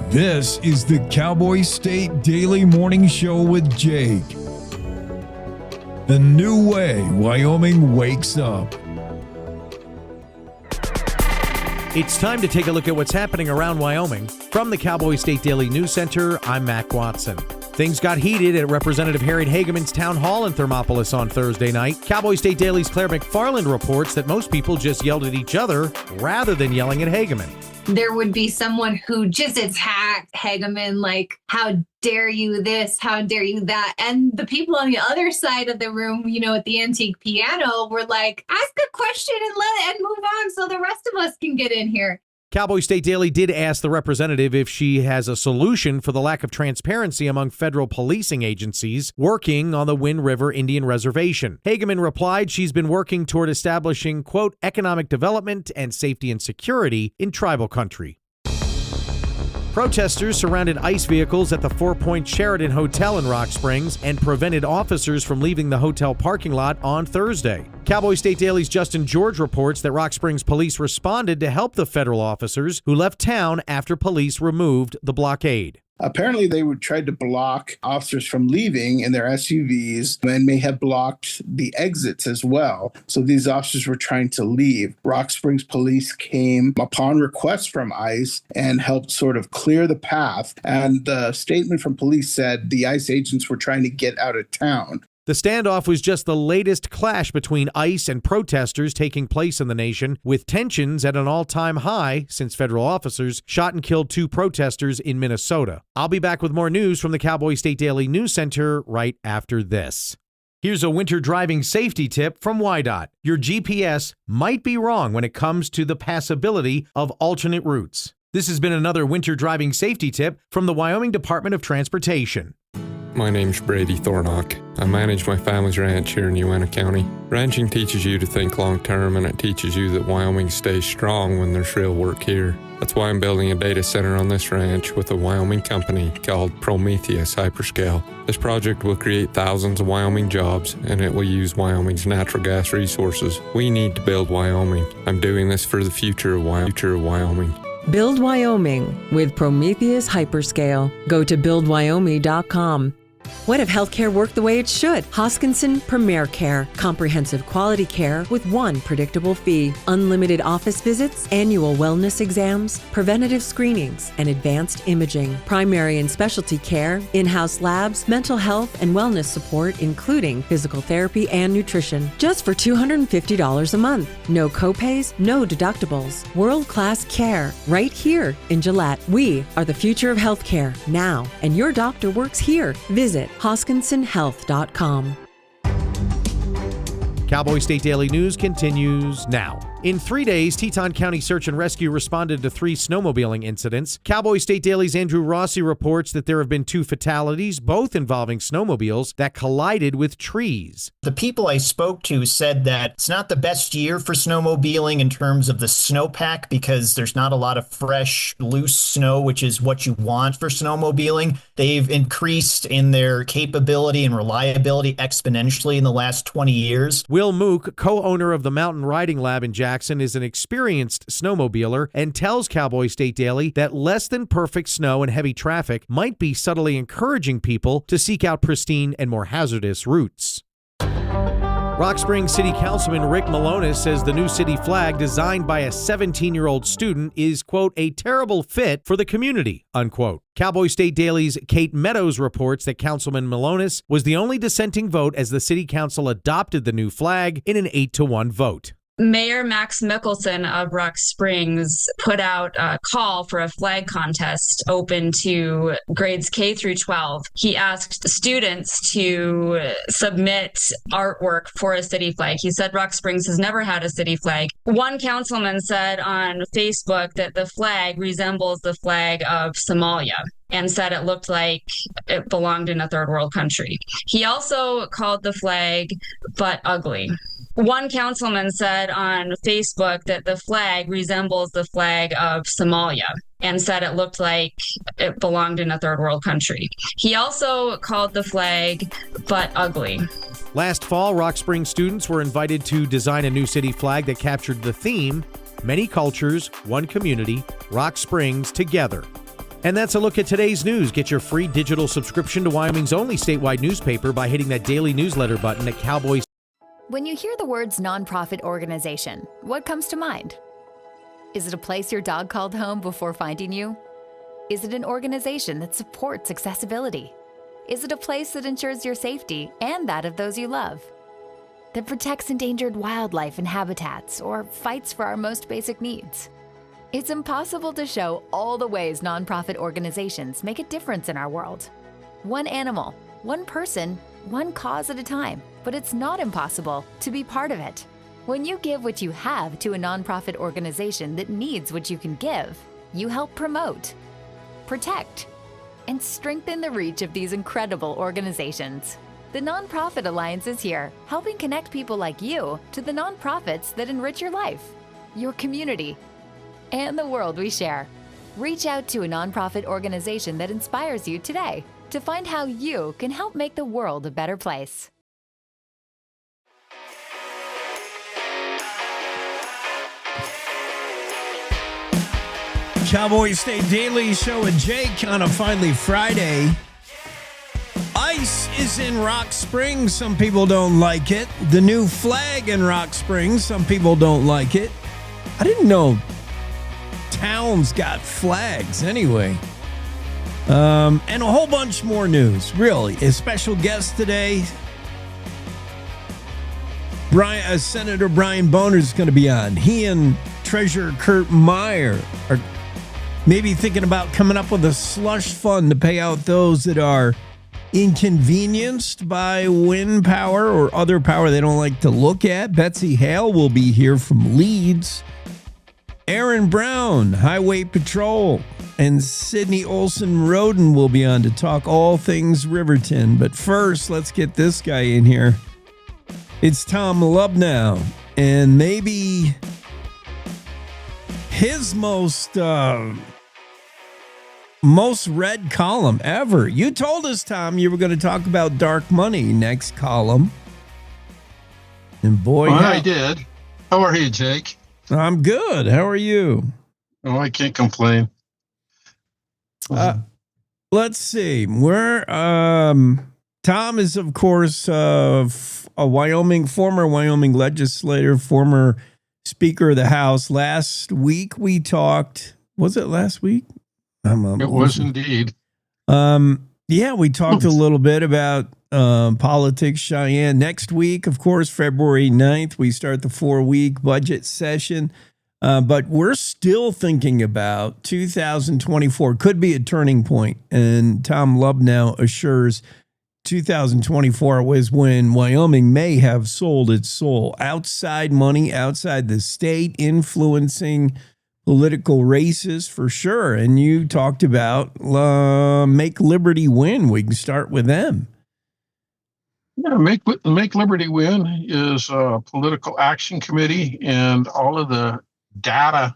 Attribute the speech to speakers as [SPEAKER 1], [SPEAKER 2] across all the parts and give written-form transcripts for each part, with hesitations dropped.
[SPEAKER 1] This is the Cowboy State Daily Morning Show with Jake. The new way Wyoming wakes up.
[SPEAKER 2] It's time to take a look at what's happening around Wyoming. From the Cowboy State Daily News Center, I'm Mac Watson. Things got heated at Representative Harriet Hageman's town hall in Thermopolis on Thursday night. Cowboy State Daily's Claire McFarland reports that most people just yelled at each other rather than yelling at Hageman.
[SPEAKER 3] There would be someone who just attacked Hageman, like, how dare you this, how dare you that? And the people on the other side of the room, at the antique piano were like, ask a question and move on so the rest of us can get in here.
[SPEAKER 2] Cowboy State Daily did ask the representative if she has a solution for the lack of transparency among federal policing agencies working on the Wind River Indian Reservation. Hageman replied she's been working toward establishing, quote, economic development and safety and security in tribal country. Protesters surrounded ICE vehicles at the Four Point Sheraton Hotel in Rock Springs and prevented officers from leaving the hotel parking lot on Thursday. Cowboy State Daily's Justin George reports that Rock Springs police responded to help the federal officers who left town after police removed the blockade.
[SPEAKER 4] Apparently, they tried to block officers from leaving in their SUVs and may have blocked the exits as well. So these officers were trying to leave. Rock Springs police came upon request from ICE and helped sort of clear the path. And the statement from police said the ICE agents were trying to get out of town.
[SPEAKER 2] The standoff was just the latest clash between ICE and protesters taking place in the nation, with tensions at an all-time high since federal officers shot and killed 2 protesters in Minnesota. I'll be back with more news from the Cowboy State Daily News Center right after this. Here's a winter driving safety tip from WYDOT. Your GPS might be wrong when it comes to the passability of alternate routes. This has been another winter driving safety tip from the Wyoming Department of Transportation.
[SPEAKER 5] My name's Brady Thornock. I manage my family's ranch here in Uena County. Ranching teaches you to think long term, and it teaches you that Wyoming stays strong when there's real work here. That's why I'm building a data center on this ranch with a Wyoming company called Prometheus Hyperscale. This project will create thousands of Wyoming jobs, and it will use Wyoming's natural gas resources. We need to build Wyoming. I'm doing this for the future of Wyoming.
[SPEAKER 6] Build Wyoming with Prometheus Hyperscale. Go to buildwyoming.com. What if healthcare worked the way it should? Hoskinson Premier Care. Comprehensive quality care with one predictable fee. Unlimited office visits, annual wellness exams, preventative screenings, and advanced imaging. Primary and specialty care, in-house labs, mental health and wellness support, including physical therapy and nutrition. Just for $250 a month. No copays, no deductibles. World-class care right here in Gillette. We are the future of healthcare now, and your doctor works here. Visit HoskinsonHealth.com.
[SPEAKER 2] Cowboy State Daily News continues now. In 3 days, Teton County Search and Rescue responded to 3 snowmobiling incidents. Cowboy State Daily's Andrew Rossi reports that there have been 2 fatalities, both involving snowmobiles that collided with trees.
[SPEAKER 7] The people I spoke to said that it's not the best year for snowmobiling in terms of the snowpack because there's not a lot of fresh, loose snow, which is what you want for snowmobiling. They've increased in their capability and reliability exponentially in the last 20 years.
[SPEAKER 2] Will Mook, co-owner of the Mountain Riding Lab in Jackson, is an experienced snowmobiler and tells Cowboy State Daily that less than perfect snow and heavy traffic might be subtly encouraging people to seek out pristine and more hazardous routes. Rock Springs City Councilman Rick Malonis says the new city flag designed by a 17-year-old student is, quote, a terrible fit for the community, unquote. Cowboy State Daily's Kate Meadows reports that Councilman Malonis was the only dissenting vote as the city council adopted the new flag in an 8-1 vote.
[SPEAKER 8] Mayor Max Mickelson of Rock Springs put out a call for a flag contest open to grades K through 12. He asked students to submit artwork for a city flag. He said Rock Springs has never had a city flag. One councilman said on Facebook that the flag resembles the flag of Somalia and said it looked like it belonged in a third world country. He also called the flag "but ugly." One councilman said on Facebook that the flag resembles the flag of Somalia and said it looked like it belonged in a third world country. He also called the flag "but ugly."
[SPEAKER 2] Last fall, Rock Springs students were invited to design a new city flag that captured the theme, "Many Cultures, One Community, Rock Springs Together." And that's a look at today's news. Get your free digital subscription to Wyoming's only statewide newspaper by hitting that daily newsletter button at Cowboy.
[SPEAKER 9] When you hear the words nonprofit organization, what comes to mind? Is it a place your dog called home before finding you? Is it an organization that supports accessibility? Is it a place that ensures your safety and that of those you love? That protects endangered wildlife and habitats or fights for our most basic needs? It's impossible to show all the ways nonprofit organizations make a difference in our world. One animal, one person, one cause at a time, but it's not impossible to be part of it. When you give what you have to a nonprofit organization that needs what you can give, you help promote, protect, and strengthen the reach of these incredible organizations. The Nonprofit Alliance is here, helping connect people like you to the nonprofits that enrich your life, your community, and the world we share. Reach out to a nonprofit organization that inspires you today to find how you can help make the world a better place.
[SPEAKER 1] Cowboy State Daily Show with Jake on a finally Friday. Ice is in Rock Springs. Some people don't like it. The new flag in Rock Springs. Some people don't like it. I didn't know towns got flags anyway. And a whole bunch more news. Really, a special guest today. Senator Brian Boner is going to be on. He and Treasurer Kurt Meyer are maybe thinking about coming up with a slush fund to pay out those that are inconvenienced by wind power or other power they don't like to look at. Betsey Hale will be here from Leeds. Aaron Brown, Highway Patrol, and Sydney Olson Roden will be on to talk all things Riverton. But first, let's get this guy in here. It's Tom Lubnau, and maybe his most read column ever. You told us, Tom, you were going to talk about dark money next column. And boy,
[SPEAKER 10] I did. How are you, Jake?
[SPEAKER 1] I'm good. How are you?
[SPEAKER 10] Oh, I can't complain.
[SPEAKER 1] Let's see. We're Tom is, of course, a former Wyoming legislator, former Speaker of the House. Last week we talked. Was it last week?
[SPEAKER 10] It was indeed.
[SPEAKER 1] Yeah, we talked a little bit about politics, Cheyenne. Next week, of course, February 9th, we start the 4-week budget session. But we're still thinking about 2024. Could be a turning point. And Tom Lubnau assures 2024 was when Wyoming may have sold its soul. Outside money, outside the state, influencing political races for sure. And you talked about Make Liberty Win. We can start with them.
[SPEAKER 10] Yeah, Make Liberty Win is a political action committee, and all of the data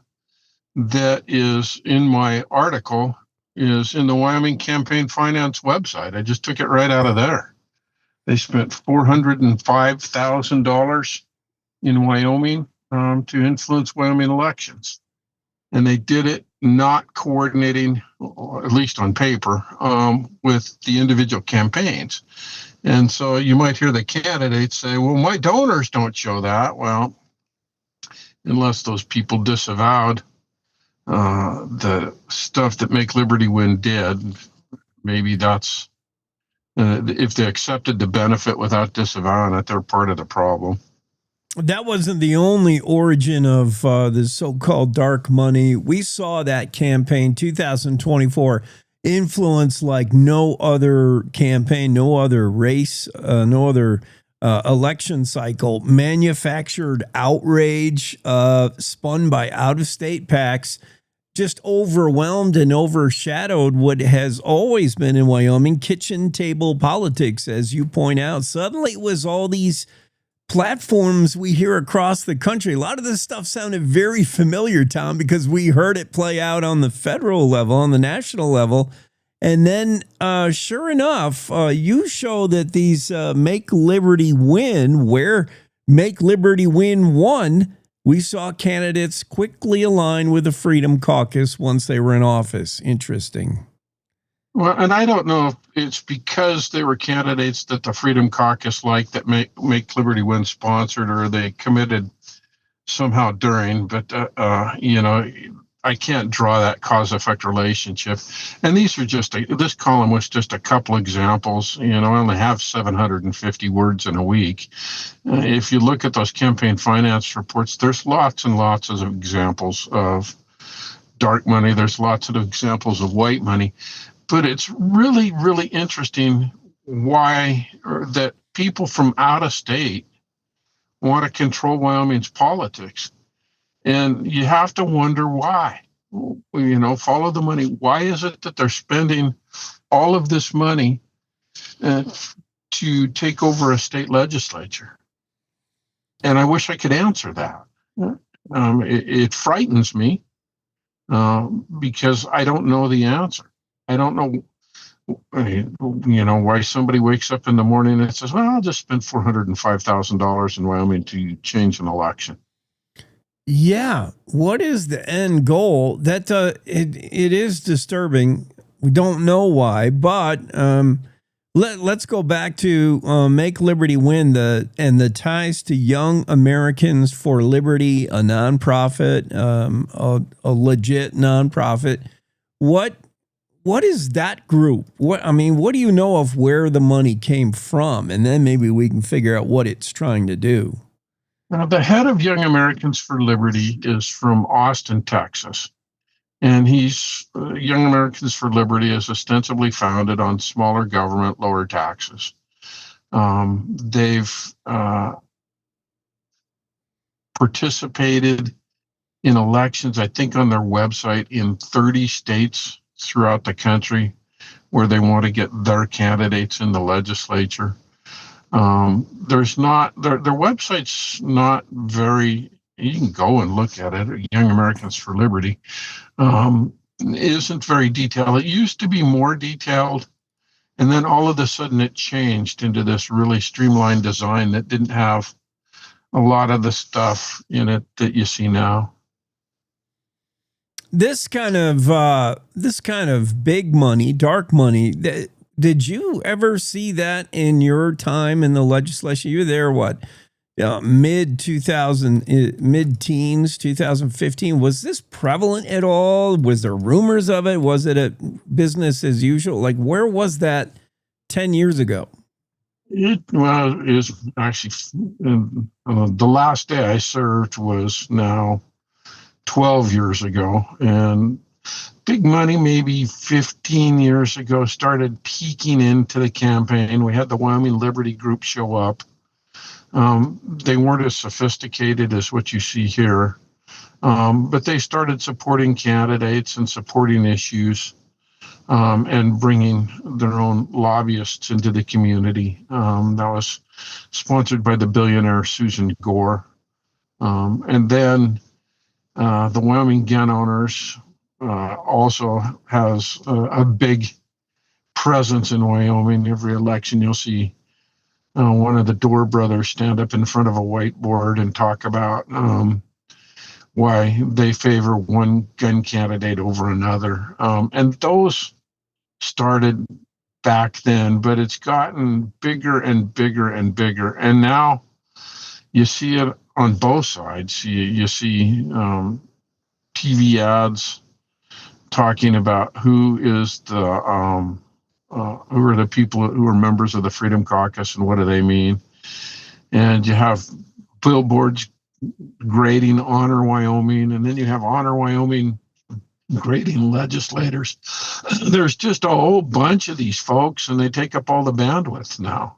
[SPEAKER 10] that is in my article is in the Wyoming Campaign Finance website. I just took it right out of there. They spent $405,000 in Wyoming to influence Wyoming elections. And they did it not coordinating, or at least on paper, with the individual campaigns. And so you might hear the candidates say, well, my donors don't show that. Well, unless those people disavowed the stuff that Make Liberty Win did, maybe that's, if they accepted the benefit without disavowing it, they're part of the problem.
[SPEAKER 1] That wasn't the only origin of the so-called dark money. We saw that campaign 2024 influence like no other campaign, no other race, no other election cycle. Manufactured outrage spun by out-of-state PACs just overwhelmed and overshadowed what has always been in Wyoming, kitchen table politics, as you point out. Suddenly it was all these platforms we hear across the country. A lot of this stuff sounded very familiar, Tom, because we heard it play out on the federal level, on the national level. And then, sure enough, you show that these Make Liberty Win, where Make Liberty Win won, we saw candidates quickly align with the Freedom Caucus once they were in office. Interesting.
[SPEAKER 10] Well, and I don't know if it's because they were candidates that the Freedom Caucus liked that Make Liberty Win sponsored, or they committed somehow during, but, I can't draw that cause-effect relationship. And these are this column was just a couple examples. I only have 750 words in a week. If you look at those campaign finance reports, there's lots and lots of examples of dark money. There's lots of examples of white money. But it's really, really interesting that people from out of state want to control Wyoming's politics. And you have to wonder why. Follow the money. Why is it that they're spending all of this money to take over a state legislature? And I wish I could answer that. It frightens me because I don't know the answer. I don't know, why somebody wakes up in the morning and says, well, I'll just spend $405,000 in Wyoming to change an election.
[SPEAKER 1] Yeah. What is the end goal? That it is disturbing. We don't know why, but let's go back to Make Liberty Win and the ties to Young Americans for Liberty, a nonprofit, a legit nonprofit. What is that group? What do you know of where the money came from? And then maybe we can figure out what it's trying to do.
[SPEAKER 10] Now, the head of Young Americans for Liberty is from Austin, Texas. And Young Americans for Liberty is ostensibly founded on smaller government, lower taxes. They've participated in elections, I think on their website, in 30 states throughout the country where they want to get their candidates in the legislature. Their website's not very, you can go and look at it, Young Americans for Liberty, isn't very detailed. It used to be more detailed, and then all of a sudden it changed into this really streamlined design that didn't have a lot of the stuff in it that you see now.
[SPEAKER 1] This kind of big money, dark money, did you ever see that in your time in the legislature? You were there, mid-teens, 2015. Was this prevalent at all? Was there rumors of it? Was it a business as usual? Like, where was that 10 years ago?
[SPEAKER 10] It is actually, the last day I served was now 12 years ago, and big money maybe 15 years ago started peeking into the campaign. We had the Wyoming Liberty Group show up. They weren't as sophisticated as what you see here, but they started supporting candidates and supporting issues, and bringing their own lobbyists into the community. That was sponsored by the billionaire Susan Gore. And then the Wyoming Gun Owners also has a big presence in Wyoming. Every election you'll see one of the Dorr brothers stand up in front of a whiteboard and talk about why they favor one gun candidate over another. And those started back then, but it's gotten bigger and bigger and bigger. And now you see it on both sides. You see TV ads talking about who are the people who are members of the Freedom Caucus and what do they mean. And you have billboards grading Honor Wyoming, and then you have Honor Wyoming grading legislators. There's just a whole bunch of these folks, and they take up all the bandwidth now.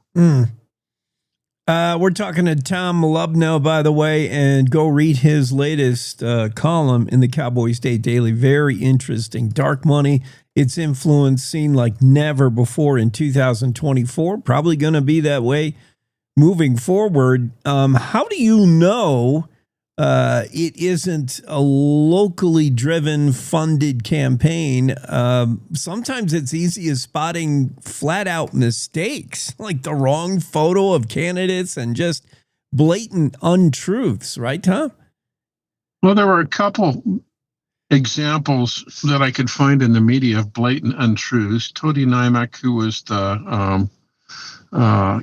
[SPEAKER 1] We're talking to Tom Lubnau, by the way, and go read his latest column in the Cowboy State Daily. Very interesting. Dark money, its influence seen like never before in 2024. Probably going to be that way moving forward. How do you know it isn't a locally driven, funded campaign? Sometimes it's easy as spotting flat out mistakes, like the wrong photo of candidates and just blatant untruths, right, Tom?
[SPEAKER 10] Well, there were a couple examples that I could find in the media of blatant untruths. Tony Nymak, who was the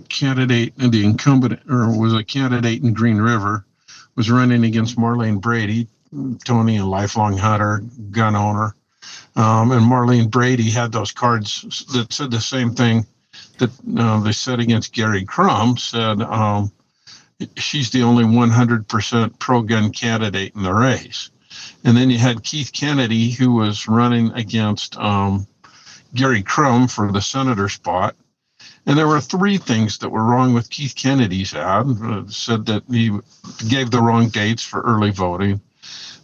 [SPEAKER 10] candidate, the incumbent, or was a candidate in Green River, was running against Marlene Brady. Tony, a lifelong hunter, gun owner. And Marlene Brady had those cards that said the same thing that they said against Gary Crum, said she's the only 100% pro-gun candidate in the race. And then you had Keith Kennedy, who was running against Gary Crum for the senator spot. And there were three things that were wrong with Keith Kennedy's ad. Said that he gave the wrong dates for early voting.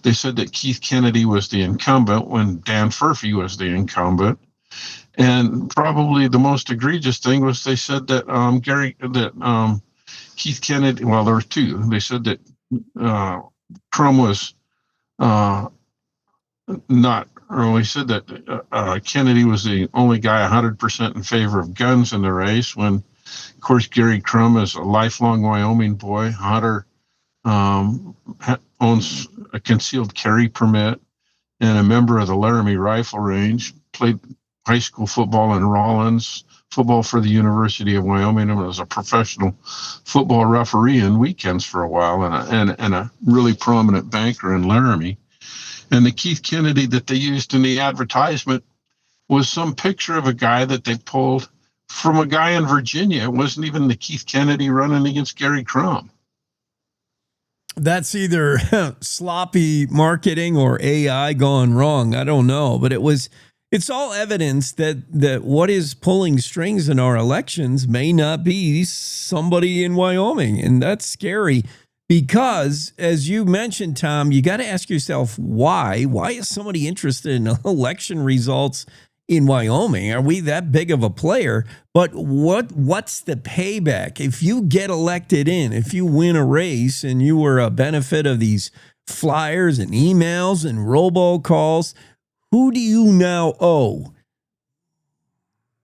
[SPEAKER 10] They said that Keith Kennedy was the incumbent when Dan Furphy was the incumbent. And probably the most egregious thing was they said that Keith Kennedy, well, there were two. They said that Crum was not, or he said that Kennedy was the only guy 100% in favor of guns in the race, when, of course, Gary Crum is a lifelong Wyoming boy, hunter, owns a concealed carry permit, and a member of the Laramie Rifle Range, played high school football in Rawlins, football for the University of Wyoming, and was a professional football referee in weekends for a while, and a really prominent banker in Laramie. And the Keith Kennedy that they used in the advertisement was some picture of a guy that they pulled from a guy in Virginia. It wasn't even the Keith Kennedy running against Gary Crum.
[SPEAKER 1] That's either sloppy marketing or AI gone wrong. I don't know, but it's all evidence that what is pulling strings in our elections may not be somebody in Wyoming. And that's scary because, as you mentioned, Tom, you got to ask yourself why. Why is somebody interested in election results in Wyoming? Are we that big of a player? But what's the payback? If you get elected in, if you win a race and you were a benefit of these flyers and emails and robocalls, who do you now owe?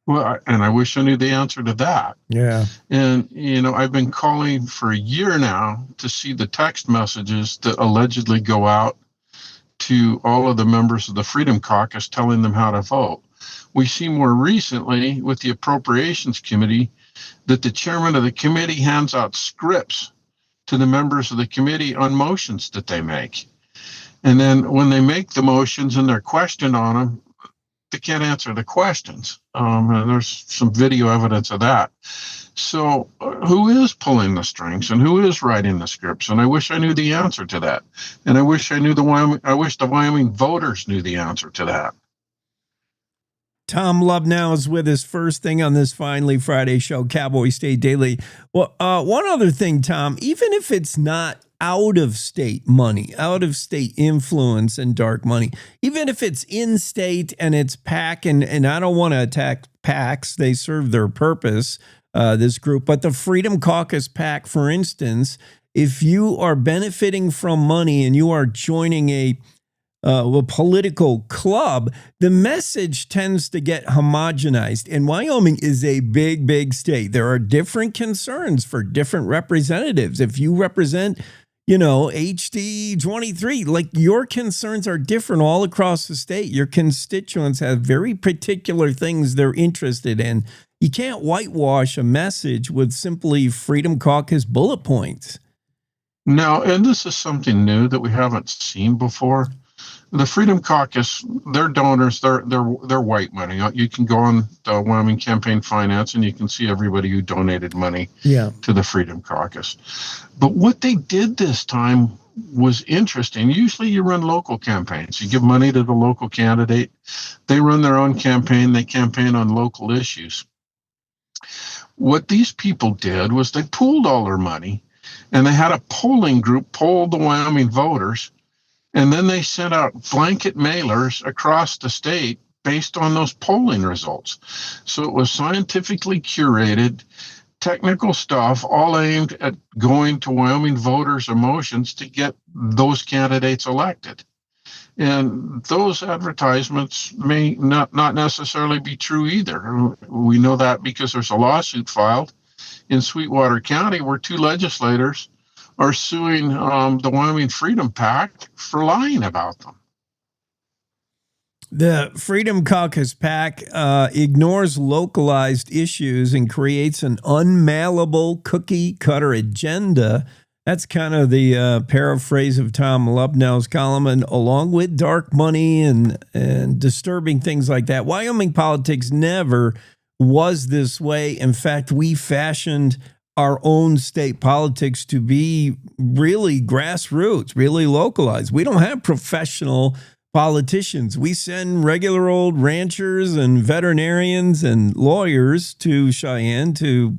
[SPEAKER 10] Well, and I wish I knew the answer to that.
[SPEAKER 1] Yeah.
[SPEAKER 10] And, I've been calling for a year now to see the text messages that allegedly go out to all of the members of the Freedom Caucus telling them how to vote. We see more recently with the Appropriations Committee that the chairman of the committee hands out scripts to the members of the committee on motions that they make. And then when they make the motions and they're questioned on them, they can't answer the questions. And there's some video evidence of that. So who is pulling the strings and who is writing the scripts? And I wish I knew the answer to that. And I wish the Wyoming voters knew the answer to that.
[SPEAKER 1] Tom Lubnau is with us first thing on this Finally Friday show, Cowboy State Daily. Well, one other thing, Tom, even if it's not out-of-state money, out-of-state influence and dark money, even if it's in-state and it's PAC, and I don't want to attack PACs, they serve their purpose, this group, but the Freedom Caucus PAC, for instance, if you are benefiting from money and you are joining a political club, the message tends to get homogenized. And Wyoming is a big, big state. There are different concerns for different representatives. If you represent, HD 23, like your concerns are different all across the state. Your constituents have very particular things they're interested in. You can't whitewash a message with simply Freedom Caucus bullet points.
[SPEAKER 10] No, and this is something new that we haven't seen before. The Freedom Caucus, their donors, they're white money. You can go on the Wyoming Campaign Finance and you can see everybody who donated money to the Freedom Caucus. But what they did this time was interesting. Usually you run local campaigns. You give money to the local candidate. They run their own campaign. They campaign on local issues. What these people did was they pooled all their money and they had a polling group poll the Wyoming voters. And then they sent out blanket mailers across the state based on those polling results. So it was scientifically curated, technical stuff, all aimed at going to Wyoming voters' emotions to get those candidates elected. And those advertisements may not necessarily be true either. We know that because there's a lawsuit filed in Sweetwater County where two legislators are suing the Wyoming Freedom PAC for lying about them.
[SPEAKER 1] The Freedom Caucus PAC ignores localized issues and creates an unmalleable cookie-cutter agenda. That's kind of the paraphrase of Tom Lubnau's column, and along with dark money and disturbing things like that. Wyoming politics never was this way. In fact, we fashioned our own state politics to be really grassroots, really localized. We don't have professional politicians. We send regular old ranchers and veterinarians and lawyers to Cheyenne to,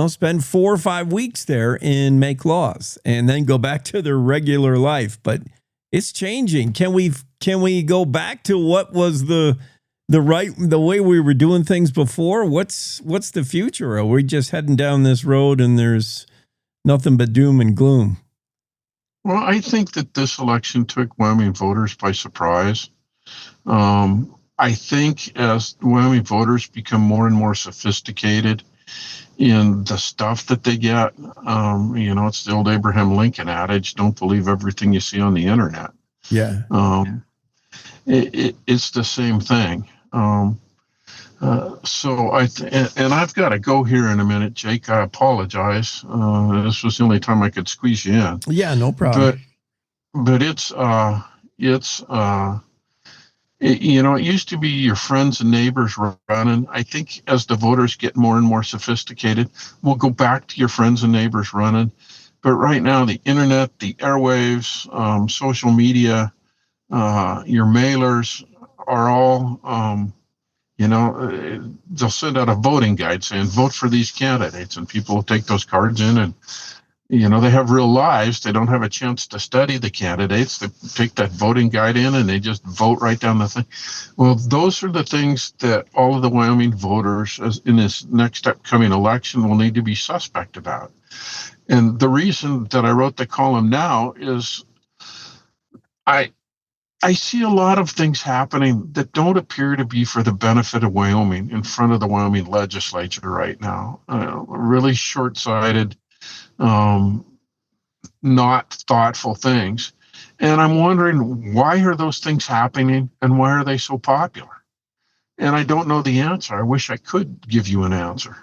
[SPEAKER 1] spend 4 or 5 weeks there and make laws and then go back to their regular life. But it's changing. Can we go back to what was the way we were doing things before? What's the future? Are we just heading down this road and there's nothing but doom and gloom?
[SPEAKER 10] Well, I think that this election took Wyoming voters by surprise. I think as Wyoming voters become more and more sophisticated in the stuff that they get, it's the old Abraham Lincoln adage, don't believe everything you see on the internet.
[SPEAKER 1] Yeah.
[SPEAKER 10] It's the same thing. So and I've got to go here in a minute, Jake. I apologize. This was the only time I could squeeze you in.
[SPEAKER 1] Yeah, no problem.
[SPEAKER 10] But it used to be your friends and neighbors running. I think as the voters get more and more sophisticated, we'll go back to your friends and neighbors running. But right now, the internet, the airwaves, social media, your mailers are all. They'll send out a voting guide saying, vote for these candidates. And people will take those cards in and, they have real lives. They don't have a chance to study the candidates. They take that voting guide in and they just vote right down the thing. Well, those are the things that all of the Wyoming voters in this next upcoming election will need to be suspect about. And the reason that I wrote the column now is I see a lot of things happening that don't appear to be for the benefit of Wyoming in front of the Wyoming legislature right now. Really short-sighted, not thoughtful things. And I'm wondering, why are those things happening and why are they so popular? And I don't know the answer. I wish I could give you an answer.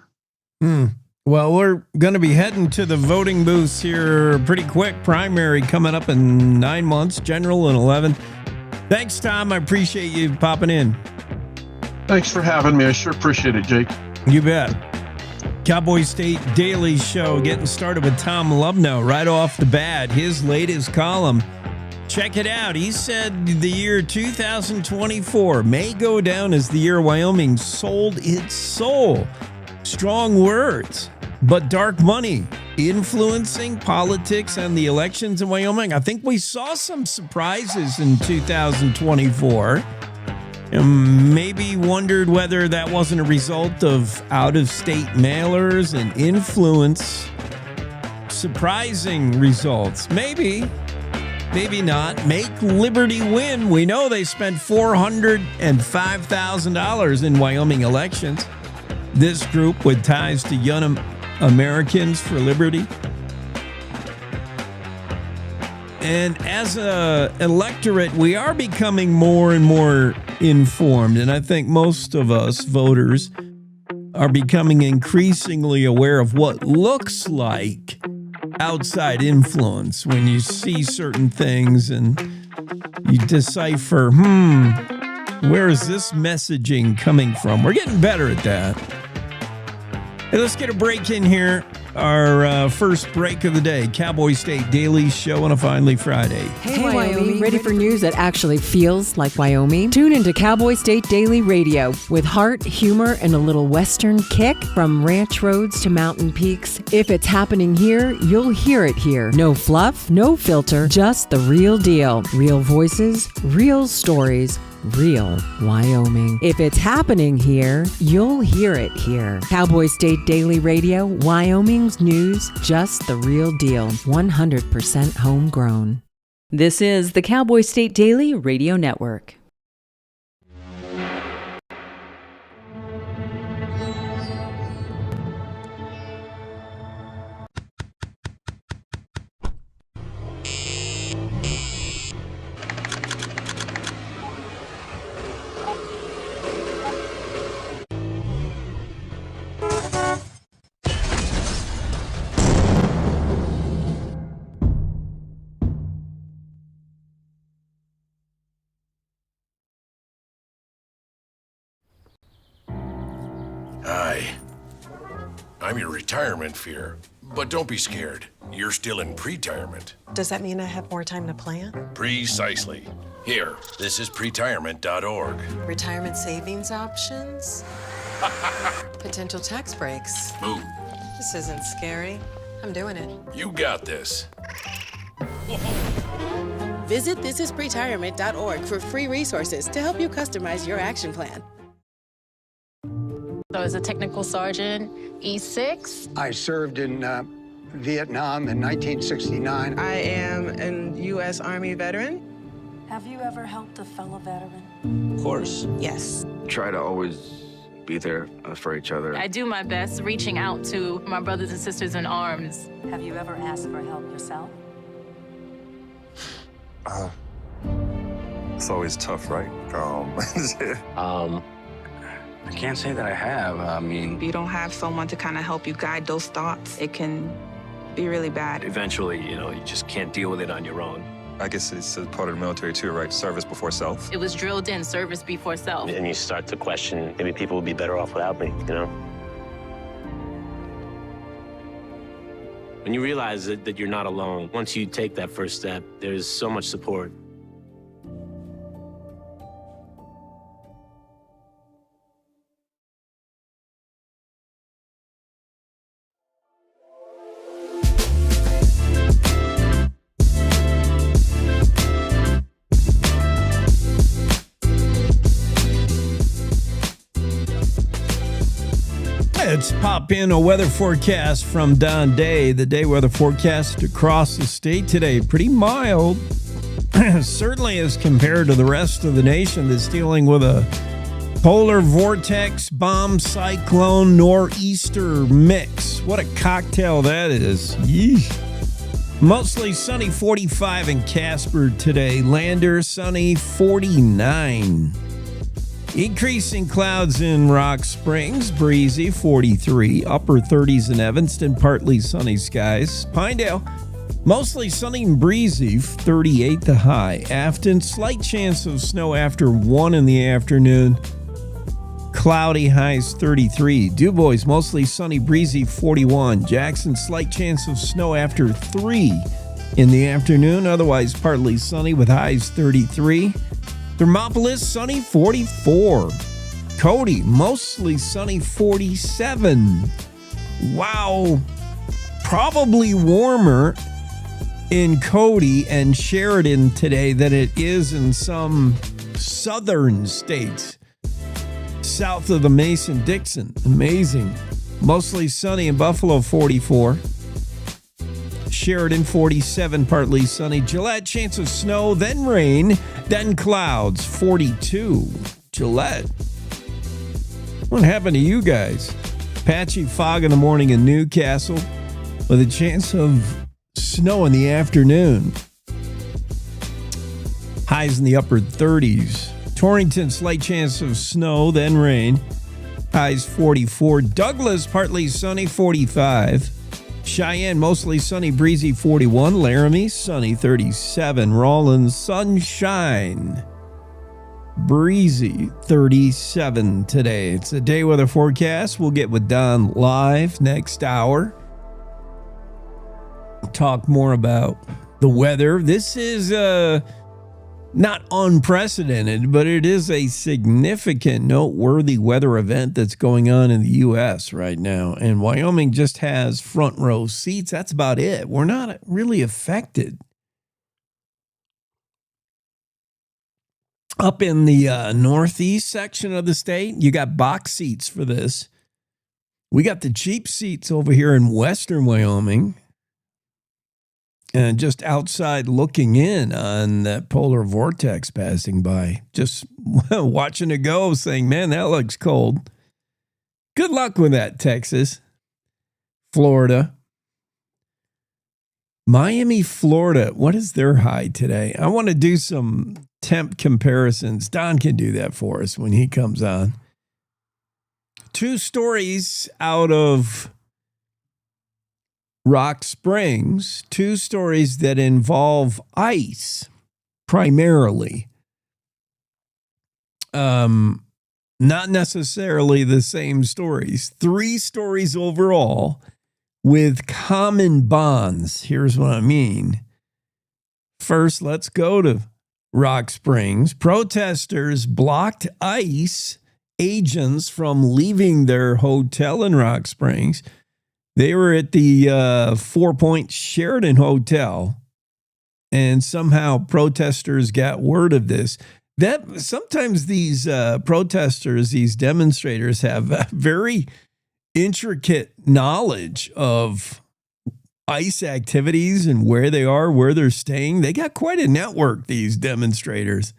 [SPEAKER 1] Well, we're going to be heading to the voting booths here pretty quick. Primary coming up in 9 months, general in 11. Thanks, Tom. I appreciate you popping in.
[SPEAKER 10] Thanks for having me. I sure appreciate it, Jake.
[SPEAKER 1] You bet. Cowboy State Daily Show getting started with Tom Lubnau right off the bat. His latest column. Check it out. He said the year 2024 may go down as the year Wyoming sold its soul. Strong words, but dark money influencing politics and the elections in Wyoming. I think we saw some surprises in 2024. And maybe wondered whether that wasn't a result of out-of-state mailers and influence. Surprising results. Maybe not. Make Liberty win. We know they spent $405,000 in Wyoming elections. This group with ties to Young Americans for Liberty. And as an electorate, we are becoming more and more informed. And I think most of us voters are becoming increasingly aware of what looks like outside influence when you see certain things and you decipher, where is this messaging coming from? We're getting better at that. Hey, let's get a break in here. Our first break of the day, Cowboy State Daily Show on a Finally Friday.
[SPEAKER 6] Hey, Wyoming. Ready for news that actually feels like Wyoming? Tune into Cowboy State Daily Radio with heart, humor, and a little Western kick. From ranch roads to mountain peaks. If it's happening here, you'll hear it here. No fluff, no filter, just the real deal. Real voices, real stories. Real Wyoming. If it's happening here, you'll hear it here. Cowboy State Daily Radio, Wyoming's news, just the real deal. 100% homegrown.
[SPEAKER 11] This is the Cowboy State Daily Radio Network.
[SPEAKER 12] Aye. I'm your retirement fear. But don't be scared. You're still in pre-retirement.
[SPEAKER 13] Does that mean I have more time to plan?
[SPEAKER 12] Precisely. Here, this is pretirement.org.
[SPEAKER 13] Retirement savings options? Potential tax breaks.
[SPEAKER 12] Ooh.
[SPEAKER 13] This isn't scary. I'm doing it.
[SPEAKER 12] You got this.
[SPEAKER 14] Visit thisispretirement.org for free resources to help you customize your action plan.
[SPEAKER 15] So as a technical sergeant, E6.
[SPEAKER 16] I served in Vietnam in 1969.
[SPEAKER 17] I am a U.S. Army veteran.
[SPEAKER 18] Have you ever helped a fellow veteran?
[SPEAKER 19] Of course.
[SPEAKER 17] Yes.
[SPEAKER 19] Try to always be there for each other.
[SPEAKER 15] I do my best reaching out to my brothers and sisters in arms.
[SPEAKER 18] Have you ever asked for help yourself?
[SPEAKER 20] It's always tough, right?
[SPEAKER 19] I can't say that I have. I mean,
[SPEAKER 17] If you don't have someone to kind of help you guide those thoughts, it can be really bad.
[SPEAKER 19] eventually, you just can't deal with it on your own.
[SPEAKER 20] I guess it's a part of the military too, right? Service before self.
[SPEAKER 15] It was drilled in, service before self.
[SPEAKER 21] And you start to question, maybe people would be better off without me, When you realize that you're not alone, once you take that first step, there's so much support.
[SPEAKER 1] Let's pop in a weather forecast from Don Day. The day weather forecast across the state today. Pretty mild, certainly as compared to the rest of the nation that's dealing with a polar vortex, bomb cyclone, nor'easter mix. What a cocktail that is. Yeesh. Mostly sunny, 45 in Casper today. Lander, sunny, 49. Increasing clouds in Rock Springs, breezy, 43. Upper 30s in Evanston, partly sunny skies. Pinedale, mostly sunny and breezy, 38 the high. Afton, slight chance of snow after 1 in the afternoon. Cloudy, highs 33. DuBois, mostly sunny, breezy, 41. Jackson, slight chance of snow after 3 in the afternoon. Otherwise, partly sunny with highs 33. Thermopolis, sunny, 44. Cody, mostly sunny, 47. Wow. Probably warmer in Cody and Sheridan today than it is in some southern states south of the Mason-Dixon. Amazing. Mostly sunny in Buffalo, 44. Sheridan, 47, partly sunny. Gillette, chance of snow, then rain, then clouds, 42. Gillette. What happened to you guys? Patchy fog in the morning in Newcastle with a chance of snow in the afternoon. Highs in the upper 30s. Torrington, slight chance of snow, then rain. Highs 44. Douglas, partly sunny, 45. Cheyenne, mostly sunny, breezy, 41. Laramie, sunny, 37. Rawlins, sunshine, breezy, 37 today. It's a day weather forecast. We'll get with Don live next hour. Talk more about the weather. This is not unprecedented, but it is a significant, noteworthy weather event that's going on in the U.S. right now. And Wyoming just has front row seats. That's about it. We're not really affected. Up in the northeast section of the state, you got box seats for this. We got the cheap seats over here in western Wyoming. And just outside looking in on that polar vortex passing by, just watching it go, saying, man, that looks cold. Good luck with that, Texas, Florida. Miami, Florida, what is their high today? I want to do some temp comparisons. Don can do that for us when he comes on. 2 stories out of Rock Springs, 2 stories that involve ice primarily. Not necessarily the same stories. 3 stories overall with common bonds. Here's what I mean. First, let's go to Rock Springs. Protesters blocked ICE agents from leaving their hotel in Rock Springs. They were at the 4 Point Sheraton Hotel, and somehow protesters got word of this. That sometimes these protesters, these demonstrators, have very intricate knowledge of ICE activities and where they are, where they're staying. They got quite a network, these demonstrators.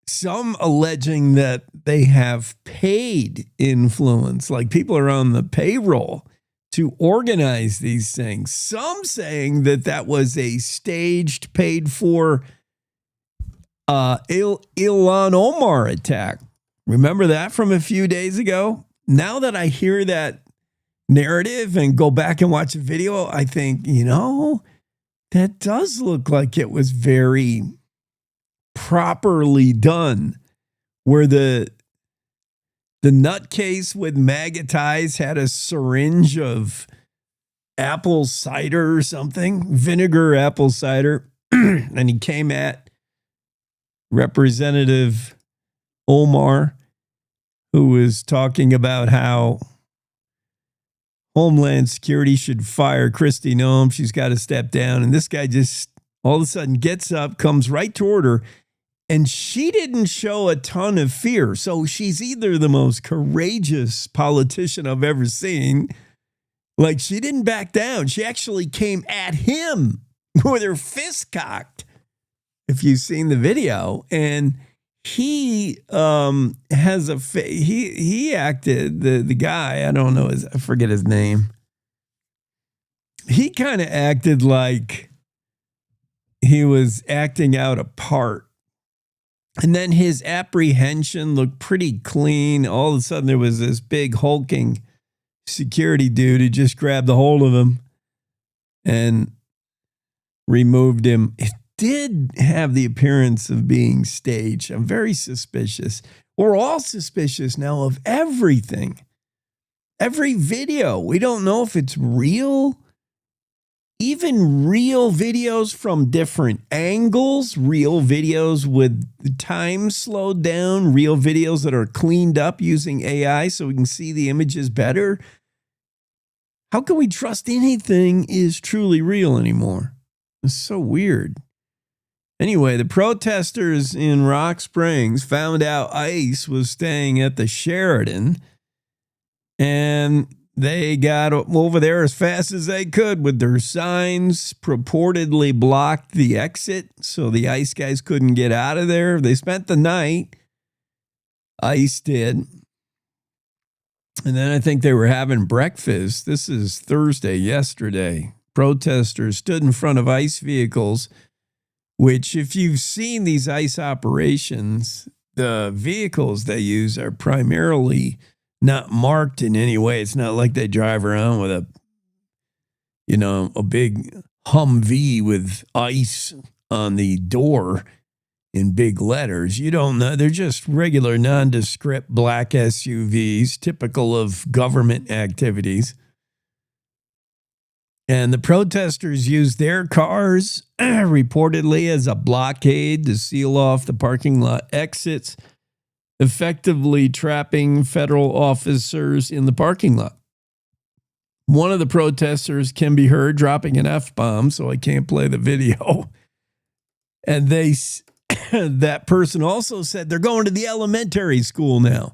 [SPEAKER 1] Some alleging that they have paid influence, like people are on the payroll to organize these things. Some saying that that was a staged, paid for Ilhan Omar attack. Remember that from a few days ago? Now that I hear that narrative and go back and watch the video, I think, that does look like it was very properly done, where the nutcase with MAGA ties had a syringe of apple cider or something, vinegar apple cider, and he came at Representative Omar, who was talking about how Homeland Security should fire Kristi Noem. She's got to step down. And this guy just all of a sudden gets up, comes right toward her, and she didn't show a ton of fear. So she's either the most courageous politician I've ever seen. Like, she didn't back down. She actually came at him with her fist cocked, if you've seen the video. And he has he acted, the guy, I don't know, I forget his name. He kind of acted like he was acting out a part. And then his apprehension looked pretty clean. All of a sudden there was this big hulking security dude who just grabbed a hold of him and removed him. It did have the appearance of being staged. I'm very suspicious. We're all suspicious now of everything. Every video. We don't know if it's real. Even real videos from different angles, real videos with time slowed down, real videos that are cleaned up using AI so we can see the images better. How can we trust anything is truly real anymore? It's so weird. Anyway, the protesters in Rock Springs found out ICE was staying at the Sheraton, and they got over there as fast as they could with their signs, purportedly blocked the exit so the ICE guys couldn't get out of there. They spent the night. ICE did. And then I think they were having breakfast. This is Thursday, yesterday. Protesters stood in front of ICE vehicles, which, if you've seen these ICE operations, the vehicles they use are primarily not marked in any way. It's not like they drive around with a big Humvee with ICE on the door in big letters. You don't know. They're just regular nondescript black SUVs, typical of government activities. And the protesters used their cars reportedly as a blockade to seal off the parking lot exits, effectively trapping federal officers in the parking lot. One of the protesters can be heard dropping an F-bomb, so I can't play the video. And that person also said they're going to the elementary school now.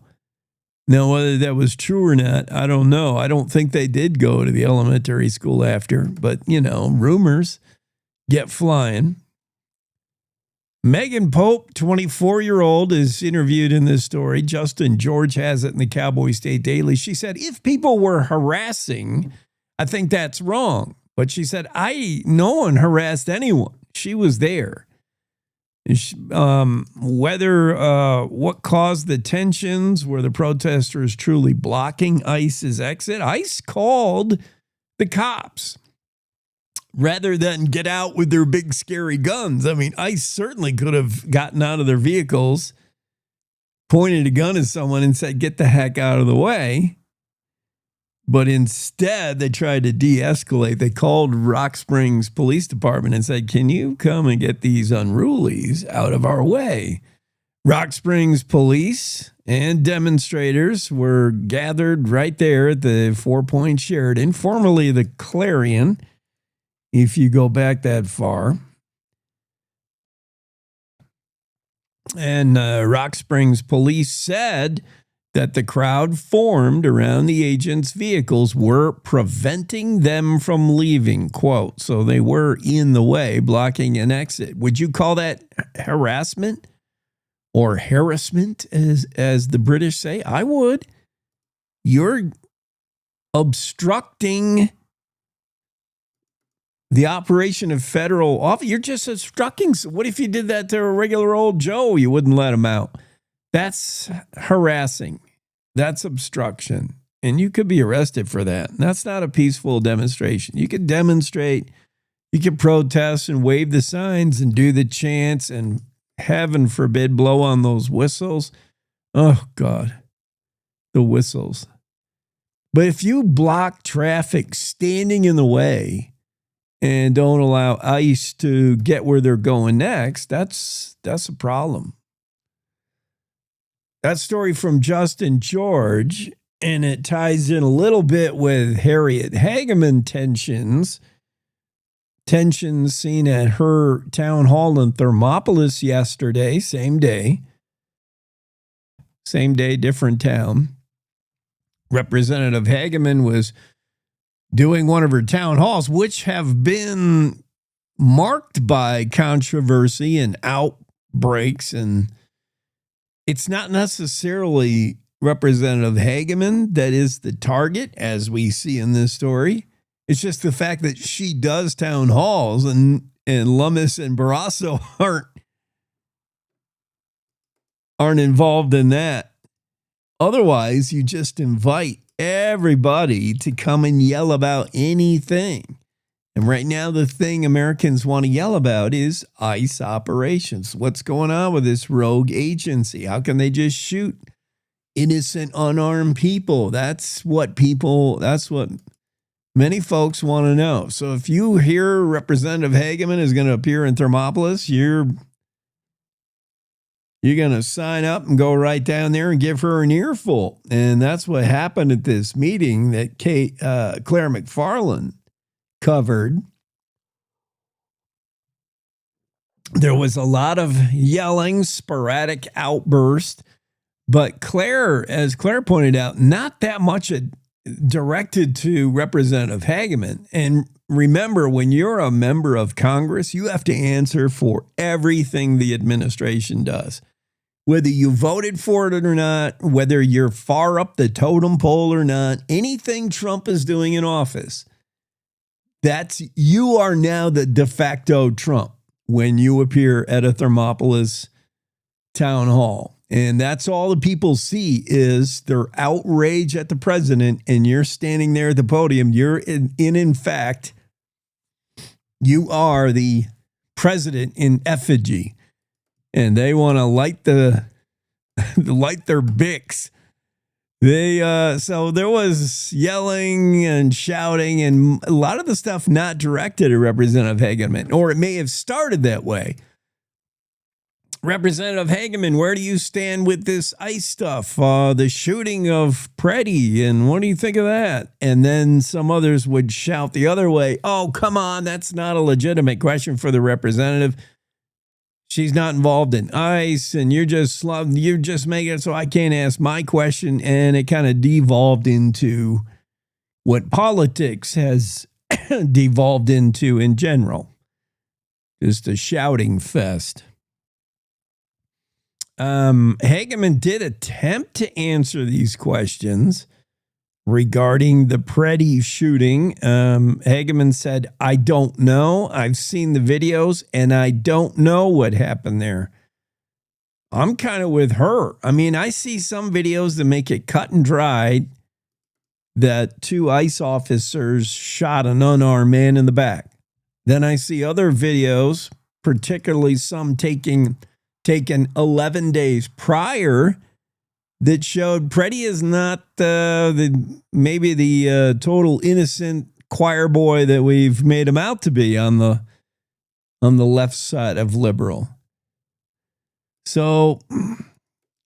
[SPEAKER 1] Now, whether that was true or not, I don't know. I don't think they did go to the elementary school after, but, rumors get flying. Megan Pope, 24-year-old, is interviewed in this story. Justin George has it in the Cowboy State Daily. She said, if people were harassing, I think that's wrong. But she said, no one harassed anyone. She was there. What caused the tensions? Were the protesters truly blocking ICE's exit? ICE called the cops rather than get out with their big scary guns. I mean, ICE certainly could have gotten out of their vehicles, pointed a gun at someone and said, get the heck out of the way. But instead, they tried to de-escalate. They called Rock Springs Police Department and said, can you come and get these unrulies out of our way? Rock Springs police and demonstrators were gathered right there at the 4 Point Sheridan, formerly the Clarion, if you go back that far. And Rock Springs police said that the crowd formed around the agents' vehicles were preventing them from leaving, quote. So they were in the way, blocking an exit. Would you call that harassment or harassment, as the British say? I would. You're obstructing the operation of federal office. You're just obstructing. What if you did that to a regular old Joe? You wouldn't let him out. That's harassing. That's obstruction. And you could be arrested for that. That's not a peaceful demonstration. You could demonstrate, you could protest and wave the signs and do the chants and, heaven forbid, blow on those whistles. Oh, God. The whistles. But if you block traffic standing in the way and don't allow ICE to get where they're going next, that's a problem. That story from Justin George, and it ties in a little bit with Harriet Hageman tensions seen at her town hall in Thermopolis yesterday, same day, different town. Representative Hageman was doing one of her town halls, which have been marked by controversy and outbreaks, and it's not necessarily Representative Hageman that is the target, as we see in this story. It's just the fact that she does town halls, and Lummis and Barrasso aren't involved in that. Otherwise, you just invite everybody to come and yell about anything. And right now, the thing Americans want to yell about is ICE operations. What's going on with this rogue agency? How can they just shoot innocent, unarmed people? That's what many folks want to know. So if you hear Representative Hageman is going to appear in Thermopolis, you're going to sign up and go right down there and give her an earful. And that's what happened at this meeting that Claire McFarland covered. There was a lot of yelling, sporadic outbursts, but Claire, as Claire pointed out, not that much directed to Representative Hageman. And remember, when you're a member of Congress, you have to answer for everything the administration does. Whether you voted for it or not, whether you're far up the totem pole or not, anything Trump is doing in office, you are now the de facto Trump when you appear at a Thermopolis town hall. And that's all the people see is their outrage at the president, and you're standing there at the podium. You're in fact, you are the president in effigy, and they want to light their Bics. So there was yelling and shouting, and a lot of the stuff not directed at Representative Hageman, or it may have started that way. Representative Hageman, where do you stand with this ICE stuff? The shooting of Preddy, and what do you think of that? And then some others would shout the other way, oh, come on, that's not a legitimate question for the representative. She's not involved in ICE, and you're just making it so I can't ask my question. And it kind of devolved into what politics has devolved into in general. Just a shouting fest. Hageman did attempt to answer these questions regarding the Preddy shooting. Hageman said, I don't know. I've seen the videos and I don't know what happened there. I'm kind of with her. I mean, I see some videos that make it cut and dried that 2 ICE officers shot an unarmed man in the back. Then I see other videos, particularly some taken 11 days prior that showed Preddy is not maybe the total innocent choir boy that we've made him out to be on the left side of liberal. So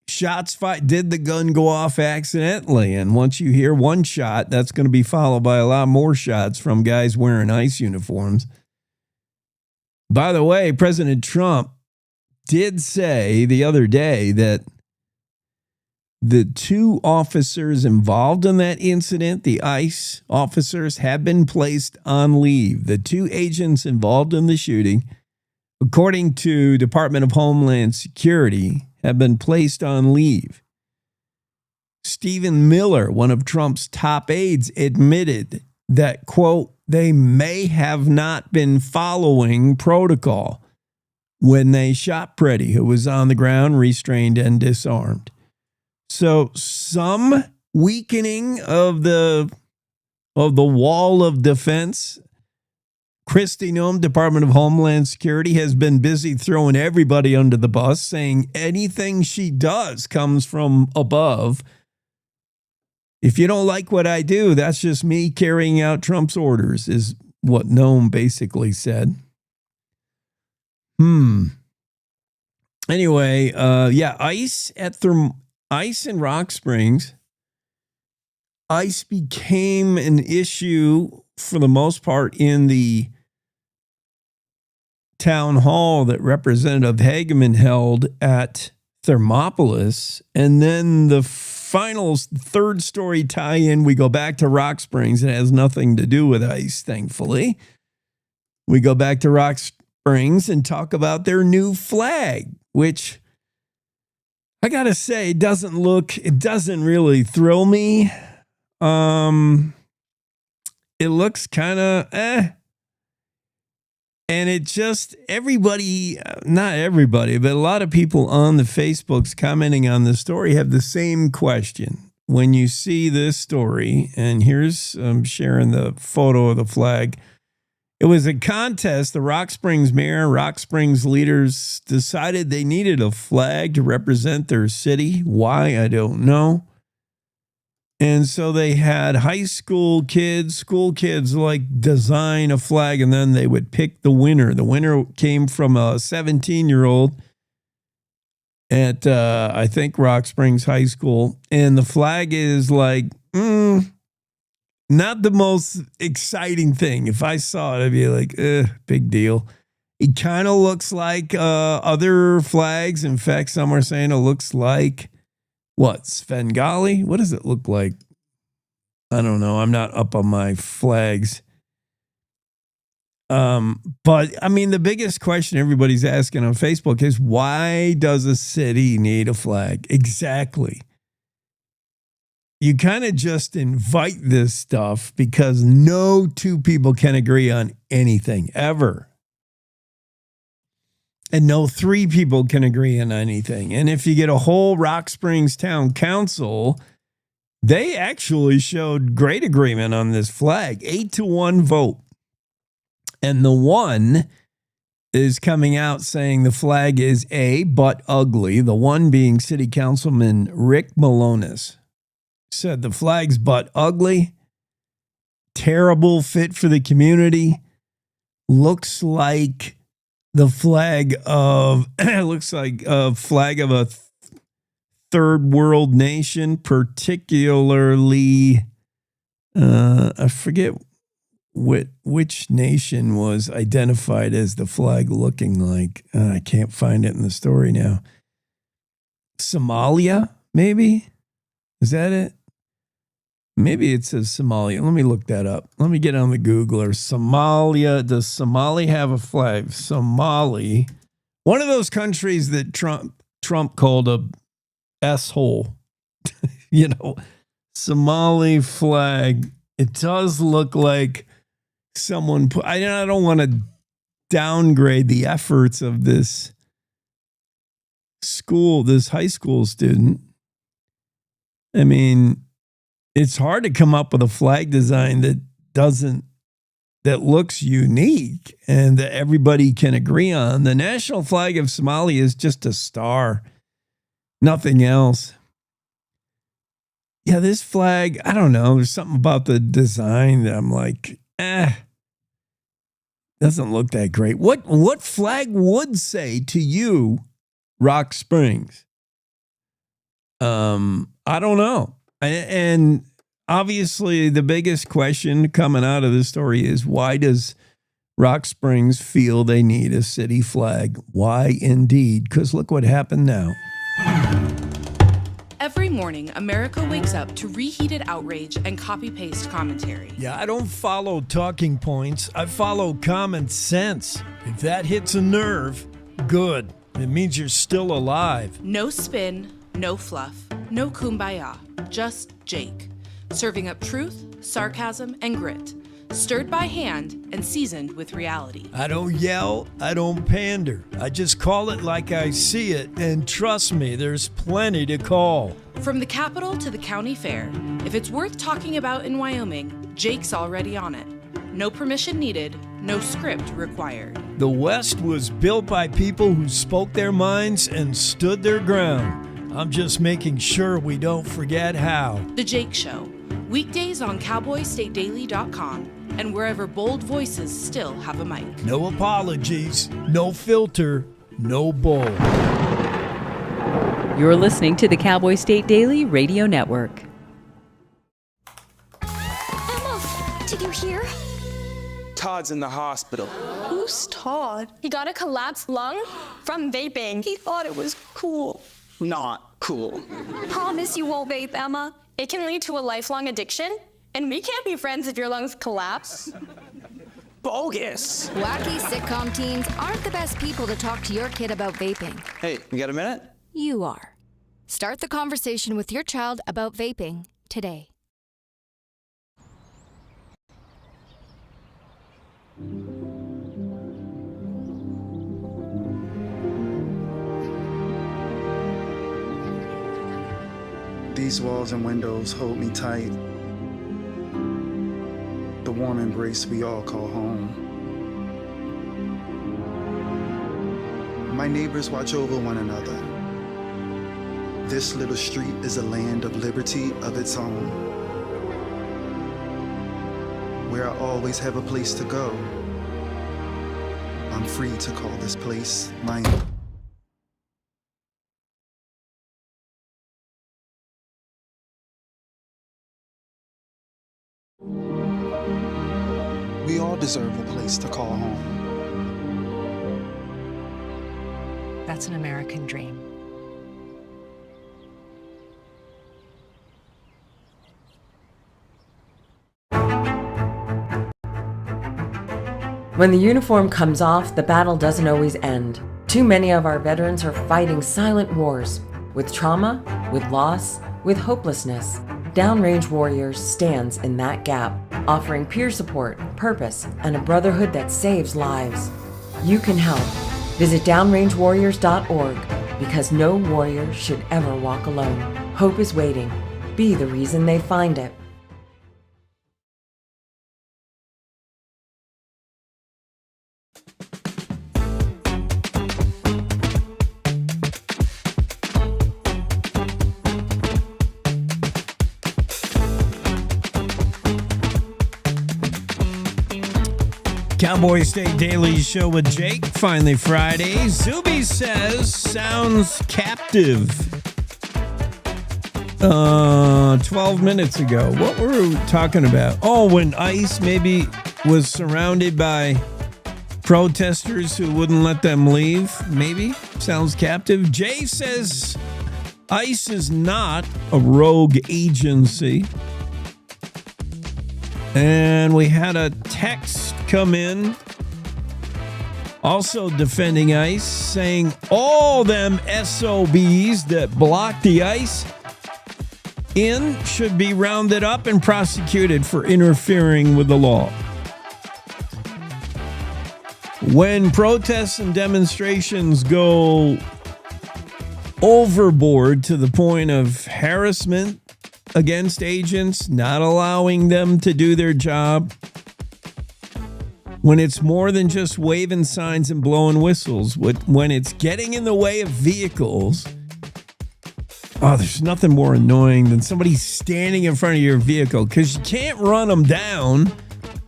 [SPEAKER 1] shots fired. Did the gun go off accidentally? And once you hear one shot, that's going to be followed by a lot more shots from guys wearing ICE uniforms. By the way, President Trump did say the other day that the two officers involved in that incident, the ICE officers, have been placed on leave. The two agents involved in the shooting, according to Department of Homeland Security, have been placed on leave. Stephen Miller, one of Trump's top aides, admitted that, quote, they may have not been following protocol when they shot Preddy, who was on the ground, restrained and disarmed. So some weakening of the wall of defense. Kristi Noem, Department of Homeland Security, has been busy throwing everybody under the bus, saying anything she does comes from above. If you don't like what I do, that's just me carrying out Trump's orders, is what Noem basically said. Anyway, ICE in Rock Springs. ICE became an issue for the most part in the town hall that Representative Hageman held at Thermopolis. And then the final third story tie-in, we go back to Rock Springs. It has nothing to do with ICE, thankfully. We go back to Rock Springs and talk about their new flag, which I got to say, it doesn't really thrill me. It looks kind of and it just, not everybody, but a lot of people on the Facebooks commenting on the story have the same question. When you see this story, and here's sharing the photo of the flag. It was a contest. The Rock Springs mayor, Rock Springs leaders decided they needed a flag to represent their city. Why, I don't know. And so they had school kids like design a flag, and then they would pick the winner. The winner came from a 17-year-old at, I think, Rock Springs High School. And the flag is like, not the most exciting thing. If I saw it, I'd be like, big deal. It kind of looks like other flags. In fact, some are saying it looks like, what, Svengali? What does it look like? I don't know. I'm not up on my flags. But, I mean, the biggest question everybody's asking on Facebook is, why does a city need a flag? Exactly. You kind of just invite this stuff because no two people can agree on anything, ever. And no three people can agree on anything. And if you get a whole Rock Springs Town Council, they actually showed great agreement on this flag, 8-1 vote. And the one is coming out saying the flag is but ugly. The one being City Councilman Rick Malonis said the flag's but ugly, terrible fit for the community, looks like the flag of a third world nation, particularly I forget which nation was identified as the flag looking like. I can't find it in the story now. Somalia, maybe? Is that it? Maybe it says Somalia. Let me look that up. Let me get on the Googler. Somalia. Does Somali have a flag? Somali. One of those countries that Trump called a S-hole. Somali flag. It does look like someone put... I don't want to downgrade the efforts of this high school student. I mean... It's hard to come up with a flag design that looks unique and that everybody can agree on. The national flag of Somalia is just a star, nothing else. Yeah, this flag, I don't know. There's something about the design that I'm like, doesn't look that great. What flag would say to you, Rock Springs? I don't know. And obviously the biggest question coming out of this story is, why does Rock Springs feel they need a city flag? Why indeed? Because look what happened now.
[SPEAKER 3] Every morning, America wakes up to reheated outrage and copy-paste commentary.
[SPEAKER 1] Yeah, I don't follow talking points. I follow common sense. If that hits a nerve, good. It means you're still alive.
[SPEAKER 3] No spin, no fluff, no kumbaya, just Jake. Serving up truth, sarcasm, and grit. Stirred by hand and seasoned with reality.
[SPEAKER 1] I don't yell, I don't pander. I just call it like I see it, and trust me, there's plenty to call.
[SPEAKER 3] From the capital to the county fair, if it's worth talking about in Wyoming, Jake's already on it. No permission needed, no script required.
[SPEAKER 1] The West was built by people who spoke their minds and stood their ground. I'm just making sure we don't forget how.
[SPEAKER 3] The Jake Show, weekdays on cowboystatedaily.com and wherever bold voices still have a mic.
[SPEAKER 1] No apologies, no filter, no bull.
[SPEAKER 11] You're listening to the Cowboy State Daily Radio Network.
[SPEAKER 22] Emma, did you hear?
[SPEAKER 23] Todd's in the hospital.
[SPEAKER 22] Who's Todd? He got a collapsed lung from vaping. He thought it was cool.
[SPEAKER 23] Not cool.
[SPEAKER 22] Promise you won't vape, Emma. It can lead to a lifelong addiction, and we can't be friends if your lungs collapse.
[SPEAKER 23] Bogus.
[SPEAKER 9] Wacky sitcom teens aren't the best people to talk to your kid about vaping.
[SPEAKER 23] Hey, you got a minute?
[SPEAKER 9] You are. Start the conversation with your child about vaping today.
[SPEAKER 24] These walls and windows hold me tight. The warm embrace we all call home. My neighbors watch over one another. This little street is a land of liberty of its own, where I always have a place to go. I'm free to call this place my own. We all deserve a place to call home.
[SPEAKER 18] That's an American dream.
[SPEAKER 6] When the uniform comes off, the battle doesn't always end. Too many of our veterans are fighting silent wars, with trauma, with loss, with hopelessness. Downrange Warriors stands in that gap, offering peer support, purpose, and a brotherhood that saves lives. You can help. Visit downrangewarriors.org, because no warrior should ever walk alone. Hope is waiting. Be the reason they find it.
[SPEAKER 1] Cowboy State Daily Show with Jake, finally Friday. Zuby says, sounds captive. 12 minutes ago. What were we talking about? Oh, when ICE maybe was surrounded by protesters who wouldn't let them leave. Maybe. Sounds captive. Jay says, ICE is not a rogue agency. And we had a text come in also defending ICE, saying all them SOBs that blocked the ICE in should be rounded up and prosecuted for interfering with the law. When protests and demonstrations go overboard to the point of harassment against agents, not allowing them to do their job, when it's more than just waving signs and blowing whistles, when it's getting in the way of vehicles, Oh, there's nothing more annoying than somebody standing in front of your vehicle because you can't run them down.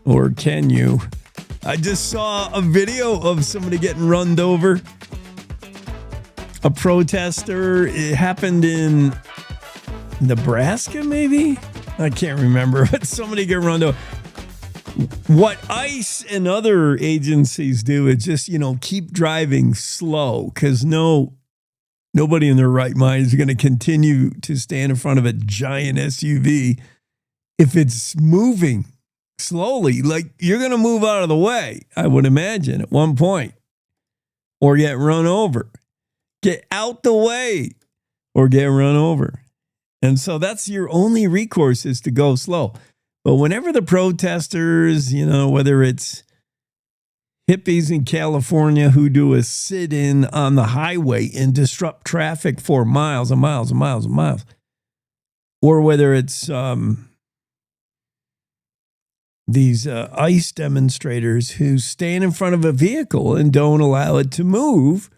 [SPEAKER 1] Or can you? I just saw a video of somebody getting runned over. A protester. It happened in Nebraska, maybe? I can't remember. But somebody get run over. What ICE and other agencies do is just, keep driving slow because nobody in their right mind is going to continue to stand in front of a giant SUV if it's moving slowly. Like, you're going to move out of the way, I would imagine, at one point, or get run over. Get out the way or get run over. And so that's your only recourse, is to go slow. But whenever the protesters, whether it's hippies in California who do a sit-in on the highway and disrupt traffic for miles and miles and miles and miles, or whether it's these ICE demonstrators who stand in front of a vehicle and don't allow it to move,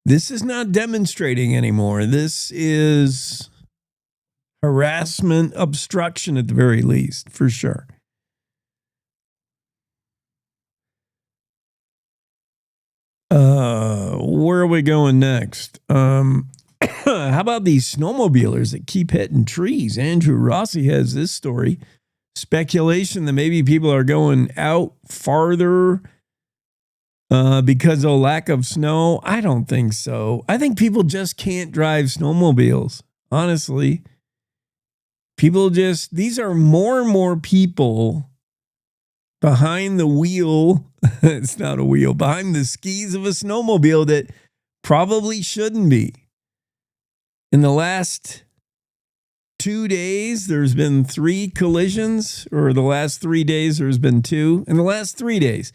[SPEAKER 1] this is not demonstrating anymore. This is harassment, obstruction at the very least, for sure. Where are we going next? How about these snowmobilers that keep hitting trees? Andrew Rossi has this story. Speculation that maybe people are going out farther because of lack of snow. I don't think so. I think people just can't drive snowmobiles, honestly. These are more and more people behind the wheel. It's not a wheel, behind the skis of a snowmobile that probably shouldn't be. In the last 2 days, there's been 3 collisions, or the last 3 days, there's been 2. In the last 3 days,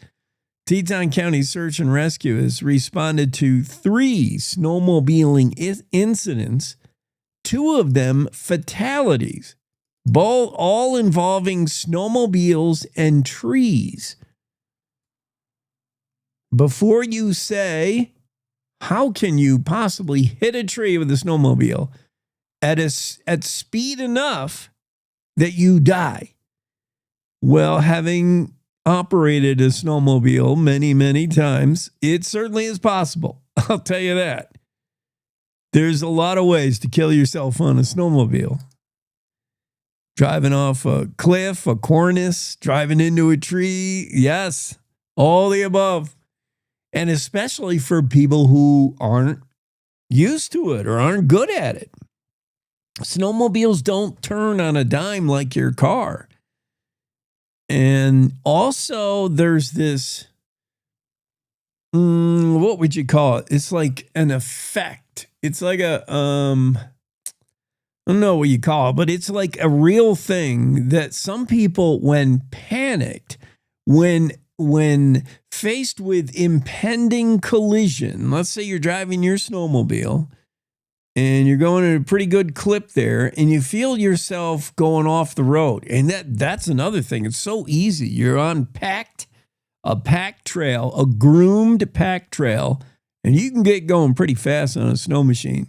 [SPEAKER 1] Teton County Search and Rescue has responded to 3 snowmobiling incidents, 2 of them fatalities, all involving snowmobiles and trees. Before you say, how can you possibly hit a tree with a snowmobile at speed enough that you die? Well, having operated a snowmobile many, many times, it certainly is possible. I'll tell you that. There's a lot of ways to kill yourself on a snowmobile. Driving off a cliff, a cornice, driving into a tree. Yes, all the above. And especially for people who aren't used to it or aren't good at it. Snowmobiles don't turn on a dime like your car. And also there's this, what would you call it? It's like an effect. It's like a, I don't know what you call it, but it's like a real thing that some people, when panicked, when faced with impending collision, let's say you're driving your snowmobile and you're going at a pretty good clip there and you feel yourself going off the road. And that's another thing. It's so easy. You're on a packed trail, a groomed packed trail, and you can get going pretty fast on a snow machine.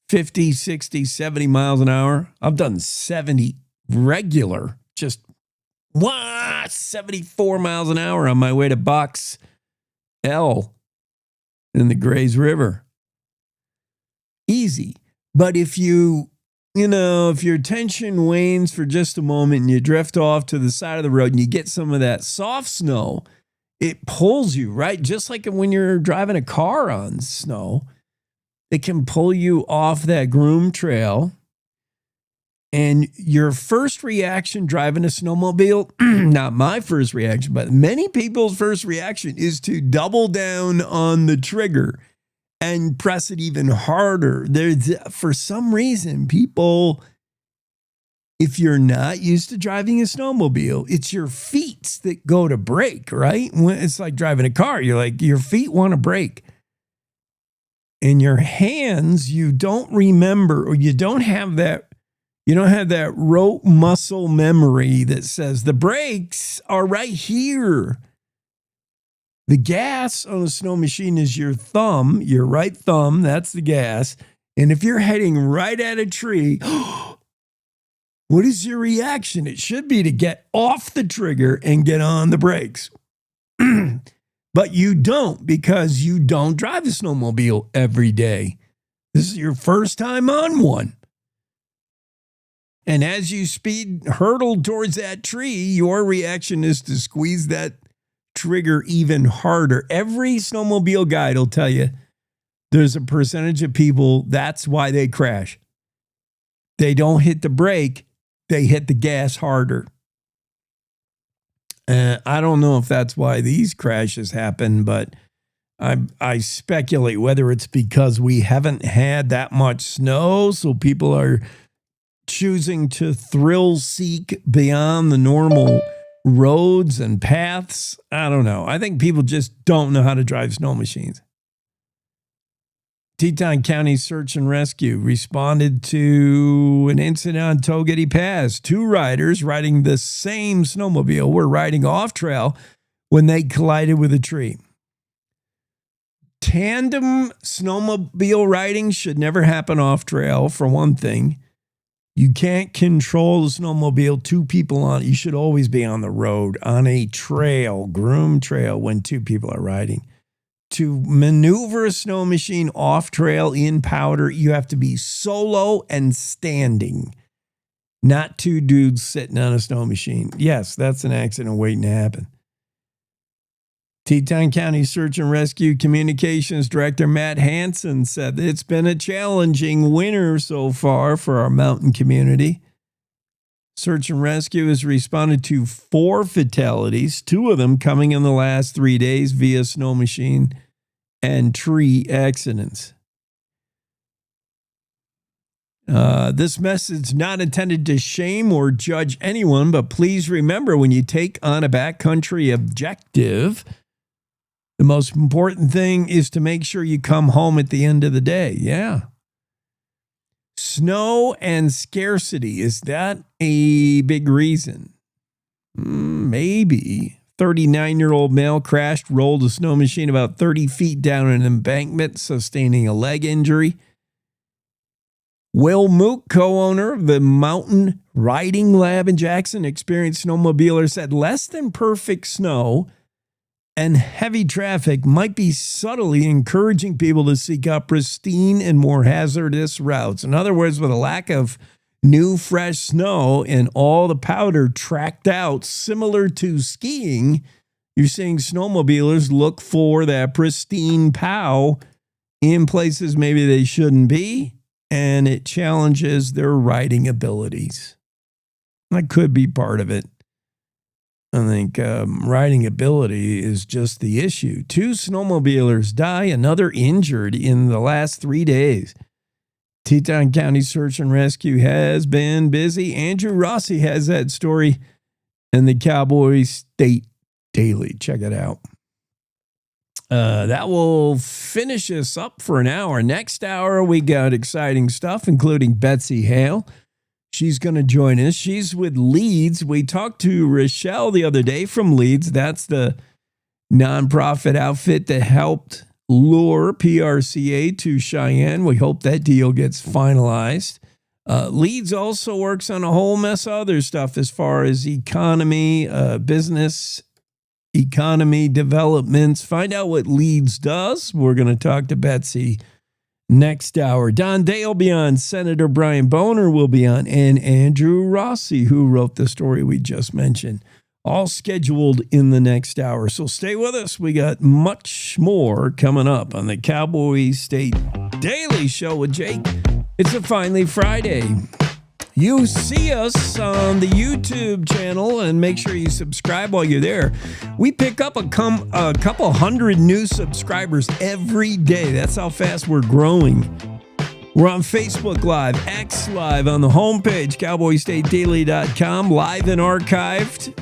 [SPEAKER 1] 50, 60, 70 miles an hour. I've done 70 regular, just 74 miles an hour on my way to Box L in the Grays River. Easy. But if if your tension wanes for just a moment and you drift off to the side of the road and you get some of that soft snow, it pulls you, right? Just like when you're driving a car on snow, it can pull you off that groomed trail. And your first reaction driving a snowmobile, not my first reaction, but many people's first reaction is to double down on the trigger and press it even harder. For some reason, people, if you're not used to driving a snowmobile, it's your feet that go to brake, right? It's like driving a car. You're like, your feet want to brake. And your hands, you don't remember, or you don't have that rote muscle memory that says the brakes are right here. The gas on a snow machine is your thumb, your right thumb, that's the gas. And if you're heading right at a tree, what is your reaction? It should be to get off the trigger and get on the brakes. But you don't, because you don't drive a snowmobile every day. This is your first time on one. And as you hurtle towards that tree, your reaction is to squeeze that trigger even harder. Every snowmobile guide will tell you there's a percentage of people, that's why they crash. They don't hit the brake, they hit the gas harder. I don't know if that's why these crashes happen, but I speculate whether it's because we haven't had that much snow, so people are choosing to thrill seek beyond the normal roads and paths. I don't know. I think people just don't know how to drive snow machines. Teton County Search and Rescue responded to an incident on Togetty Pass. 2 riders riding the same snowmobile were riding off trail when they collided with a tree. Tandem snowmobile riding should never happen off trail, for one thing. You can't control the snowmobile, 2 people on it. You should always be on the road, on a trail, groomed trail, when 2 people are riding. To maneuver a snow machine off trail in powder, you have to be solo and standing, not 2 dudes sitting on a snow machine. Yes, that's an accident waiting to happen. Teton County Search and Rescue Communications Director Matt Hansen said that it's been a challenging winter so far for our mountain community. Search and Rescue has responded to 4 fatalities, 2 of them coming in the last 3 days via snow machine and tree accidents. This message is not intended to shame or judge anyone, but please remember, when you take on a backcountry objective, the most important thing is to make sure you come home at the end of the day. Yeah. Snow and scarcity, is that a big reason? Maybe. 39-year-old male crashed, rolled a snow machine about 30 feet down an embankment, sustaining a leg injury. Will Mook, co-owner of the Mountain Riding Lab in Jackson, experienced snowmobiler, said less than perfect snow and heavy traffic might be subtly encouraging people to seek out pristine and more hazardous routes. In other words, with a lack of new fresh snow and all the powder tracked out, similar to skiing, you're seeing snowmobilers look for that pristine POW in places maybe they shouldn't be, and it challenges their riding abilities. That could be part of it. I think riding ability is just the issue. 2 snowmobilers die, another injured in the last 3 days. Teton County Search and Rescue has been busy. Andrew Rossi has that story in the Cowboy State Daily. Check it out. That will finish us up for an hour. Next hour, we got exciting stuff, including Betsey Hale. She's going to join us. She's with Leeds. We talked to Rochelle the other day from Leeds. That's the nonprofit outfit that helped lure PRCA to Cheyenne. We hope that deal gets finalized. Leeds also works on a whole mess of other stuff as far as economy, business, economy developments. Find out what Leeds does. We're going to talk to Betsey next hour. Don Day will be on. Senator Brian Boner will be on. And Andrew Rossi, who wrote the story we just mentioned. All scheduled in the next hour. So stay with us. We got much more coming up on the Cowboy State Daily Show with Jake. It's a Finally Friday. You see us on the YouTube channel, and make sure you subscribe while you're there. We pick up a couple hundred new subscribers every day. That's how fast we're growing. We're on Facebook Live, X Live, on the homepage, cowboystatedaily.com, live and archived.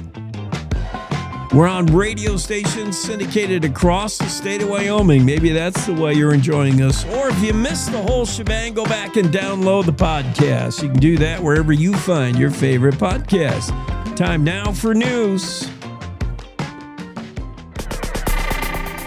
[SPEAKER 1] We're on radio stations syndicated across the state of Wyoming. Maybe that's the way you're enjoying us. Or if you missed the whole shebang, go back and download the podcast. You can do that wherever you find your favorite podcast. Time now for news.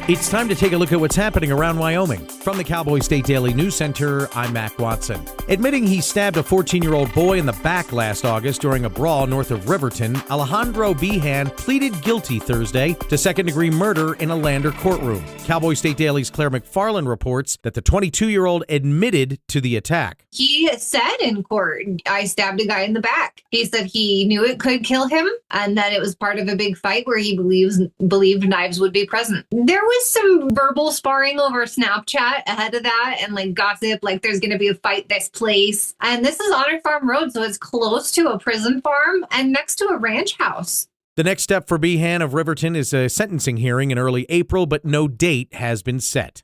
[SPEAKER 2] It's time to take a look at what's happening around Wyoming. From the Cowboy State Daily News Center, I'm Mac Watson. Admitting he stabbed a 14-year-old boy in the back last August during a brawl north of Riverton, Alejandro Behan pleaded guilty Thursday to second-degree murder in a Lander courtroom. Cowboy State Daily's Claire McFarland reports that the 22-year-old admitted to the attack.
[SPEAKER 4] He said in court, I stabbed a guy in the back. He said he knew it could kill him and that it was part of a big fight where he believed knives would be present. There was some verbal sparring over Snapchat ahead of that and like gossip, like there's going to be a fight this place. And this is Honor Farm Road, so it's close to a prison farm and next to a ranch house.
[SPEAKER 2] The next step for Behan of Riverton is a sentencing hearing in early April, but no date has been set.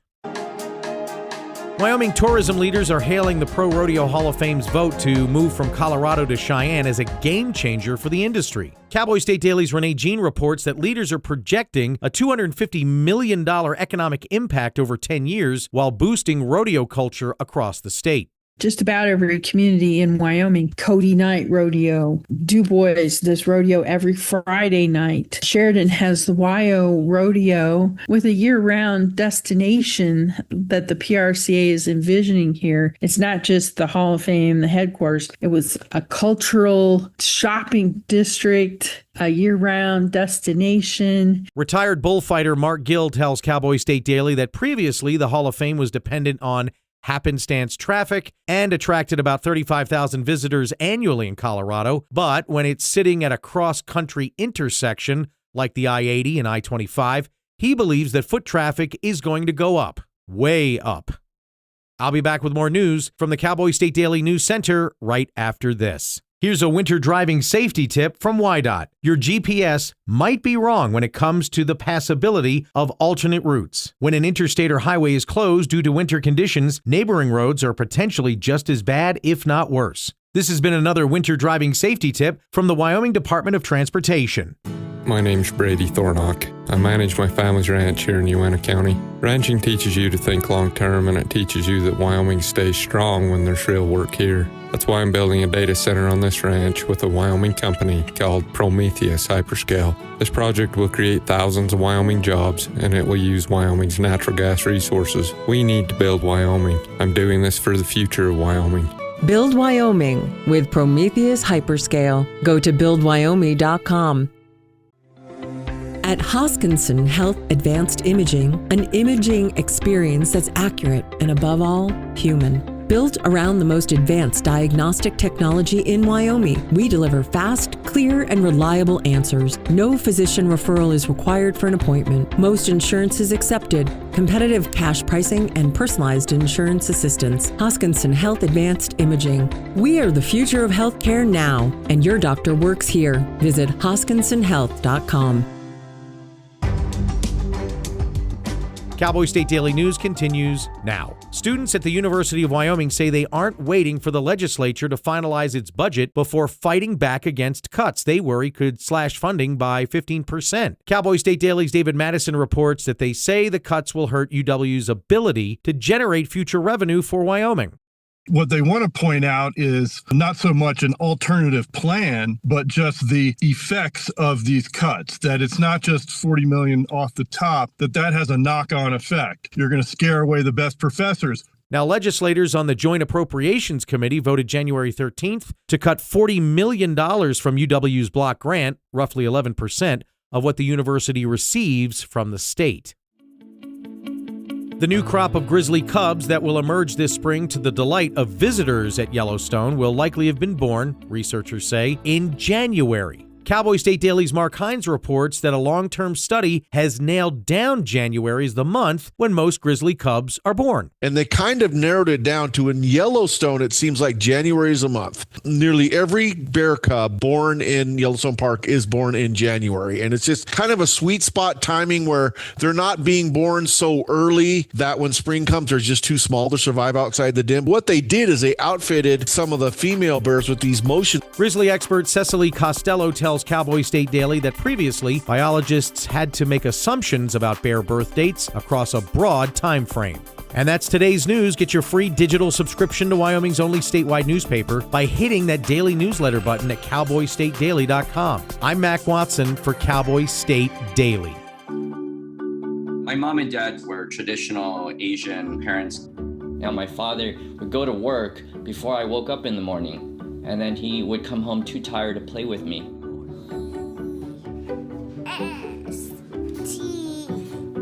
[SPEAKER 2] Wyoming tourism leaders are hailing the Pro Rodeo Hall of Fame's vote to move from Colorado to Cheyenne as a game changer for the industry. Cowboy State Daily's Renee Jean reports that leaders are projecting a $250 million economic impact over 10 years while boosting rodeo culture across the state.
[SPEAKER 5] Just about every community in Wyoming, Cody Night Rodeo, Du Bois, this rodeo every Friday night. Sheridan has the Wyo Rodeo with a year-round destination that the PRCA is envisioning here. It's not just the Hall of Fame, the headquarters. It was a cultural shopping district, a year-round destination.
[SPEAKER 2] Retired bullfighter Mark Gill tells Cowboy State Daily that previously the Hall of Fame was dependent on happenstance traffic and attracted about 35,000 visitors annually in Colorado. But when it's sitting at a cross-country intersection like the I-80 and I-25, he believes that foot traffic is going to go up, way up. I'll be back with more news from the Cowboy State Daily News Center right after this. Here's a winter driving safety tip from WYDOT. Your GPS might be wrong when it comes to the passability of alternate routes. When an interstate or highway is closed due to winter conditions, neighboring roads are potentially just as bad, if not worse. This has been another winter driving safety tip from the Wyoming Department of Transportation.
[SPEAKER 7] My name's Brady Thornock. I manage my family's ranch here in Uena County. Ranching teaches you to think long term, and it teaches you that Wyoming stays strong when there's real work here. That's why I'm building a data center on this ranch with a Wyoming company called Prometheus Hyperscale. This project will create thousands of Wyoming jobs, and it will use Wyoming's natural gas resources. We need to build Wyoming. I'm doing this for the future of Wyoming.
[SPEAKER 6] Build Wyoming with Prometheus Hyperscale. Go to buildwyoming.com. At Hoskinson Health Advanced Imaging, an imaging experience that's accurate and above all, human. Built around the most advanced diagnostic technology in Wyoming, we deliver fast, clear, and reliable answers. No physician referral is required for an appointment. Most insurance is accepted. Competitive cash pricing and personalized insurance assistance. Hoskinson Health Advanced Imaging. We are the future of healthcare now, and your doctor works here. Visit hoskinsonhealth.com.
[SPEAKER 2] Cowboy State Daily News continues now. Students at the University of Wyoming say they aren't waiting for the legislature to finalize its budget before fighting back against cuts they worry could slash funding by 15%. Cowboy State Daily's David Madison reports that they say the cuts will hurt UW's ability to generate future revenue for Wyoming.
[SPEAKER 8] What they want to point out is not so much an alternative plan, but just the effects of these cuts, that it's not just $40 million off the top, that has a knock-on effect. You're going to scare away the best professors.
[SPEAKER 2] Now, legislators on the Joint Appropriations Committee voted January 13th to cut $40 million from UW's block grant, roughly 11% of what the university receives from the state. The new crop of grizzly cubs that will emerge this spring to the delight of visitors at Yellowstone will likely have been born, researchers say, in January. Cowboy State Daily's Mark Hines reports that a long-term study has nailed down January as the month when most grizzly cubs are born.
[SPEAKER 25] And they kind of narrowed it down to, in Yellowstone, it seems like January is a month. Nearly every bear cub born in Yellowstone Park is born in January. And it's just kind of a sweet spot timing where they're not being born so early that when spring comes, they're just too small to survive outside the den. What they did is they outfitted some of the female bears with these motion.
[SPEAKER 2] Grizzly expert Cecily Costello tells Cowboy State Daily that previously biologists had to make assumptions about bear birth dates across a broad time frame. And that's today's news. Get your free digital subscription to Wyoming's only statewide newspaper by hitting that daily newsletter button at cowboystatedaily.com. I'm Mac Watson for Cowboy State Daily.
[SPEAKER 10] My mom and dad were traditional Asian parents.
[SPEAKER 12] Now, my father would go to work before I woke up in the morning, and then he would come home too tired to play with me.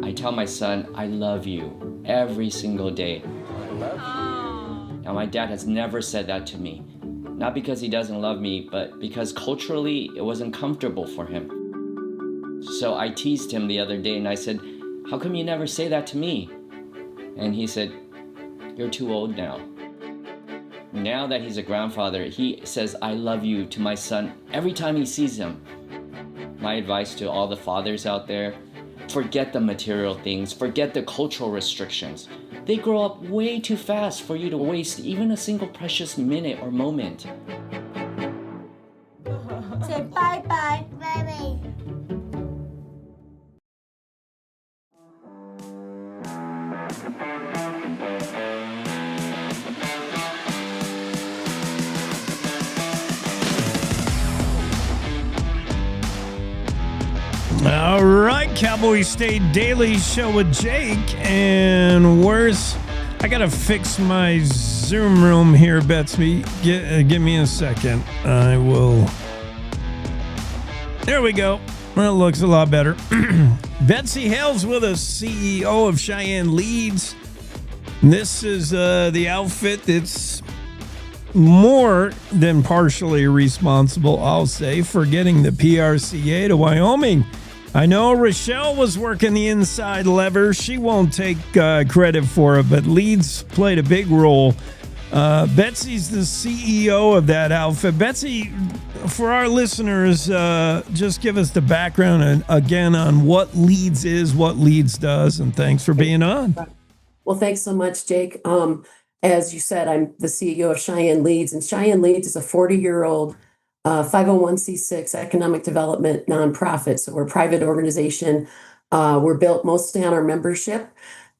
[SPEAKER 12] I tell my son, I love you every single day.
[SPEAKER 10] I love you.
[SPEAKER 12] Now, my dad has never said that to me. Not because he doesn't love me, but because culturally it wasn't comfortable for him. So I teased him the other day and I said, how come you never say that to me? And he said, you're too old now. Now that he's a grandfather, he says, I love you to my son every time he sees him. My advice to all the fathers out there, forget the material things, forget the cultural restrictions. They grow up way too fast for you to waste even a single precious minute or moment.
[SPEAKER 13] Say bye-bye. Bye-bye.
[SPEAKER 1] All right, Cowboy State Daily Show with Jake. And I got to fix my Zoom room here, Betsey. Give me a second. I will. There we go. Well, it looks a lot better. Betsey Hale's with us, CEO of Cheyenne Leads. This is the outfit that's more than partially responsible, I'll say, for getting the PRCA to Wyoming. I know Rochelle was working the inside lever. She won't take credit for it, but Leeds played a big role. Betsey's the CEO of that outfit. Betsey, for our listeners, just give us the background again on what Leeds is, what Leeds does, and thanks for being on.
[SPEAKER 14] Well, thanks so much, Jake. As you said, I'm the CEO of Cheyenne Leads, and Cheyenne Leads is a 40-year-old 501c6 economic development nonprofit. So we're a private organization. We're built mostly on our membership.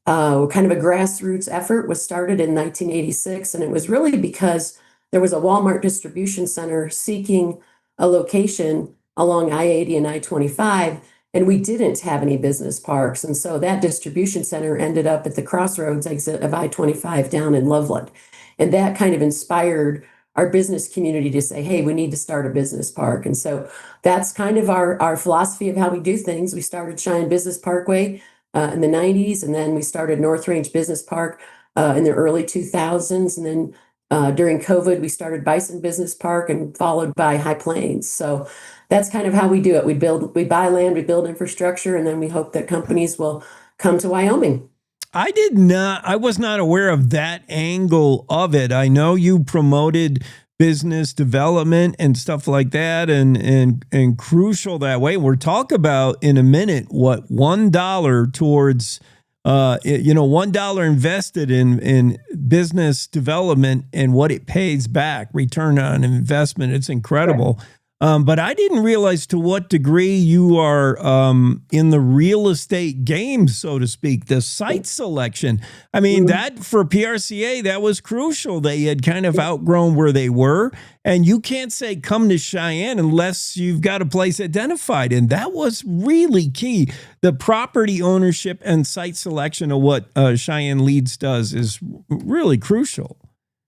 [SPEAKER 14] We're kind of a grassroots effort. Was started in 1986, and it was really because there was a Walmart distribution center seeking a location along I-80 and I-25, and we didn't have any business parks. And so that distribution center ended up at the crossroads exit of I-25 down in Loveland. And that kind of inspired our business community to say, hey, we need to start a business park. And so that's kind of our philosophy of how we do things. We started Cheyenne Business Parkway in the 90s, and then we started North Range Business Park in the early 2000s. And then during COVID, we started Bison Business Park and followed by High Plains. So that's kind of how we do it. We buy land, we build infrastructure, and then we hope that companies will come to Wyoming.
[SPEAKER 1] I was not aware of that angle of it. I know you promoted business development and stuff like that, and crucial that way. We'll talk about in a minute what $1 towards $1 invested in business development and what it pays back, return on investment. It's incredible. Right. But I didn't realize to what degree you are in the real estate game, so to speak, the site selection. I mean, that for PRCA, that was crucial. They had kind of outgrown where they were. And you can't say come to Cheyenne unless you've got a place identified. And that was really key. The property ownership and site selection of what Cheyenne Leads does is really crucial.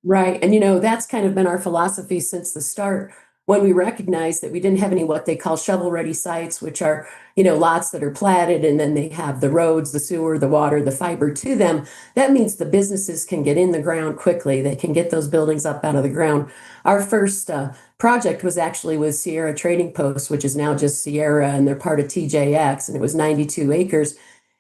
[SPEAKER 14] Right. And, that's kind of been our philosophy since the start. When we recognized that we didn't have any what they call shovel-ready sites, which are, lots that are platted, and then they have the roads, the sewer, the water, the fiber to them. That means the businesses can get in the ground quickly. They can get those buildings up out of the ground. Our first project was actually with Sierra Trading Post, which is now just Sierra, and they're part of TJX, and it was 92 acres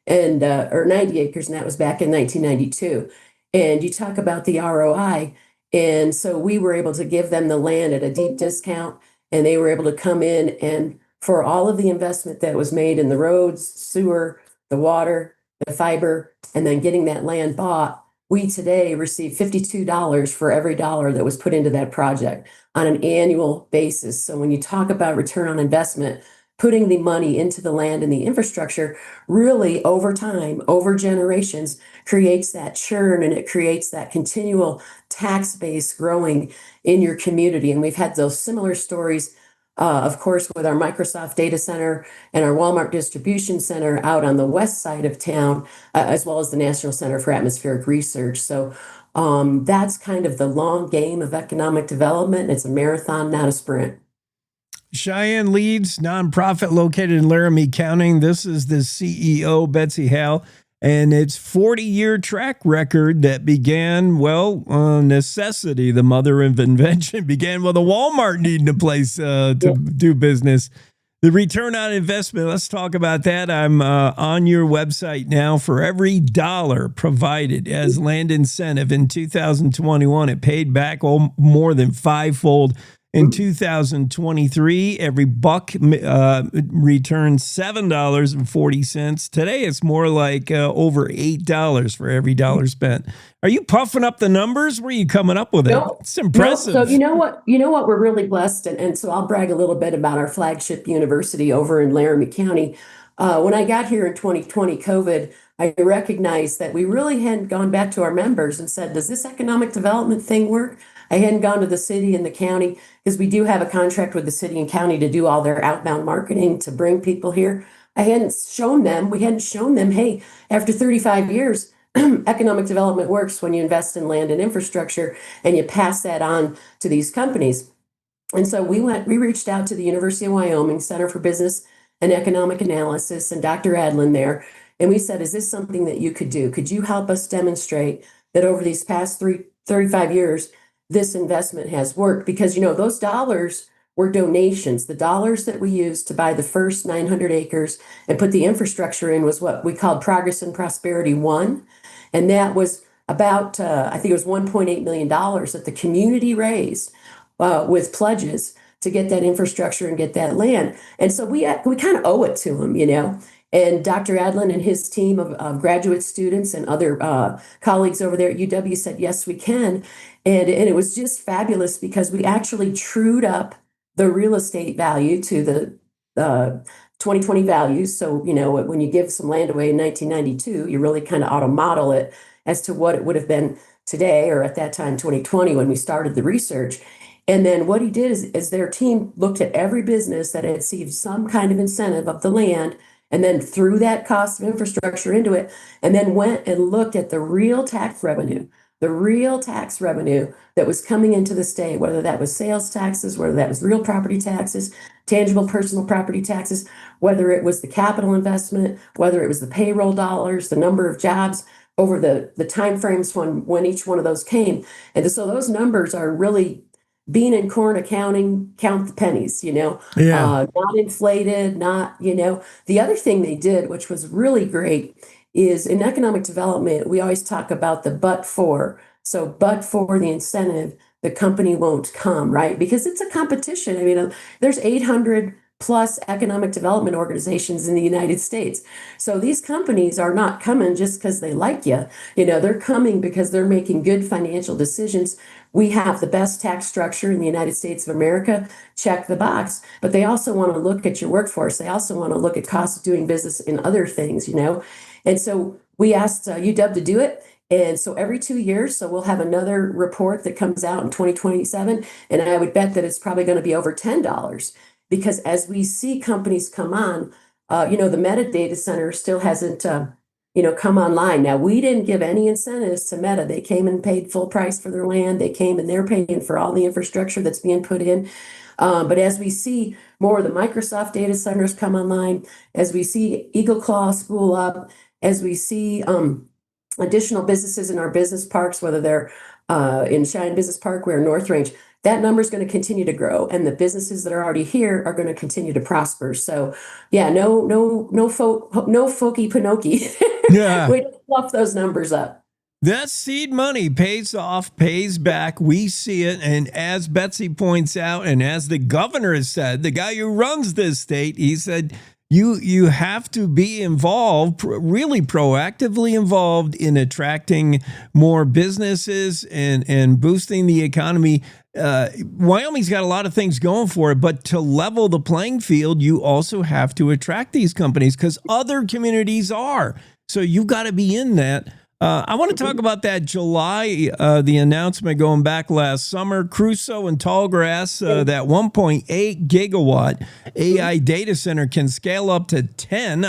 [SPEAKER 14] or 90 acres, and that was back in 1992. And you talk about the ROI. And so we were able to give them the land at a deep discount, and they were able to come in, and for all of the investment that was made in the roads, sewer, the water, the fiber, and then getting that land bought, we today receive $52 for every dollar that was put into that project on an annual basis. So when you talk about return on investment, putting the money into the land and the infrastructure really over time, over generations, creates that churn, and it creates that continual tax base growing in your community. And we've had those similar stories Of course, with our Microsoft data center and our Walmart distribution center out on the west side of town, as well as the National Center for Atmospheric Research. So that's kind of the long game of economic development. It's a marathon, not a sprint.
[SPEAKER 1] Cheyenne Leads, nonprofit located in Laramie County. This is the CEO, Betsey Hale, and it's 40-year track record that began, well, necessity, the mother of invention, began with a Walmart needing a place to do business. The return on investment, let's talk about that. I'm on your website now. For every dollar provided as land incentive in 2021, it paid back more than fivefold. In 2023, every buck returned $7.40. Today, it's more like over $8 for every dollar spent. Are you puffing up the numbers? Where are you coming up with it?
[SPEAKER 14] No,
[SPEAKER 1] it's impressive.
[SPEAKER 14] No. So you know what? We're really blessed, and so I'll brag a little bit about our flagship university over in Laramie County. When I got here in 2020, COVID, I recognized that we really hadn't gone back to our members and said, does this economic development thing work? I hadn't gone to the city and the county because we do have a contract with the city and county to do all their outbound marketing to bring people here. We hadn't shown them, hey, after 35 years, economic development works when you invest in land and infrastructure and you pass that on to these companies. And so we reached out to the University of Wyoming Center for Business and Economic Analysis and Dr. Adlin there. And we said, is this something that you could do? Could you help us demonstrate that over these past 35 years, this investment has worked? Because, those dollars were donations. The dollars that we used to buy the first 900 acres and put the infrastructure in was what we called Progress and Prosperity 1. And that was about, I think it was $1.8 million that the community raised with pledges to get that infrastructure and get that land. And so we kind of owe it to them, And Dr. Adlin and his team of graduate students and other colleagues over there at UW said, yes, we can. And it was just fabulous because we actually trued up the real estate value to the 2020 values. So, when you give some land away in 1992, you really kind of auto-model it as to what it would have been today, or at that time, 2020, when we started the research. And then what he did is their team looked at every business that had received some kind of incentive of the land, and then threw that cost of infrastructure into it, and then went and looked at the real tax revenue that was coming into the state, whether that was sales taxes, whether that was real property taxes, tangible personal property taxes, whether it was the capital investment, whether it was the payroll dollars, the number of jobs over the time frames when each one of those came. And so those numbers are really bean and corn accounting, count the pennies, not inflated, The other thing they did, which was really great, is in economic development, we always talk about the but for. So but for the incentive, the company won't come, right? Because it's a competition. I mean, there's 800 plus economic development organizations in the United States. So these companies are not coming just because they like you. They're coming because they're making good financial decisions. We have the best tax structure in the United States of America. Check the box. But they also want to look at your workforce. They also want to look at cost of doing business in other things, And so we asked UW to do it. And so every 2 years, so we'll have another report that comes out in 2027. And I would bet that it's probably going to be over $10. Because as we see companies come on, the Meta data center still hasn't, come online. Now, we didn't give any incentives to Meta. They came and paid full price for their land. They came and they're paying for all the infrastructure that's being put in. But as we see more of the Microsoft data centers come online, as we see Eagle Claw spool up, as we see additional businesses in our business parks, whether they're in Cheyenne Business Park, we're North Range, that number is going to continue to grow, and the businesses that are already here are going to continue to prosper. So, yeah, no folky Pinocchio.
[SPEAKER 1] Yeah,
[SPEAKER 14] we just fluff those numbers up.
[SPEAKER 1] That seed money pays off, pays back. We see it. And as Betsey points out, and as the governor has said, the guy who runs this state, he said, you have to be involved, really proactively involved in attracting more businesses and boosting the economy. Wyoming's got a lot of things going for it, but to level the playing field, you also have to attract these companies because other communities are. So you've got to be in that. I want to talk about that July, the announcement going back last summer, Crusoe and Tallgrass, that 1.8 gigawatt AI data center can scale up to 10.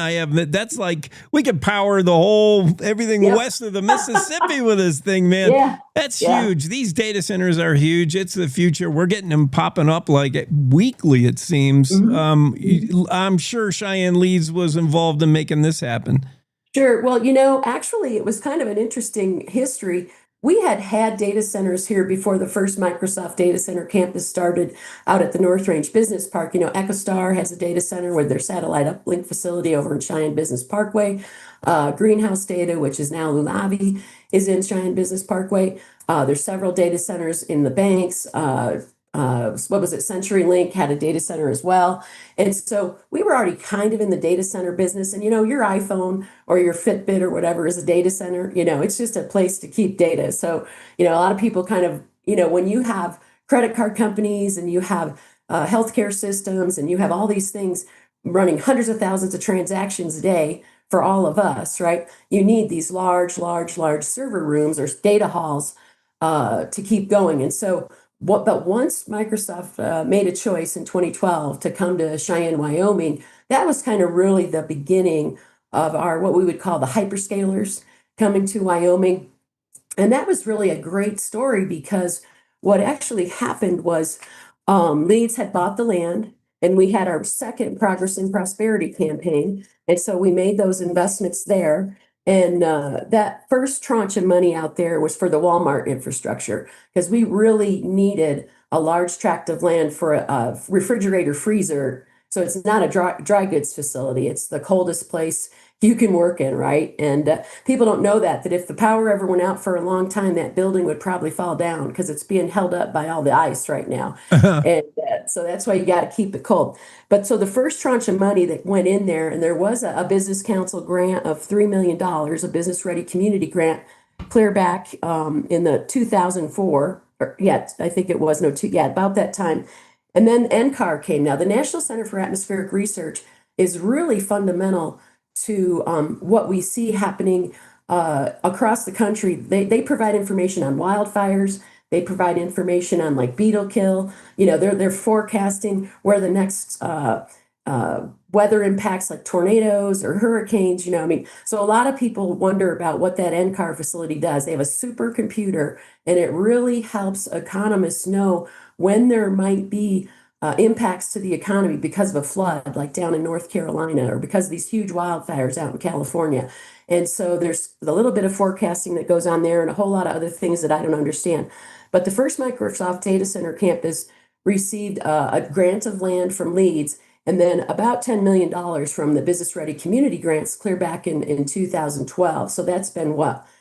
[SPEAKER 1] That's like, we could power the whole, everything west of the Mississippi with this thing, man.
[SPEAKER 14] Yeah.
[SPEAKER 1] That's huge. These data centers are huge. It's the future. We're getting them popping up like weekly, it seems. I'm sure Cheyenne Leeds was involved in making this happen.
[SPEAKER 14] Sure. Well, actually, it was kind of an interesting history. We had data centers here before the first Microsoft data center campus started out at the North Range Business Park. EchoStar has a data center with their satellite uplink facility over in Cheyenne Business Parkway. Greenhouse Data, which is now Lubnau, is in Cheyenne Business Parkway. There's several data centers in the banks. CenturyLink had a data center as well. And so we were already kind of in the data center business. And, your iPhone or your Fitbit or whatever is a data center. It's just a place to keep data. So, a lot of people kind of, when you have credit card companies and you have healthcare systems and you have all these things running hundreds of thousands of transactions a day for all of us, right? You need these large server rooms or data halls to keep going. And so, but once Microsoft made a choice in 2012 to come to Cheyenne, Wyoming, that was kind of really the beginning of what we would call the hyperscalers coming to Wyoming. And that was really a great story because what actually happened was Leeds had bought the land and we had our second Progress and Prosperity campaign. And so we made those investments there. And that first tranche of money out there was for the Walmart infrastructure because we really needed a large tract of land for a refrigerator freezer. So it's not a dry goods facility. It's the coldest place you can work in, right? And people don't know that if the power ever went out for a long time, that building would probably fall down because it's being held up by all the ice right now. And so that's why you got to keep it cold. But so the first tranche of money that went in there, and there was a business council grant of $3 million, a business ready community grant, clear back in the 2004, I think it was, about that time. And then NCAR came. Now, the National Center for Atmospheric Research is really fundamental to what we see happening across the country. They provide information on wildfires. They provide information on like beetle kill. They're forecasting where the next weather impacts like tornadoes or hurricanes. So a lot of people wonder about what that NCAR facility does. They have a supercomputer, and it really helps economists know when there might be impacts to the economy because of a flood, like down in North Carolina, or because of these huge wildfires out in California. And so there's a little bit of forecasting that goes on there and a whole lot of other things that I don't understand. But the first Microsoft data center campus received a grant of land from Leeds, and then about $10 million from the Business Ready Community Grants clear back in 2012. So that's been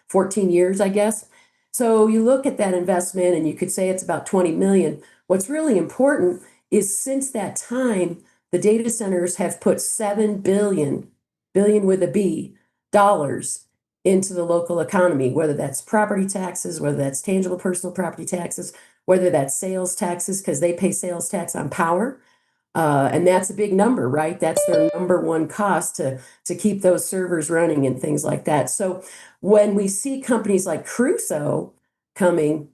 [SPEAKER 14] 14 years, I guess. So you look at that investment and you could say it's about 20 million. What's really important is since that time, the data centers have put $7 billion with a B, dollars into the local economy, whether that's property taxes, whether that's tangible personal property taxes, whether that's sales taxes, because they pay sales tax on power. And that's a big number, right? That's their number one cost to keep those servers running and things like that. So when we see companies like Crusoe coming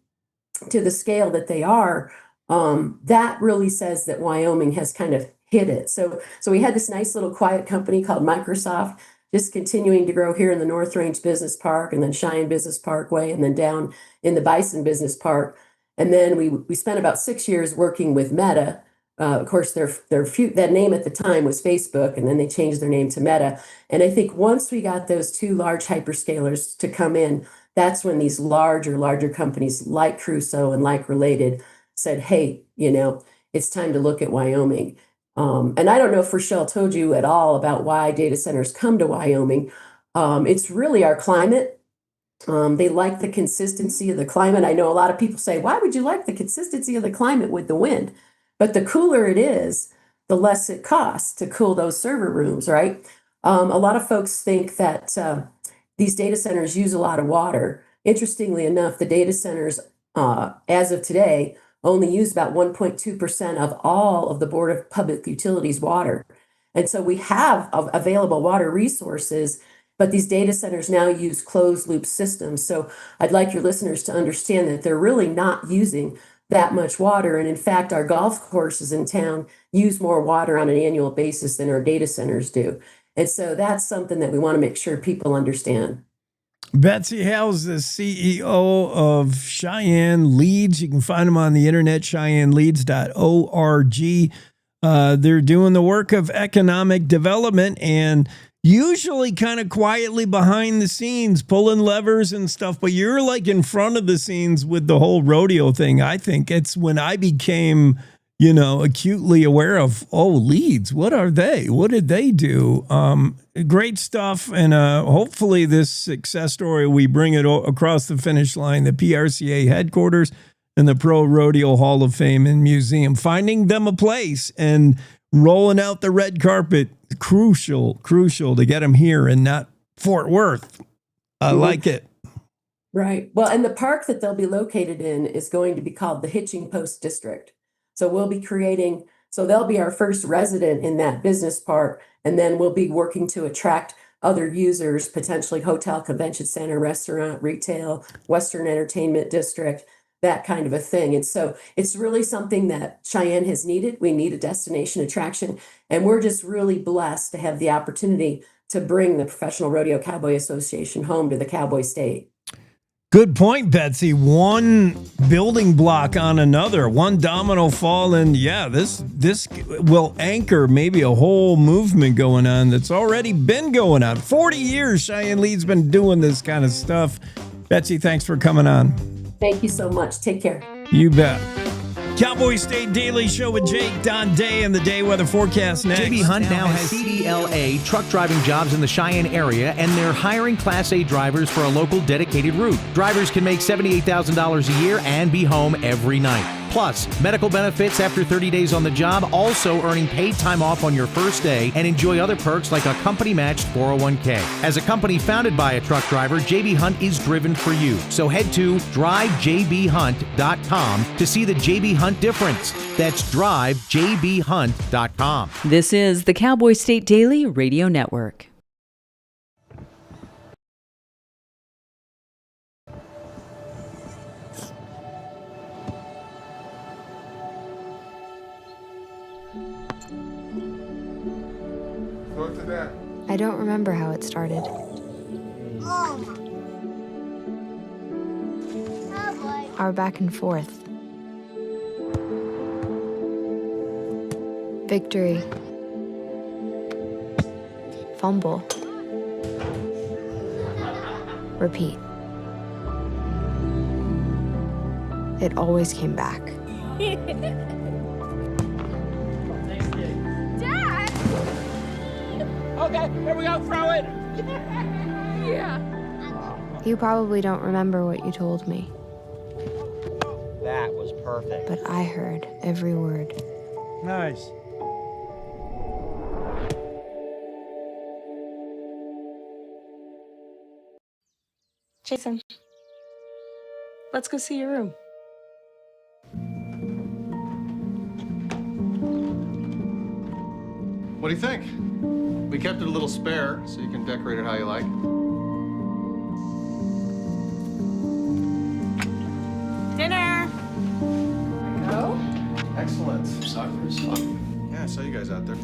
[SPEAKER 14] to the scale that they are, that really says that Wyoming has kind of hit it. So we had this nice little quiet company called Microsoft, just continuing to grow here in the North Range Business Park, and then Cheyenne Business Parkway, and then down in the Bison Business Park. And then we spent about 6 years working with Meta. Of course, that name at the time was Facebook, and then they changed their name to Meta. And I think once we got those two large hyperscalers to come in, that's when these larger companies like Crusoe and like Related said, hey, it's time to look at Wyoming. And I don't know if Rochelle told you at all about why data centers come to Wyoming. It's really our climate. They like the consistency of the climate. I know a lot of people say, why would you like the consistency of the climate with the wind? But the cooler it is, the less it costs to cool those server rooms, right? A lot of folks think that these data centers use a lot of water. Interestingly enough, the data centers, as of today, only use about 1.2% of all of the Board of Public Utilities water. And so we have available water resources, But these data centers now use closed loop systems. So I'd like your listeners to understand that they're really not using that much water. And in fact, our golf courses in town use more water on an annual basis than our data centers do. And so that's something that we want to make sure people understand.
[SPEAKER 1] Betsey Hale's the CEO of Cheyenne Leads. You can find them on the internet, CheyenneLeads.org. They're doing the work of economic development and usually kind of quietly behind the scenes, pulling levers and stuff. But you're like in front of the scenes with the whole rodeo thing. I think it's when I became, acutely aware of, Leads, what are they? What did they do? Great stuff. And hopefully this success story, we bring it across the finish line, the PRCA headquarters and the Pro Rodeo Hall of Fame and Museum, finding them a place and rolling out the red carpet. Crucial to get them here and not Fort Worth. I like it.
[SPEAKER 14] Right. Well, and the park that they'll be located in is going to be called the Hitching Post District. So they'll be our first resident in that business park. And then we'll be working to attract other users, potentially hotel, convention center, restaurant, retail, Western entertainment district, that kind of a thing. And so it's really something that Cheyenne has needed. We need a destination attraction. And we're just really blessed to have the opportunity to bring the Professional Rodeo Cowboy Association home to the Cowboy State.
[SPEAKER 1] Good point, Betsey. One building block on another, one domino fall, and this will anchor maybe a whole movement going on that's already been going on. 40 years Cheyenne Leads been doing this kind of stuff. Betsey, thanks for coming on.
[SPEAKER 14] Thank you so much. Take care.
[SPEAKER 1] You bet. Cowboy State Daily Show with Jake, Don Day, and the day weather forecast next.
[SPEAKER 2] JB Hunt now has CDLA truck driving jobs in the Cheyenne area, and they're hiring Class A drivers for a local dedicated route. Drivers can make $78,000 a year and be home every night. Plus, medical benefits after 30 days on the job, also earning paid time off on your first day, and enjoy other perks like a company-matched 401k. As a company founded by a truck driver, JB Hunt is driven for you. So head to drivejbhunt.com to see the JB Hunt difference. That's drivejbhunt.com.
[SPEAKER 11] This is the Cowboy State Daily Radio Network.
[SPEAKER 15] I don't remember how it started. Our back and forth. Victory. Fumble. Repeat. It always came back.
[SPEAKER 16] Okay, here we go, throw it!
[SPEAKER 15] Yeah. You probably don't remember what you told me.
[SPEAKER 16] That was perfect.
[SPEAKER 15] But I heard every word.
[SPEAKER 16] Nice.
[SPEAKER 22] Jason, let's go see your room.
[SPEAKER 17] What do you think? We kept it a little spare, so you can decorate it how you like.
[SPEAKER 22] Dinner!
[SPEAKER 17] Go. Excellent. Soccer is fun. Yeah, I saw you guys out there.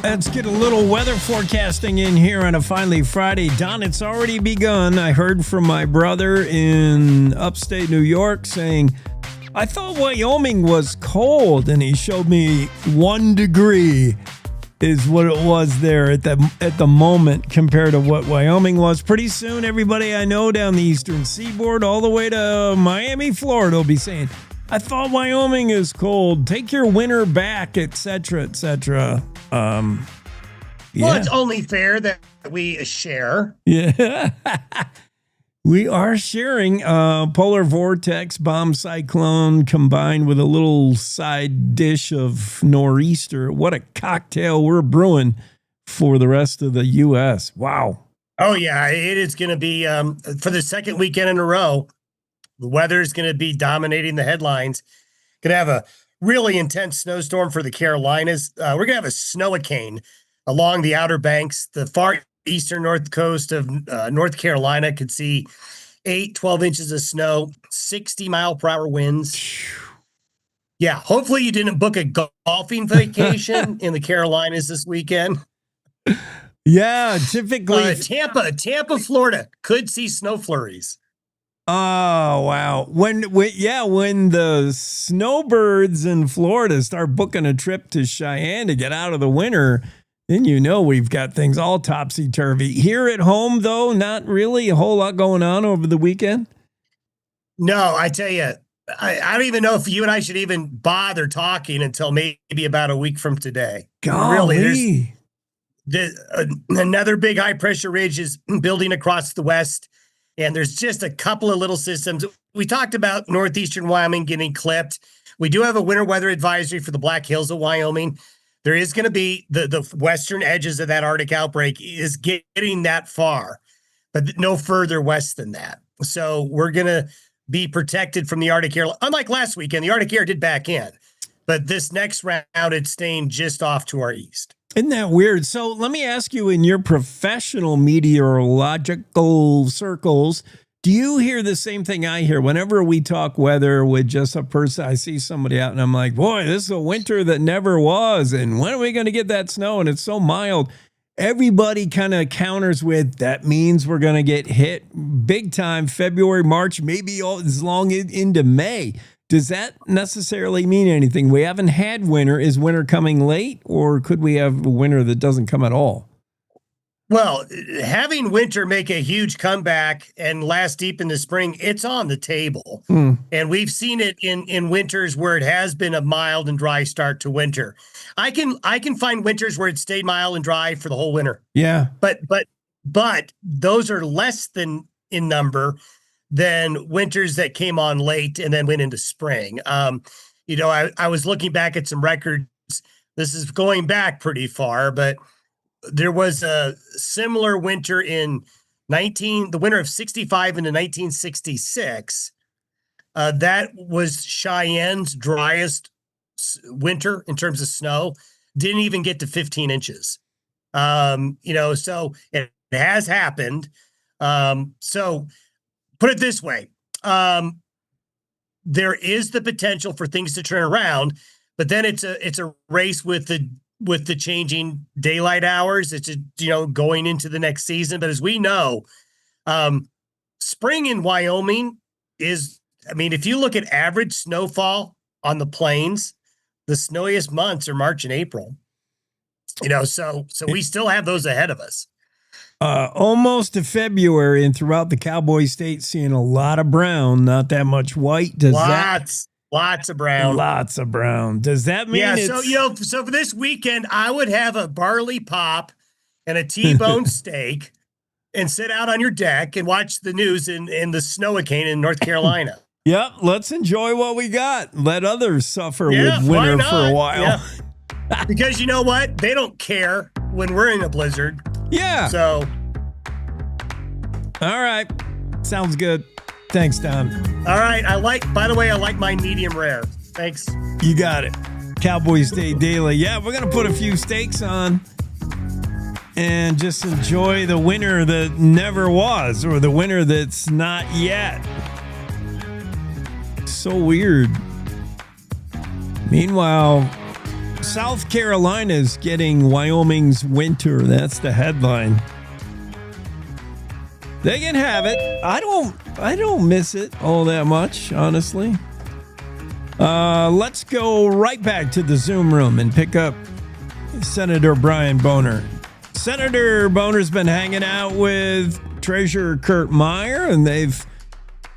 [SPEAKER 1] Let's get a little weather forecasting in here on a finally Friday. Don, it's already begun. I heard from my brother in upstate New York saying, I thought Wyoming was cold, and he showed me 1 degree is what it was there at the moment compared to what Wyoming was. Pretty soon, everybody I know down the eastern seaboard all the way to Miami, Florida will be saying I thought Wyoming is cold. Take your winter back, etc., etc.
[SPEAKER 3] Well, it's only fair that we share.
[SPEAKER 1] Yeah. We are sharing polar vortex, bomb cyclone combined with a little side dish of nor'easter. What a cocktail we're brewing for the rest of the U.S. Wow.
[SPEAKER 3] Oh, yeah. It is going to be for the second weekend in a row. The weather is going to be dominating the headlines. Going to have a really intense snowstorm for the Carolinas. We're going to have a snowicane along the Outer Banks. The far eastern north coast of North Carolina could see 12 inches of snow, 60-mile-per-hour winds. Yeah, hopefully you didn't book a golfing vacation in the Carolinas this weekend.
[SPEAKER 1] Yeah, typically
[SPEAKER 3] Tampa, Florida could see snow flurries.
[SPEAKER 1] Oh, wow. When the snowbirds in Florida start booking a trip to Cheyenne to get out of the winter, then you know we've got things all topsy-turvy. Here at home, though, not really a whole lot going on over the weekend.
[SPEAKER 3] No, I tell you, I don't even know if you and I should even bother talking until maybe about a week from today.
[SPEAKER 1] Golly.
[SPEAKER 3] Really, another big high-pressure ridge is building across the west, and there's just a couple of little systems. We talked about northeastern Wyoming getting clipped. We do have a winter weather advisory for the Black Hills of Wyoming. There is going to be the western edges of that Arctic outbreak is getting that far, but no further west than that. So we're going to be protected from the Arctic air. Unlike last weekend, the Arctic air did back in, but this next round, it's staying just off to our east.
[SPEAKER 1] Isn't that weird? So let me ask you, in your professional meteorological circles, do you hear the same thing I hear? Whenever we talk weather with just a person, I see somebody out and I'm like, boy, this is a winter that never was. And when are we going to get that snow? And it's so mild. Everybody kind of counters with, that means we're going to get hit big time February, March, maybe as long into May. Does that necessarily mean anything? We haven't had winter. Is winter coming late, or could we have a winter that doesn't come at all?
[SPEAKER 3] Well, having winter make a huge comeback and last deep in the spring, it's on the table. And we've seen it in winters where it has been a mild and dry start to winter. I can find winters where it stayed mild and dry for the whole winter.
[SPEAKER 1] Yeah.
[SPEAKER 3] But those are less than in number than winters that came on late and then went into spring. I was looking back at some records. This is going back pretty far, but there was a similar winter in the winter of 65 into 1966. That was Cheyenne's driest winter in terms of snow. Didn't even get to 15 inches. So it has happened. So put it this way. There is the potential for things to turn around, but then it's a race with the changing daylight hours. It's going into the next season. But as we know, spring in Wyoming is, if you look at average snowfall on the plains, the snowiest months are March and April. So we still have those ahead of us.
[SPEAKER 1] Almost to February, and throughout the Cowboy State, seeing a lot of brown, not that much white.
[SPEAKER 3] Lots of brown.
[SPEAKER 1] Lots of brown. Does that mean?
[SPEAKER 3] Yeah. So for this weekend, I would have a barley pop and a T-bone steak, and sit out on your deck and watch the news in the snowicane in North Carolina.
[SPEAKER 1] Yep. Let's enjoy what we got. Let others suffer with winter for a while.
[SPEAKER 3] Yeah. Because you know what? They don't care when we're in a blizzard.
[SPEAKER 1] Yeah.
[SPEAKER 3] So.
[SPEAKER 1] All right. Sounds good. Thanks, Don.
[SPEAKER 3] All right. By the way, I like my medium rare. Thanks.
[SPEAKER 1] You got it. Cowboy State Daily. Yeah, we're going to put a few steaks on and just enjoy the winter that never was, or the winter that's not yet. So weird. Meanwhile, South Carolina's getting Wyoming's winter. That's the headline. They can have it. I don't miss it all that much, honestly. Let's go right back to the Zoom room and pick up Senator Brian Boner. Senator Boner's been hanging out with Treasurer Kurt Meyer, and they've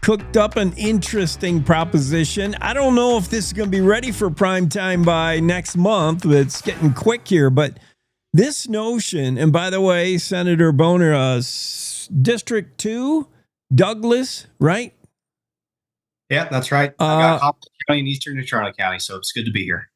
[SPEAKER 1] cooked up an interesting proposition. I don't know if this is going to be ready for prime time by next month. It's getting quick here, but this notion, and by the way, Senator Boner, District 2, Douglas, right?
[SPEAKER 9] Yeah, that's right. I got Hopkins County and Eastern and Charlotte County, so it's good to be here.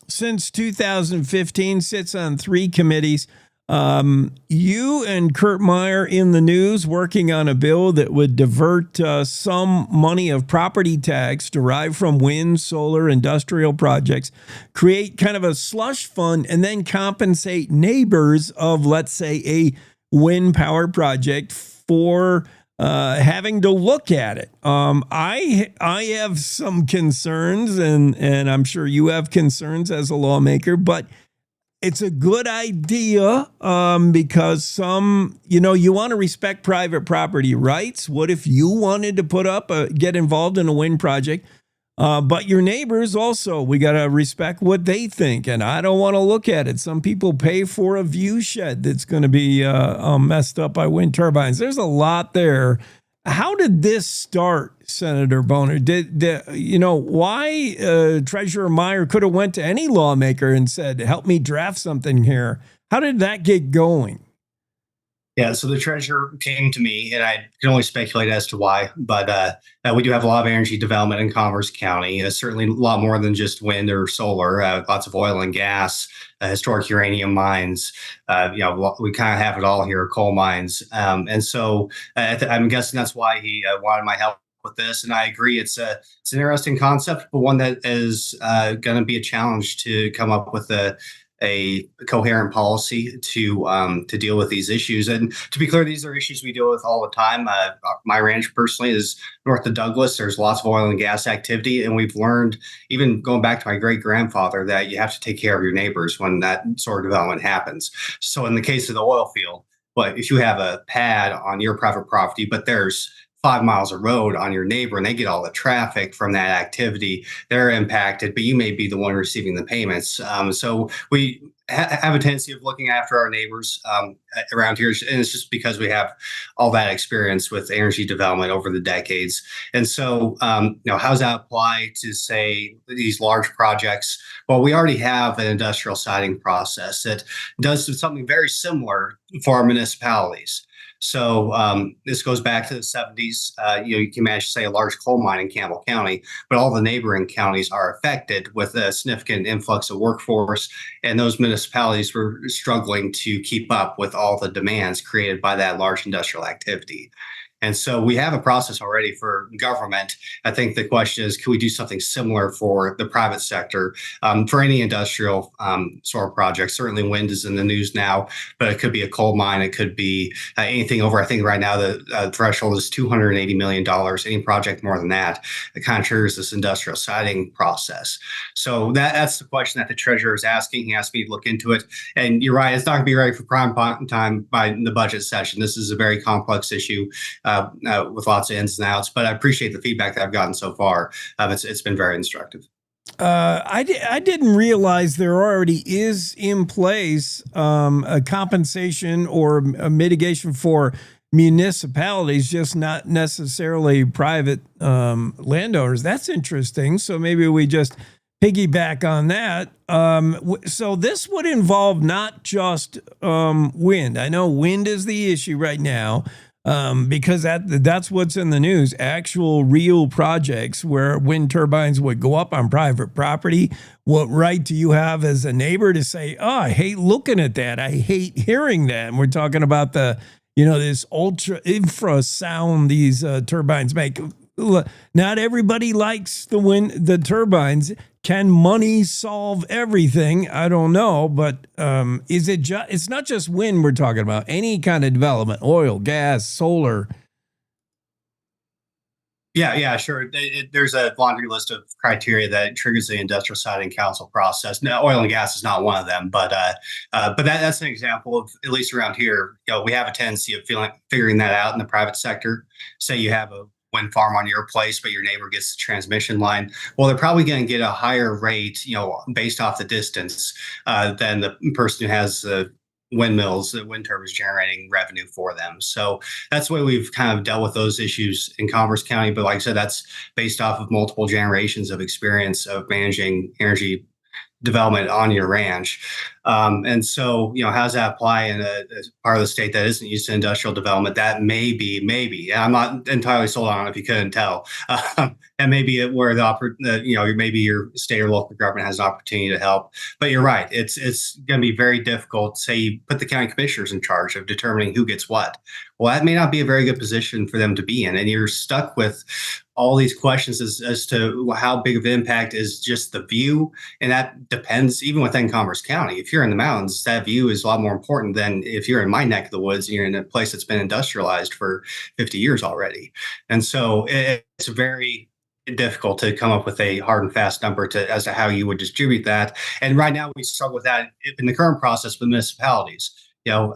[SPEAKER 1] Since 2015, sits on 3 committees. You and Kurt Meyer in the news working on a bill that would divert some money of property tax derived from wind, solar, industrial projects, create kind of a slush fund, and then compensate neighbors of, let's say, a wind power project for having to look at it. I have some concerns, and I'm sure you have concerns as a lawmaker, but it's a good idea because you want to respect private property rights. What if you wanted to get involved in a wind project? But your neighbors also, we got to respect what they think. And I don't want to look at it. Some people pay for a view shed that's going to be messed up by wind turbines. There's a lot there. How did this start, Senator Boner? Why Treasurer Meyer could have went to any lawmaker and said, help me draft something here? How did that get going?
[SPEAKER 9] Yeah, so the treasurer came to me, and I can only speculate as to why, but we do have a lot of energy development in Commerce County. Certainly a lot more than just wind or solar, lots of oil and gas, historic uranium mines. We kind of have it all here, coal mines. And so I'm guessing that's why he wanted my help with this. And I agree, it's an interesting concept, but one that is going to be a challenge to come up with a coherent policy to deal with these issues. And to be clear, these are issues we deal with all the time. My ranch personally is north of Douglas. There's lots of oil and gas activity. And we've learned, even going back to my great grandfather, that you have to take care of your neighbors when that sort of development happens. So in the case of the oil field, but if you have a pad on your private property, but there's 5 miles of road on your neighbor and they get all the traffic from that activity, they're impacted, but you may be the one receiving the payments. So we have a tendency of looking after our neighbors around here. And it's just because we have all that experience with energy development over the decades. And so, how does that apply to, say, these large projects? Well, we already have an industrial siting process that does something very similar for our municipalities. So this goes back to the 70s. You can imagine, say, a large coal mine in Campbell County, but all the neighboring counties are affected with a significant influx of workforce, and those municipalities were struggling to keep up with all the demands created by that large industrial activity. And so we have a process already for government. I think the question is, can we do something similar for the private sector, for any industrial sort of project? Certainly wind is in the news now, but it could be a coal mine. It could be anything over, I think right now the threshold is $280 million. Any project more than that, it kind of triggers this industrial siting process. So that's the question that the treasurer is asking. He asked me to look into it. And you're right, it's not going to be ready for prime time by the budget session. This is a very complex issue. With lots of ins and outs, but I appreciate the feedback that I've gotten so far. It's been very instructive.
[SPEAKER 1] I didn't realize there already is in place a compensation or a mitigation for municipalities, just not necessarily private landowners. That's interesting. So maybe we just piggyback on that. So this would involve not just wind. I know wind is the issue right now. Because that's what's in the news, actual real projects where wind turbines would go up on private property. What right do you have as a neighbor to say, oh, I hate looking at that. I hate hearing that. And we're talking about this ultra infrasound these turbines make. Not everybody likes the turbines. Can money solve everything? I don't know, but is it it's not just wind we're talking about. Any kind of development, oil, gas, solar.
[SPEAKER 9] Yeah, sure. There's a laundry list of criteria that triggers the industrial siting council process. Now, oil and gas is not one of them, but that's an example of, at least around here, we have a tendency of figuring that out in the private sector. Say you have a wind farm on your place, but your neighbor gets the transmission line. Well, they're probably going to get a higher rate, based off the distance, than the person who has the windmills, wind turbines generating revenue for them. So that's the way we've kind of dealt with those issues in Commerce County. But like I said, that's based off of multiple generations of experience of managing energy development on your ranch. And so, how does that apply in a part of the state that isn't used to industrial development? That maybe, and I'm not entirely sold on it if you couldn't tell. And maybe where maybe your state or local government has an opportunity to help. But you're right. It's going to be very difficult. Say you put the county commissioners in charge of determining who gets what. Well, that may not be a very good position for them to be in. And you're stuck with all these questions as to how big of an impact is just the view. And that depends even within Commerce County. If you're in the mountains, that view is a lot more important than if you're in my neck of the woods and you're in a place that's been industrialized for 50 years already. And so it's very difficult to come up with a hard and fast number as to how you would distribute that. And right now we struggle with that in the current process with municipalities. You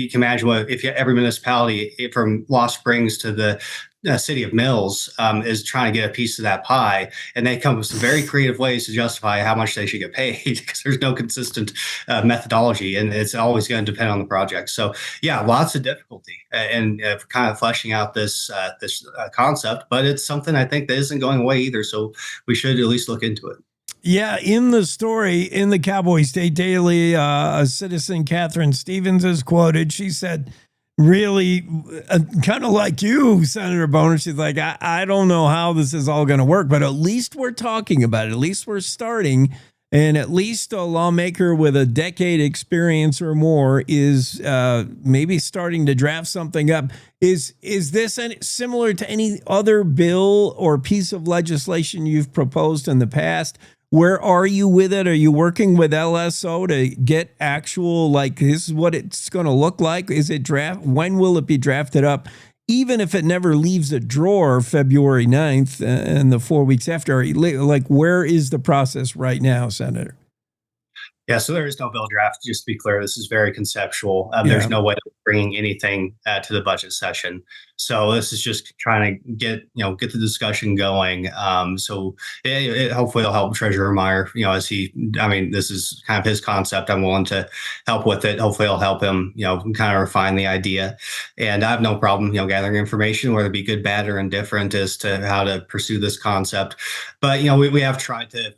[SPEAKER 9] can imagine if every municipality from Lost Springs to the city of Mills is trying to get a piece of that pie, and they come up with some very creative ways to justify how much they should get paid because there's no consistent methodology, and it's always going to depend on the project. So, yeah, lots of difficulty and kind of fleshing out this concept, but it's something I think that isn't going away either. So we should at least look into it.
[SPEAKER 1] Yeah, in the story in the Cowboy State Daily, a citizen, Catherine Stevens, is quoted. She said, really, kind of like you, Senator Boner, she's like, I don't know how this is all going to work, but at least we're talking about it. At least we're starting. And at least a lawmaker with a decade experience or more is maybe starting to draft something up. Is this similar to any other bill or piece of legislation you've proposed in the past? Where are you with it? Are you working with LSO to get actual, like, this is what it's going to look like? Is it draft? When will it be drafted up? Even if it never leaves a drawer February 9th and the 4 weeks after, like, where is the process right now, Senator?
[SPEAKER 9] Yeah, so there is no bill draft. Just to be clear, this is very conceptual. There's no way of bringing anything to the budget session. So this is just trying to get the discussion going. So hopefully it'll help Treasurer Meyer, this is kind of his concept. I'm willing to help with it. Hopefully it'll help him, kind of refine the idea. And I have no problem, gathering information, whether it be good, bad, or indifferent as to how to pursue this concept. But, we have tried to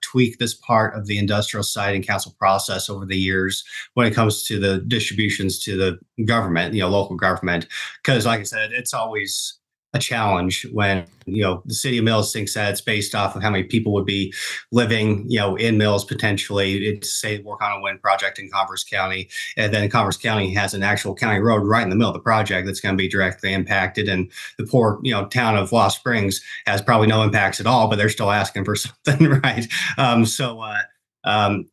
[SPEAKER 9] tweak this part of the industrial site and council process over the years when it comes to the distributions to the government, local government, because like I said, it's always a challenge when, the city of Mills thinks that it's based off of how many people would be living, in Mills potentially, to say work on a wind project in Commerce County. And then Commerce County has an actual county road right in the middle of the project that's going to be directly impacted. And the poor, town of Lost Springs has probably no impacts at all, but they're still asking for something, right? And so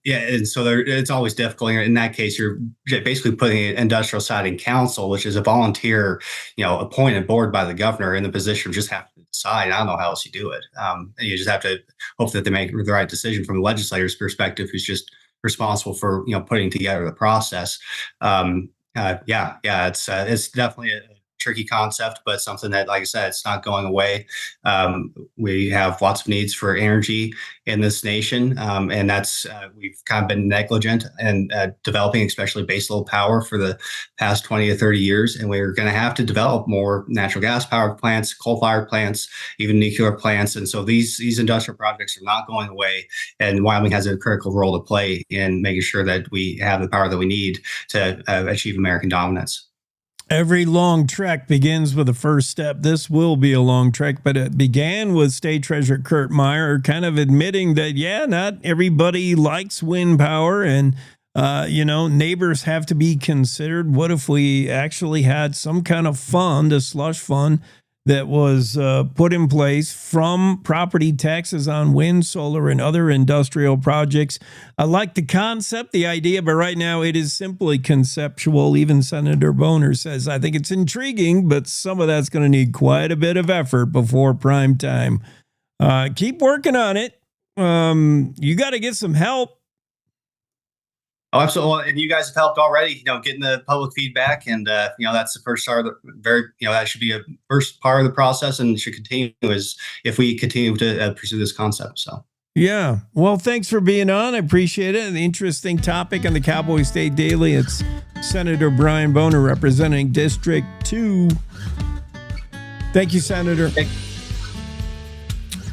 [SPEAKER 9] it's always difficult. In that case, you're basically putting an industrial siting council, which is a volunteer, appointed board by the governor, in the position of just have to decide. I don't know how else you do it. You just have to hope that they make the right decision from the legislator's perspective, who's just responsible for putting together the process. It's definitely a tricky concept, but something that, like I said, it's not going away. We have lots of needs for energy in this nation, and that's we've kind of been negligent in developing, especially baseload power, for the past 20 to 30 years, and we're going to have to develop more natural gas power plants, coal-fired plants, even nuclear plants. And so these industrial projects are not going away, and Wyoming has a critical role to play in making sure that we have the power that we need to achieve American dominance.
[SPEAKER 1] Every long trek begins with a first step. This will be a long trek, but it began with State Treasurer Kurt Meyer kind of admitting that, not everybody likes wind power, and, neighbors have to be considered. What if we actually had some kind of fund, a slush fund, that was put in place from property taxes on wind, solar, and other industrial projects? I like the concept, the idea, but right now it is simply conceptual. Even Senator Boner says, I think it's intriguing, but some of that's going to need quite a bit of effort before prime time. Keep working on it. You got to get some help.
[SPEAKER 9] Oh, absolutely. And you guys have helped already, getting the public feedback. And, that's the first part of that should be a first part of the process, and should continue as if we continue to pursue this concept. So.
[SPEAKER 1] Yeah. Well, thanks for being on. I appreciate it. An interesting topic on the Cowboy State Daily. It's Senator Brian Boner representing District 2. Thank you, Senator.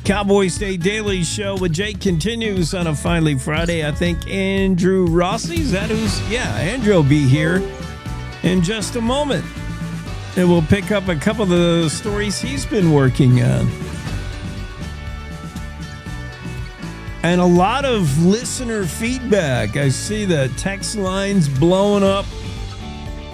[SPEAKER 1] Cowboy State Daily Show with Jake continues on a Finally Friday. I think Andrew Rossi, is that who's? Yeah, Andrew will be here in just a moment. And we'll pick up a couple of the stories he's been working on. And a lot of listener feedback. I see the text lines blowing up.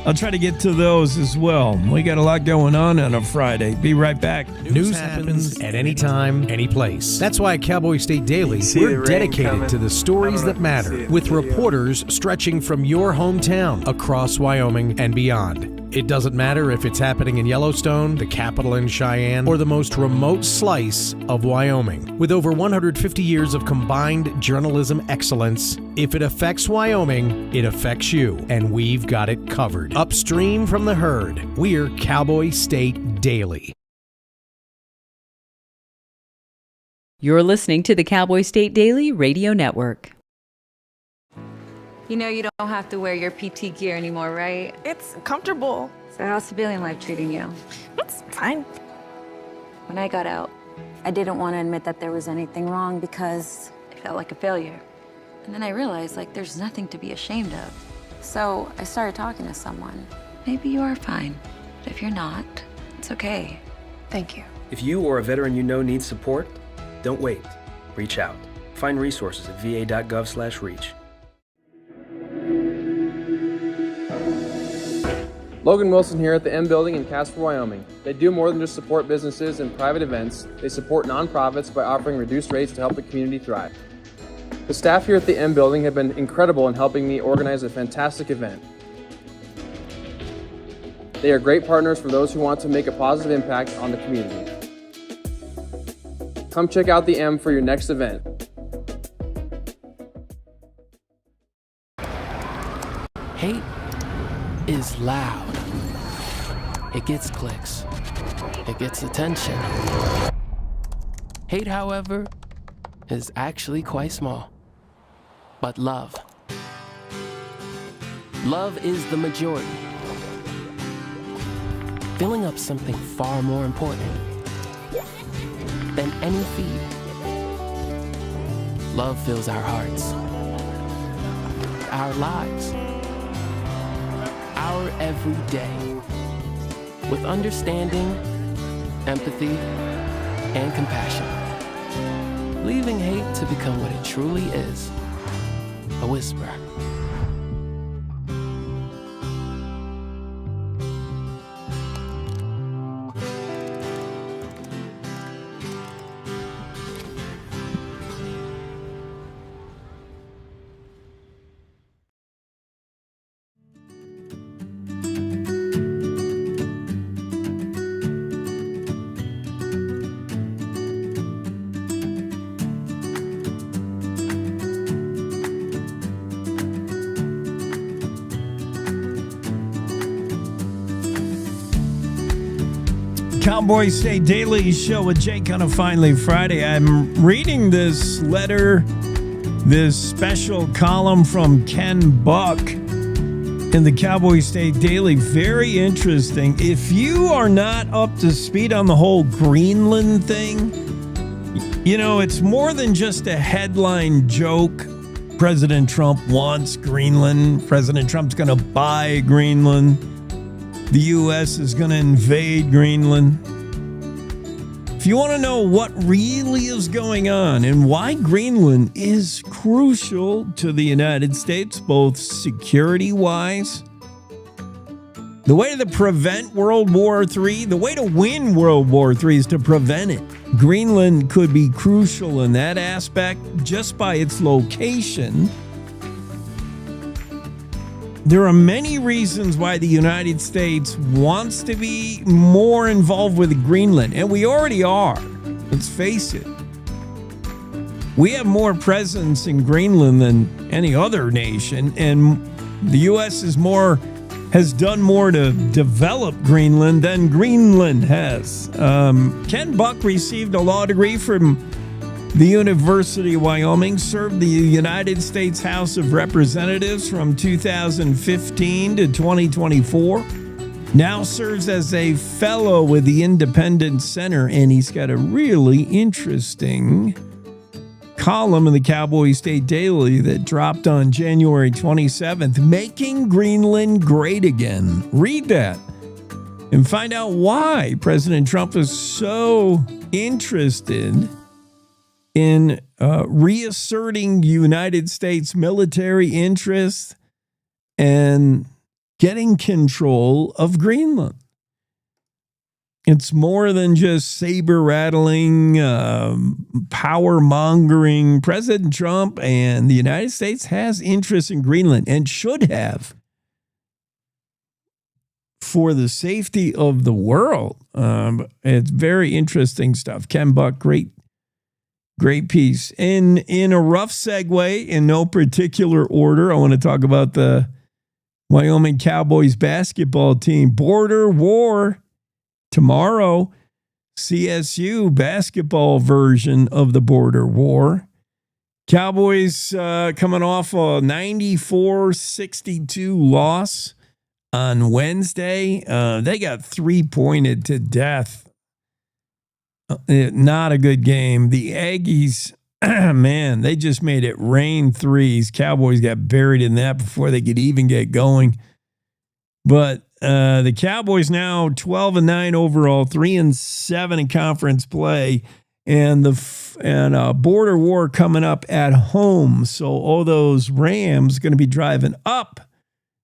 [SPEAKER 1] I'll try to get to those as well. We got a lot going on a Friday. Be right back.
[SPEAKER 2] News happens at any time, any place. That's why at Cowboy State Daily, we're dedicated to the stories that matter, with reporters stretching from your hometown across Wyoming and beyond. It doesn't matter if it's happening in Yellowstone, the capital in Cheyenne, or the most remote slice of Wyoming. With over 150 years of combined journalism excellence, if it affects Wyoming, it affects you, and we've got it covered. Upstream from the herd, we're Cowboy State Daily.
[SPEAKER 11] You're listening to the Cowboy State Daily Radio Network.
[SPEAKER 19] You know you don't have to wear your PT gear anymore, right?
[SPEAKER 20] It's comfortable.
[SPEAKER 19] So how's civilian life treating you?
[SPEAKER 20] It's fine.
[SPEAKER 19] When I got out, I didn't want to admit that there was anything wrong because it felt like a failure. And then I realized, there's nothing to be ashamed of. So I started talking to someone. Maybe you are fine, but if you're not, it's okay.
[SPEAKER 20] Thank you.
[SPEAKER 21] If you or a veteran you know needs support, don't wait. Reach out. Find resources at va.gov/reach.
[SPEAKER 23] Logan Wilson here at the M Building in Casper, Wyoming. They do more than just support businesses and private events. They support nonprofits by offering reduced rates to help the community thrive. The staff here at the M Building have been incredible in helping me organize a fantastic event. They are great partners for those who want to make a positive impact on the community. Come check out the M for your next event.
[SPEAKER 24] Hate is loud. It gets clicks. It gets attention. Hate, however, is actually quite small. But love is the majority. Filling up something far more important than any feed. Love fills our hearts, our lives, our every day with understanding, empathy, and compassion, leaving hate to become what it truly is, a whisper.
[SPEAKER 1] Cowboy State Daily Show with Jake on a Finally Friday. I'm reading this letter, this special column from Ken Buck in the Cowboy State Daily. Very interesting. If you are not up to speed on the whole Greenland thing, you know, it's more than just a headline joke. President Trump wants Greenland. President Trump's going to buy Greenland. The U.S. is going to invade Greenland. If you want to know what really is going on and why Greenland is crucial to the United States, both security-wise, the way to prevent World War III, the way to win World War III is to prevent it. Greenland could be crucial in that aspect just by its location. There are many reasons why the United States wants to be more involved with Greenland, and we already are. Let's face it. We have more presence in Greenland than any other nation, and the U.S. has done more to develop Greenland than Greenland has. Ken Buck received a law degree from The University of Wyoming served the United States House of Representatives from 2015 to 2024. Now serves as a fellow with the Independent Center, and he's got a really interesting column in the Cowboy State Daily that dropped on January 27th, Making Greenland Great Again. Read that and find out why President Trump is so interested in reasserting United States military interests and getting control of Greenland. It's more than just saber-rattling, power-mongering. President Trump and the United States has interest in Greenland and should have for the safety of the world. It's very interesting stuff. Ken Buck, great piece. In a rough segue, in no particular order, I want to talk about the Wyoming Cowboys basketball team. Border war tomorrow. CSU basketball version of the border war. Cowboys coming off a 94-62 loss on Wednesday. They got 3-pointed to death. Not a good game. The Aggies, man, they just made it rain threes. Cowboys got buried in that before they could even get going. But the Cowboys now 12-9 overall, 3-7 in conference play, and border war coming up at home. So all those Rams going to be driving up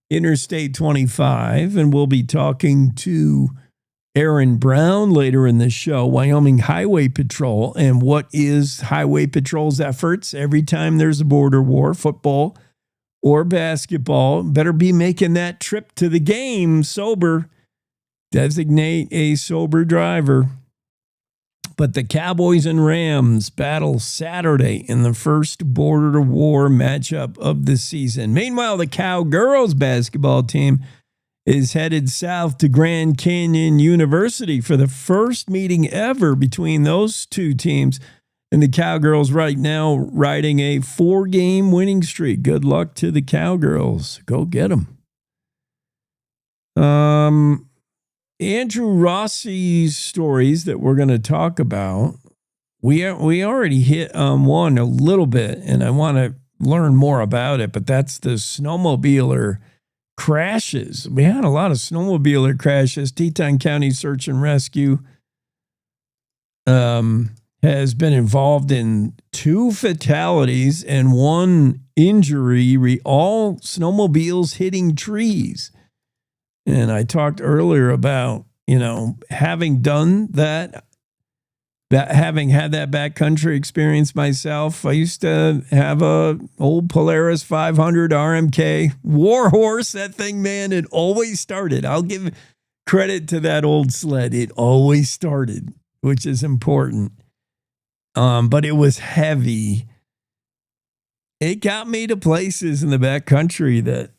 [SPEAKER 1] Interstate 25, and we'll be talking to Aaron Brown later in the show, Wyoming Highway Patrol, and what is Highway Patrol's efforts every time there's a border war, football or basketball. Better be making that trip to the game sober. Designate a sober driver. But the Cowboys and Rams battle Saturday in the first border war matchup of the season. Meanwhile, the Cowgirls basketball team is headed south to Grand Canyon University for the first meeting ever between those two teams. And the Cowgirls right now riding a 4-game winning streak. Good luck to the Cowgirls. Go get them. Andrew Rossi's stories that we're going to talk about, we already hit one a little bit, and I want to learn more about it, but that's the snowmobiler crashes. We had a lot of snowmobiler crashes. Teton County Search and Rescue has been involved in 2 fatalities and 1 injury, all snowmobiles hitting trees. And I talked earlier about, having done that, having had that backcountry experience myself. I used to have a old Polaris 500 RMK Warhorse. That thing, man, it always started. I'll give credit to that old sled. It always started, which is important. But it was heavy. It got me to places in the backcountry that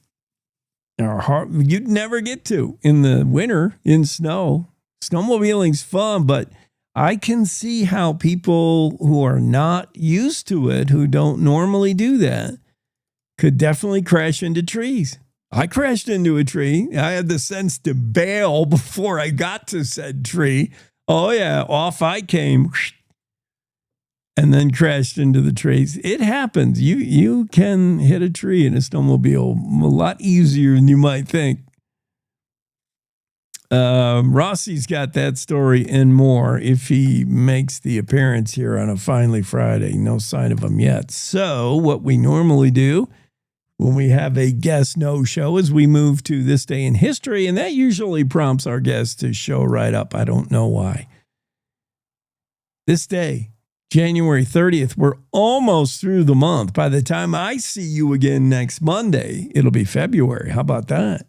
[SPEAKER 1] are hard, you'd never get to in the winter in snow. Snowmobiling's fun, but I can see how people who are not used to it, who don't normally do that, could definitely crash into trees. I crashed into a tree. I had the sense to bail before I got to said tree. Oh yeah, off I came and then crashed into the trees. It happens. You can hit a tree in a snowmobile a lot easier than you might think. Rossi's got that story and more if he makes the appearance here on a Finally Friday. No sign of him yet. So what we normally do when we have a guest no-show is we move to this day in history, and that usually prompts our guests to show right up. I don't know why. This day, January 30th, we're almost through the month. By the time I see you again next Monday, it'll be February. How about that?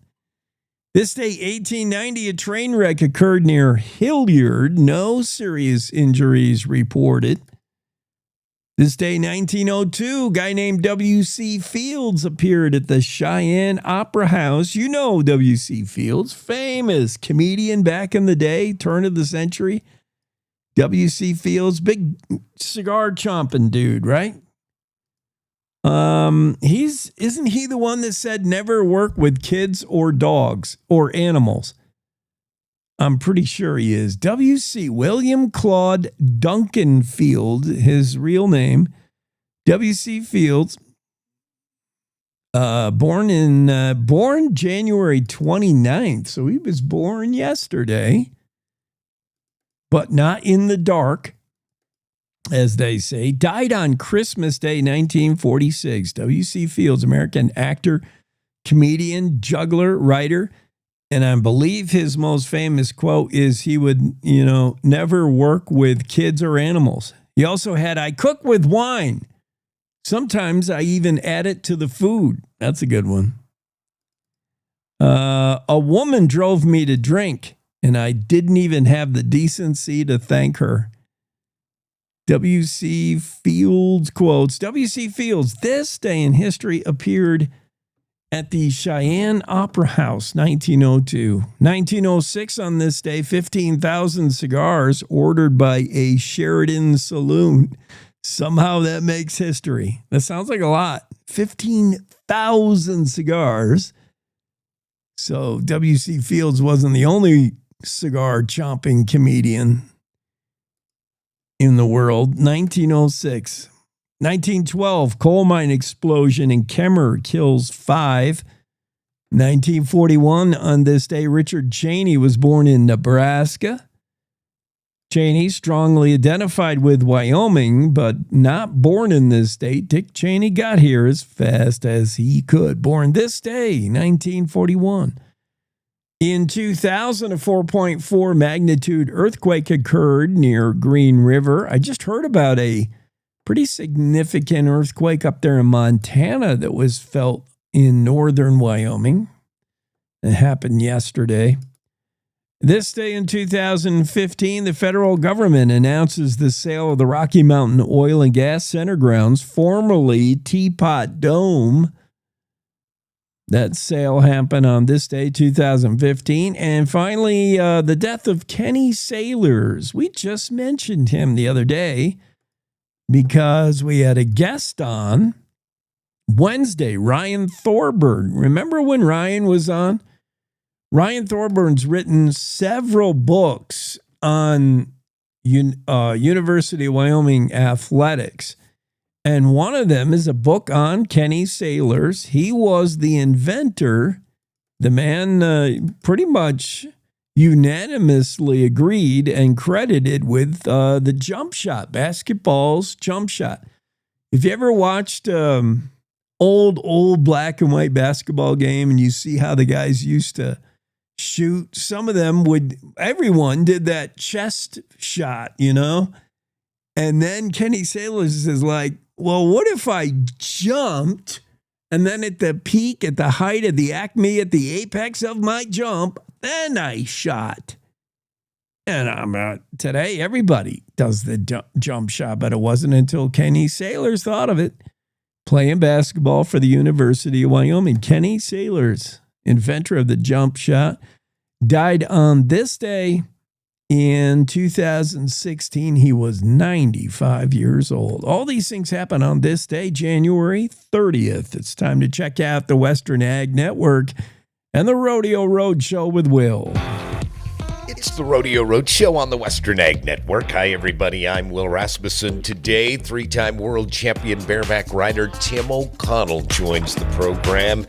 [SPEAKER 1] This day, 1890, a train wreck occurred near Hilliard. No serious injuries reported. This day, 1902, a guy named W.C. Fields appeared at the Cheyenne Opera House. You know W.C. Fields, famous comedian back in the day, turn of the century. W.C. Fields, big cigar chomping dude, right? Isn't he the one that said never work with kids or dogs or animals? I'm pretty sure he is. W.C. William Claude Duncan Field, his real name. W.C. Fields, born January 29th, so he was born yesterday, but not in the dark, as they say. Died on Christmas Day, 1946. W.C. Fields, American actor, comedian, juggler, writer. And I believe his most famous quote is he would, never work with kids or animals. He also had, I cook with wine. Sometimes I even add it to the food. That's a good one. A woman drove me to drink, and I didn't even have the decency to thank her. W.C. Fields quotes. W.C. Fields, this day in history, appeared at the Cheyenne Opera House, 1902. 1906, on this day, 15,000 cigars ordered by a Sheridan saloon. Somehow that makes history. That sounds like a lot. 15,000 cigars. So W.C. Fields wasn't the only cigar chomping comedian in the world. 1906. 1912, coal mine explosion in Kemmer kills 5. 1941, on this day, Richard Cheney was born in Nebraska. Cheney, strongly identified with Wyoming, but not born in this state. Dick Cheney got here as fast as he could. Born this day, 1941. In 2000, a 4.4 magnitude earthquake occurred near Green River. I just heard about a pretty significant earthquake up there in Montana that was felt in northern Wyoming. It happened yesterday. This day in 2015, the federal government announces the sale of the Rocky Mountain Oil and Gas Center grounds, formerly Teapot Dome. That sale happened on this day, 2015. And finally, the death of Kenny Sailors. We just mentioned him the other day because we had a guest on Wednesday, Ryan Thorburn. Remember when Ryan was on? Ryan Thorburns written several books on University of Wyoming athletics. And one of them is a book on Kenny Sailors. He was the inventor. The man pretty much unanimously agreed and credited with the jump shot, basketball's jump shot. If you ever watched old black and white basketball game and you see how the guys used to shoot, some of them everyone did that chest shot, and then Kenny Sailors is like, well, what if I jumped and then at the peak, at the height of the acme, at the apex of my jump, then I shot. And today everybody does the jump shot, but it wasn't until Kenny Sailors thought of it, playing basketball for the University of Wyoming. Kenny Sailors, inventor of the jump shot, died on this day in 2016. He was 95 years old. All these things happen on this day, January 30th. It's time to check out the Western Ag Network and the Rodeo Road Show with Will.
[SPEAKER 4] It's the Rodeo Road Show on the Western Ag Network. Hi, everybody. I'm Will Rasmussen. Today, three-time world champion bareback rider Tim O'Connell joins the program.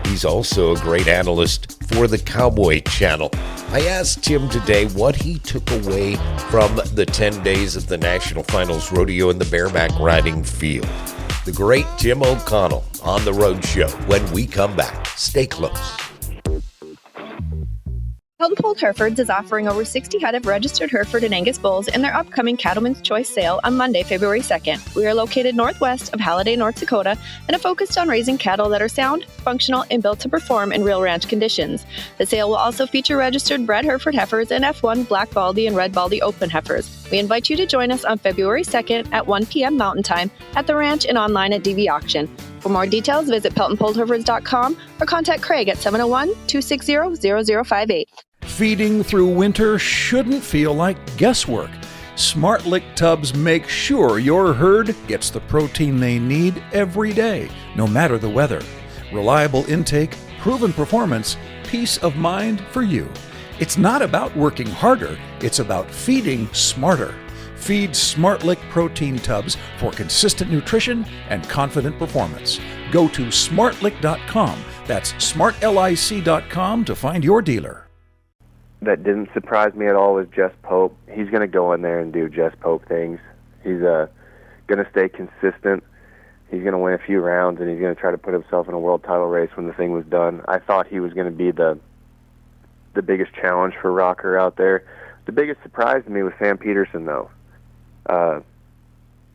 [SPEAKER 4] He's also a great analyst for the Cowboy Channel. I asked Tim today what he took away from the 10 days of the National Finals Rodeo in the bareback riding field. The great Tim O'Connell on the Road Show when we come back. Stay close.
[SPEAKER 5] Hilton Poult Herefords is offering over 60 head of registered Hereford and Angus bulls in their upcoming Cattleman's Choice sale on Monday, February 2nd. We are located northwest of Halliday, North Dakota, and are focused on raising cattle that are sound, functional, and built to perform in real ranch conditions. The sale will also feature registered bred Hereford heifers and F1 Black Baldy and Red Baldy Open heifers. We invite you to join us on February 2nd at 1 p.m. Mountain Time at the ranch and online at DV Auction. For more details, visit PeltonPoultHerefords.com or contact Craig at 701-260-0058.
[SPEAKER 6] Feeding through winter shouldn't feel like guesswork. SmartLick tubs make sure your herd gets the protein they need every day, no matter the weather. Reliable intake, proven performance, peace of mind for you. It's not about working harder, it's about feeding smarter. Feed SmartLick protein tubs for consistent nutrition and confident performance. Go to smartlick.com. That's smartlic.com to find your dealer.
[SPEAKER 7] That didn't surprise me at all was Jess Pope. He's going to go in there and do Jess Pope things. He's going to stay consistent. He's going to win a few rounds, and he's going to try to put himself in a world title race when the thing was done. I thought he was going to be the biggest challenge for Rocker out there. The biggest surprise to me was Sam Peterson, though.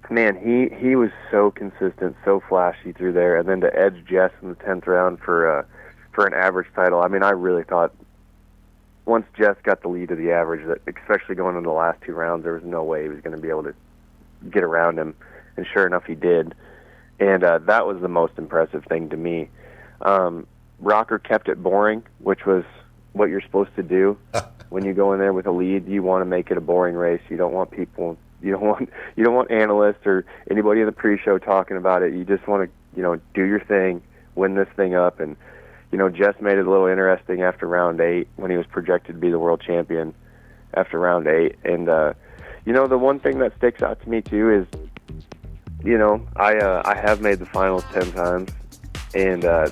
[SPEAKER 7] Man, he was so consistent, so flashy through there, and then to edge Jess in the 10th round for an average title. I mean, I really thought once Jess got the lead of the average, that especially going into the last 2 rounds, there was no way he was going to be able to get around him, and sure enough, he did. And that was the most impressive thing to me. Rocker kept it boring, which was what you're supposed to do when you go in there with a lead. You want to make it a boring race. You don't want people. You don't want analysts or anybody in the pre-show talking about it. You just want to, do your thing, win this thing up. And, Jess made it a little interesting after round 8 when he was projected to be the world champion after round 8. And, the one thing that sticks out to me, too, is, I have made the finals 10 times. And a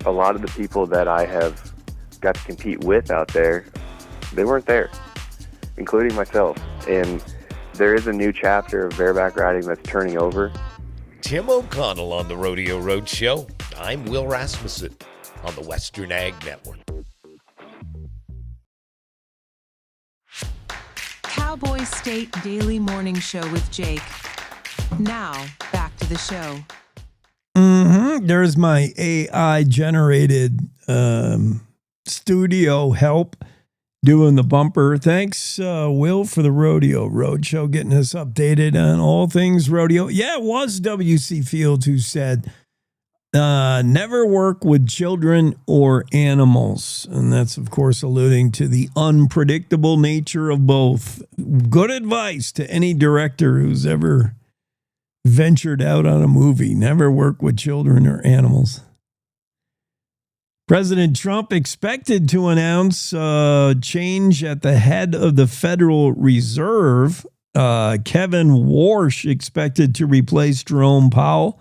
[SPEAKER 7] lot of the people that I have got to compete with out there, they weren't there, including myself. And there is a new chapter of bareback riding that's turning over.
[SPEAKER 4] Tim O'Connell on the Rodeo Roadshow. I'm Will Rasmussen on the Western Ag Network.
[SPEAKER 8] Cowboy State Daily Morning Show with Jake. Now, back to the show.
[SPEAKER 1] There's my AI-generated studio help doing the bumper. Thanks, Will, for the Rodeo Roadshow, getting us updated on all things rodeo. Yeah, it was W.C. Fields who said, never work with children or animals. And that's, of course, alluding to the unpredictable nature of both. Good advice to any director who's ever ventured out on a movie. Never work with children or animals. President Trump expected to announce change at the head of the Federal Reserve. Kevin Warsh expected to replace Jerome Powell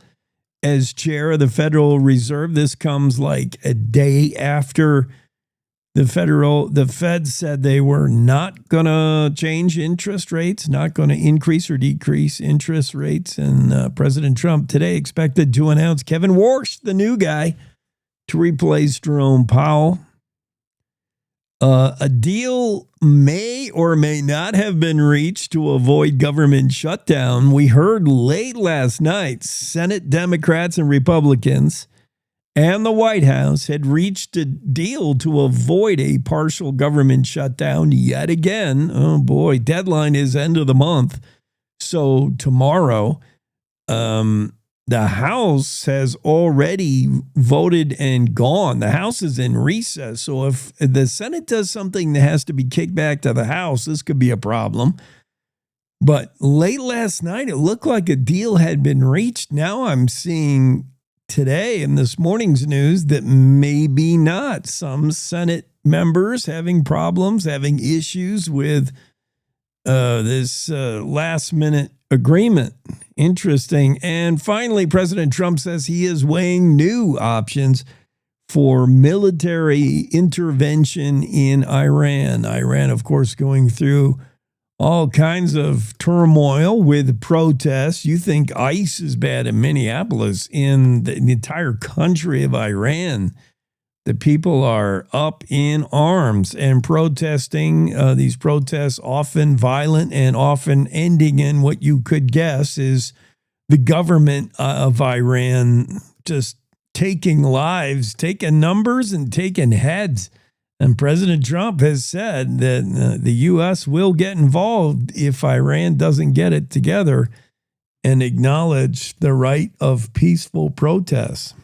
[SPEAKER 1] as chair of the Federal Reserve. This comes like a day after the Fed said they were not going to change interest rates, not going to increase or decrease interest rates. And President Trump today expected to announce Kevin Warsh, the new guy, to replace Jerome Powell. A deal may or may not have been reached to avoid government shutdown. We heard late last night Senate Democrats and Republicans and the White House had reached a deal to avoid a partial government shutdown yet again. Oh boy, deadline is end of the month. So tomorrow, the House has already voted and gone. The House is in recess. So if the Senate does something that has to be kicked back to the House, this could be a problem. But late last night, it looked like a deal had been reached. Now I'm seeing today in this morning's news that maybe not. Some Senate members having problems, having issues with this last minute agreement. Interesting. And finally, President Trump says he is weighing new options for military intervention in Iran. Iran, of course, going through all kinds of turmoil with protests. You think ICE is bad in Minneapolis. In the entire country of Iran, the people are up in arms and protesting. These protests often violent and often ending in what you could guess is the government of Iran just taking lives, taking numbers and taking heads. And President Trump has said that the U.S. will get involved if Iran doesn't get it together and acknowledge the right of peaceful protests.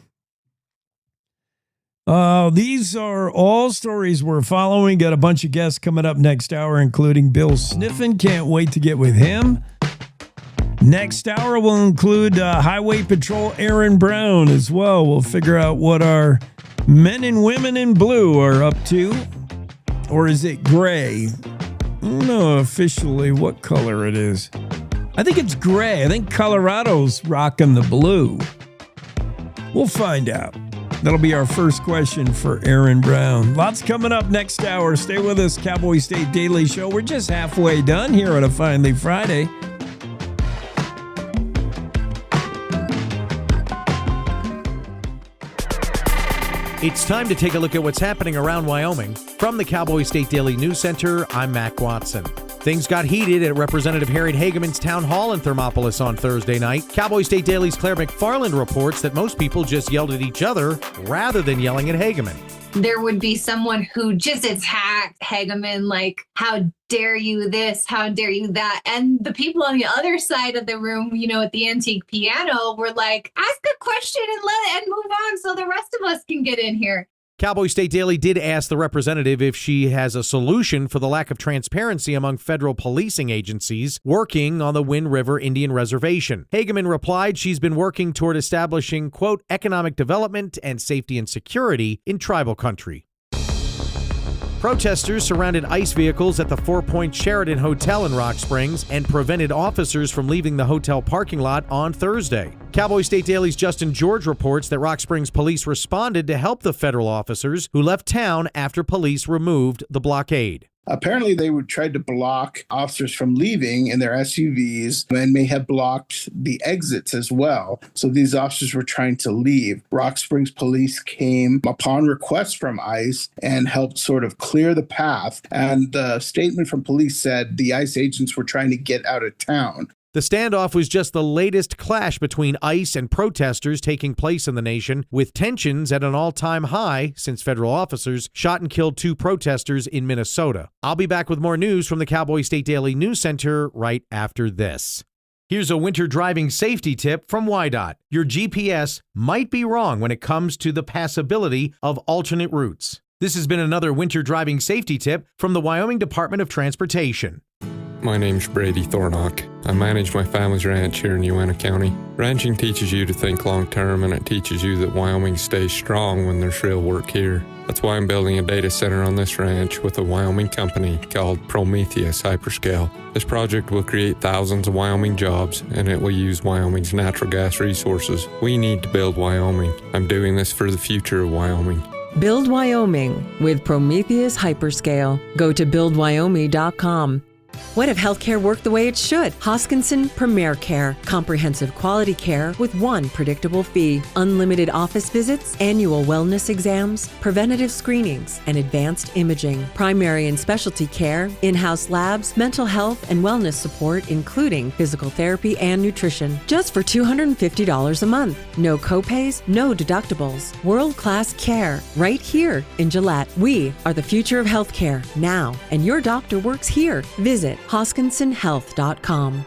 [SPEAKER 1] These are all stories we're following. Got a bunch of guests coming up next hour, including Bill Sniffen. Can't wait to get with him. Next hour will include Highway Patrol Aaron Brown as well. We'll figure out what our men and women in blue are up to. Or is it gray? I don't know officially what color it is. I think it's gray. I think Colorado's rocking the blue. We'll find out. That'll be our first question for Aaron Brown. Lots coming up next hour. Stay with us, Cowboy State Daily Show. We're just halfway done here on a Finally Friday.
[SPEAKER 2] It's time to take a look at what's happening around Wyoming. From the Cowboy State Daily News Center, I'm Mac Watson. Things got heated at Representative Harriet Hageman's town hall in Thermopolis on Thursday night. Cowboy State Daily's Claire McFarland reports that most people just yelled at each other rather than yelling at Hageman.
[SPEAKER 10] There would be someone who just attacked Hageman, like, how dare you this, how dare you that? And the people on the other side of the room, at the antique piano were like, ask a question and move on so the rest of us can get in here.
[SPEAKER 2] Cowboy State Daily did ask the representative if she has a solution for the lack of transparency among federal policing agencies working on the Wind River Indian Reservation. Hageman replied she's been working toward establishing, quote, economic development and safety and security in tribal country. Protesters surrounded ICE vehicles at the Four Point Sheraton Hotel in Rock Springs and prevented officers from leaving the hotel parking lot on Thursday. Cowboy State Daily's Justin George reports that Rock Springs police responded to help the federal officers who left town after police removed the blockade.
[SPEAKER 12] Apparently, they would try to block officers from leaving in their SUVs and may have blocked the exits as well. So these officers were trying to leave. Rock Springs police came upon request from ICE and helped sort of clear the path. And the statement from police said the ICE agents were trying to get out of town.
[SPEAKER 2] The standoff was just the latest clash between ICE and protesters taking place in the nation, with tensions at an all-time high since federal officers shot and killed 2 protesters in Minnesota. I'll be back with more news from the Cowboy State Daily News Center right after this. Here's a winter driving safety tip from WYDOT. Your GPS might be wrong when it comes to the passability of alternate routes. This has been another winter driving safety tip from the Wyoming Department of Transportation.
[SPEAKER 13] My name's Brady Thornock. I manage my family's ranch here in Uena County. Ranching teaches you to think long term, and it teaches you that Wyoming stays strong when there's real work here. That's why I'm building a data center on this ranch with a Wyoming company called Prometheus Hyperscale. This project will create thousands of Wyoming jobs, and it will use Wyoming's natural gas resources. We need to build Wyoming. I'm doing this for the future of Wyoming.
[SPEAKER 18] Build Wyoming with Prometheus Hyperscale. Go to buildwyoming.com. What if healthcare worked the way it should? Hoskinson Premier Care. Comprehensive quality care with one predictable fee. Unlimited office visits, annual wellness exams, preventative screenings, and advanced imaging. Primary and specialty care, in-house labs, mental health and wellness support, including physical therapy and nutrition. Just for $250 a month. No copays, no deductibles. World-class care right here in Gillette. We are the future of healthcare now, and your doctor works here. Visit HoskinsonHealth.com.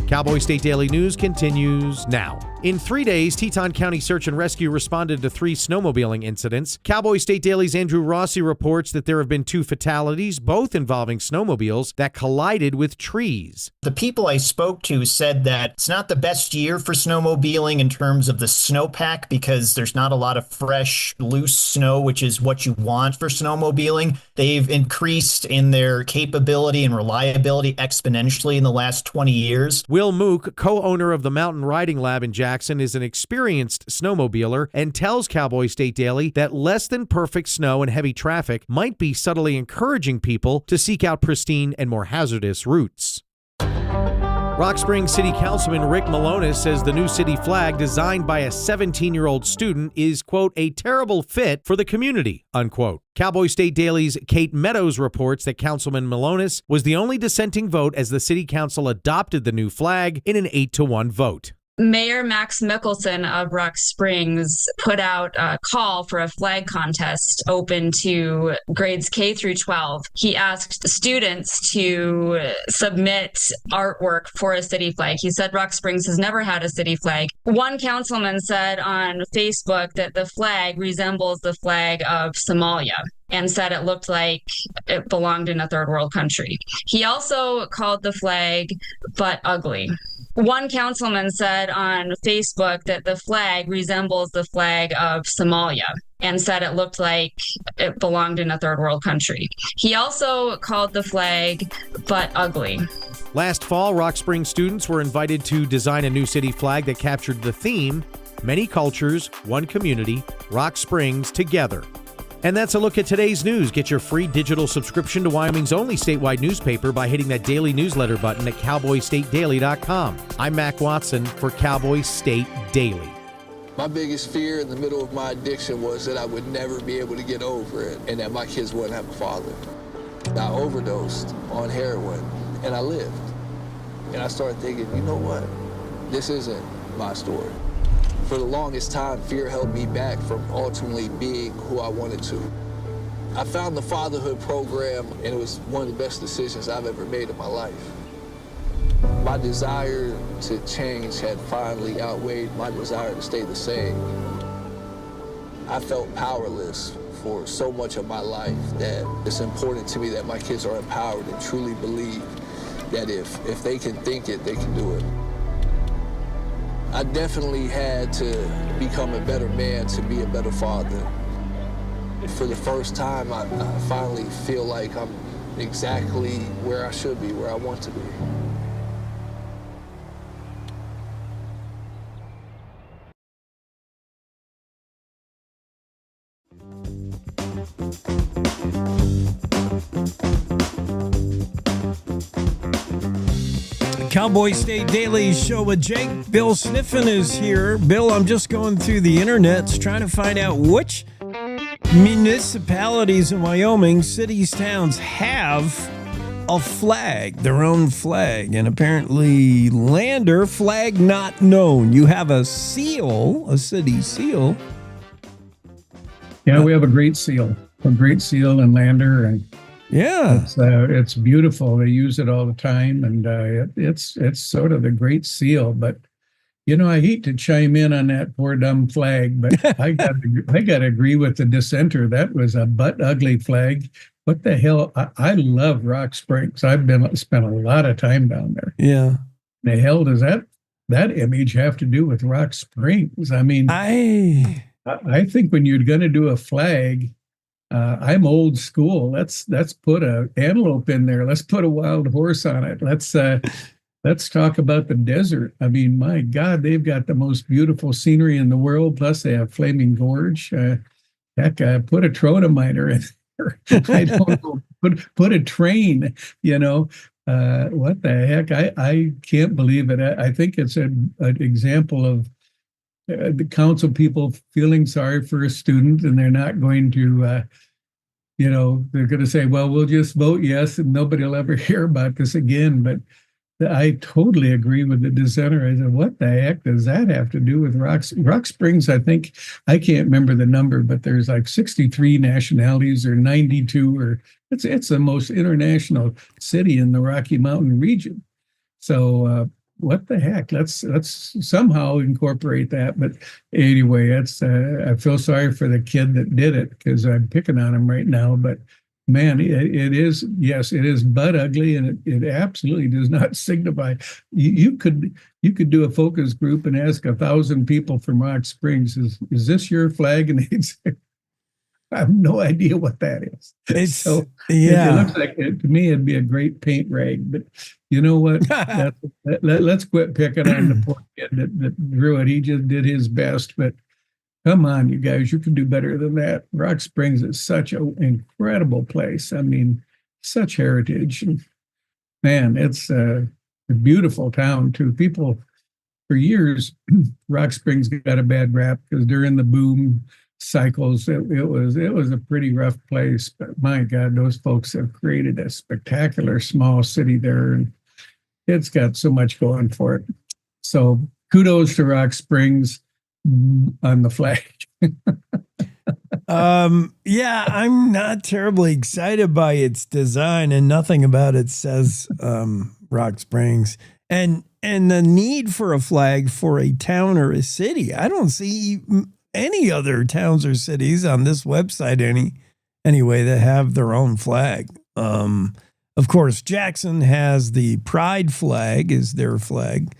[SPEAKER 2] Cowboy State Daily News continues now. In 3 days, Teton County Search and Rescue responded to 3 snowmobiling incidents. Cowboy State Daily's Andrew Rossi reports that there have been 2 fatalities, both involving snowmobiles that collided with trees.
[SPEAKER 25] The people I spoke to said that it's not the best year for snowmobiling in terms of the snowpack because there's not a lot of fresh, loose snow, which is what you want for snowmobiling. They've increased in their capability and reliability exponentially in the last 20 years.
[SPEAKER 2] Will Mook, co-owner of the Mountain Riding Lab in Jackson, is an experienced snowmobiler and tells Cowboy State Daily that less than perfect snow and heavy traffic might be subtly encouraging people to seek out pristine and more hazardous routes. Rock Springs City Councilman Rick Malonis says the new city flag designed by a 17-year-old student is, quote, a terrible fit for the community, unquote. Cowboy State Daily's Kate Meadows reports that Councilman Malonis was the only dissenting vote as the city council adopted the new flag in an 8-1 vote.
[SPEAKER 14] Mayor Max Mickelson of Rock Springs put out a call for a flag contest open to grades K through 12. He asked students to submit artwork for a city flag. He said Rock Springs has never had a city flag. One councilman said on Facebook that the flag resembles the flag of Somalia and said it looked like it belonged in a third world country. He also called the flag butt ugly. One councilman said on Facebook that the flag resembles the flag of Somalia and said it looked like it belonged in a third world country. He also called the flag butt ugly.
[SPEAKER 2] Last fall, Rock Springs students were invited to design a new city flag that captured the theme, Many Cultures, One Community, Rock Springs Together. And that's a look at today's news. Get your free digital subscription to Wyoming's only statewide newspaper by hitting that daily newsletter button at cowboystatedaily.com. I'm Mac Watson for Cowboy State Daily.
[SPEAKER 15] My biggest fear in the middle of my addiction was that I would never be able to get over it and that my kids wouldn't have a father. I overdosed on heroin and I lived. And I started thinking, you know what? This isn't my story. For the longest time, fear held me back from ultimately being who I wanted to. I found the fatherhood program, and it was one of the best decisions I've ever made in my life. My desire to change had finally outweighed my desire to stay the same. I felt powerless for so much of my life that it's important to me that my kids are empowered and truly believe that if they can think it, they can do it. I definitely had to become a better man to be a better father. For the first time, I finally feel like I'm exactly where I should be, where I want to be.
[SPEAKER 1] Cowboy State Daily Show with Jake. Bill Sniffen is here. Bill, I'm just going through the internets trying to find out which municipalities in Wyoming, cities, towns, have a flag, their own flag. And apparently Lander, flag not known. You have a seal, a city seal.
[SPEAKER 16] Yeah, we have a great seal in Lander, and
[SPEAKER 1] yeah,
[SPEAKER 16] it's beautiful. They use it all the time, and it's sort of the great seal. But you know, I hate to chime in on that poor dumb flag, but I got to agree with the dissenter. That was a butt ugly flag. What the hell? I love Rock Springs. I've spent a lot of time down there.
[SPEAKER 1] Yeah.
[SPEAKER 16] The hell does that image have to do with Rock Springs? I mean, I think when you're going to do a flag. I'm old school. Let's put an antelope in there. Let's put a wild horse on it. Let's talk about the desert. I mean, my God, they've got the most beautiful scenery in the world. Plus, they have Flaming Gorge. Heck, put a Trotominer in there. I don't know. Put a train. You know, what the heck? I can't believe it. I think it's an example of the council people feeling sorry for a student, and they're not going to, they're going to say, well, we'll just vote yes, and nobody will ever hear about this again. But I totally agree with the dissenter. I said, what the heck does that have to do with Rock Springs? I think, I can't remember the number, but there's like 63 nationalities or 92, or it's the most international city in the Rocky Mountain region. So, what the heck? Let's somehow incorporate that. But anyway, I feel sorry for the kid that did it because I'm picking on him right now. But man, it is butt ugly, and it absolutely does not signify. You could do a focus group and ask 1,000 people from Rock Springs, is this your flag? And they'd say, I have no idea what that is. So it looks like to me it'd be a great paint rag. But you know what? Let's quit picking on the poor kid that drew it. He just did his best. But come on, you guys, you can do better than that. Rock Springs is such an incredible place. I mean, such heritage. And man, it's a beautiful town too. People for years, Rock Springs got a bad rap because during the boom cycles, it was a pretty rough place. But my God, those folks have created a spectacular small city there, and it's got so much going for it. So kudos to Rock Springs on the flag.
[SPEAKER 1] Yeah, I'm not terribly excited by its design, and nothing about it says Rock Springs. And the need for a flag for a town or a city. I don't see any other towns or cities on this website anyway that have their own flag. Of course, Jackson has the Pride flag is their flag.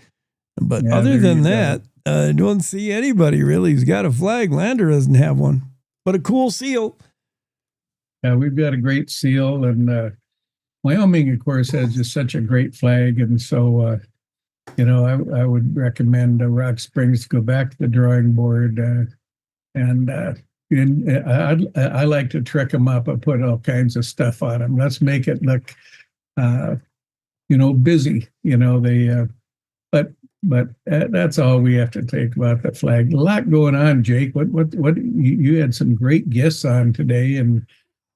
[SPEAKER 1] But
[SPEAKER 16] Yeah,
[SPEAKER 1] other
[SPEAKER 16] there
[SPEAKER 1] than
[SPEAKER 16] you
[SPEAKER 1] that, I don't see anybody really who's got a flag. Lander doesn't have one, but a cool seal.
[SPEAKER 16] Yeah, we've got a great seal, and Wyoming, of course, has just such a great flag. And so, I would recommend Rock Springs go back to the drawing board. I like to trick them up and put all kinds of stuff on them. Let's make it look, busy. But that's all we have to take about the flag. A lot going on, Jake. What you had some great guests on today, and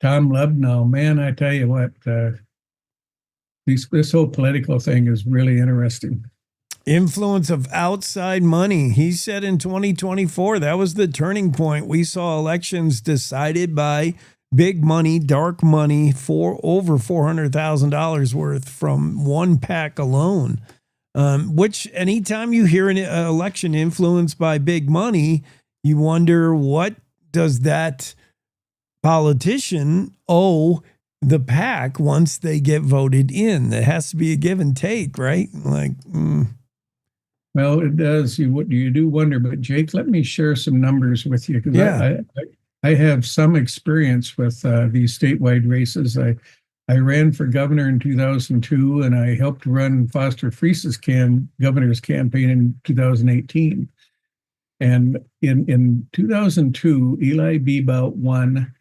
[SPEAKER 16] Tom Lubnau, man, I tell you what, this whole political thing is really interesting.
[SPEAKER 1] Influence of outside money. He said in 2024, that was the turning point. We saw elections decided by big money, dark money, for over $400,000 worth from one PAC alone. Which anytime you hear an election influenced by big money, you wonder, what does that politician owe the PAC once they get voted in? There has to be a give and take, right?
[SPEAKER 16] Well, it does. You do wonder. But Jake, let me share some numbers with you, because I have some experience with these statewide races. I ran for governor in 2002, and I helped run Foster Fries's governor's campaign in 2018. And in 2002, Eli Bebout won,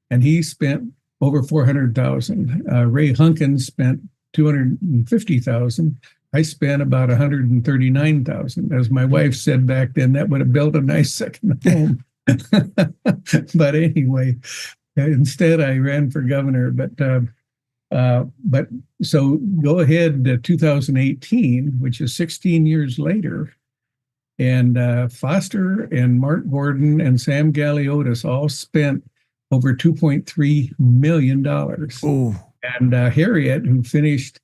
[SPEAKER 16] and he spent over $400,000. Ray Hunkins spent $250,000. I spent about $139,000. As my wife said back then, that would have built a nice second home. But anyway, instead I ran for governor. But so go ahead to 2018, which is 16 years later, and Foster and Mark Gordon and Sam Galliotis all spent over $2.3 million.
[SPEAKER 1] Ooh.
[SPEAKER 16] And Harriet, who finished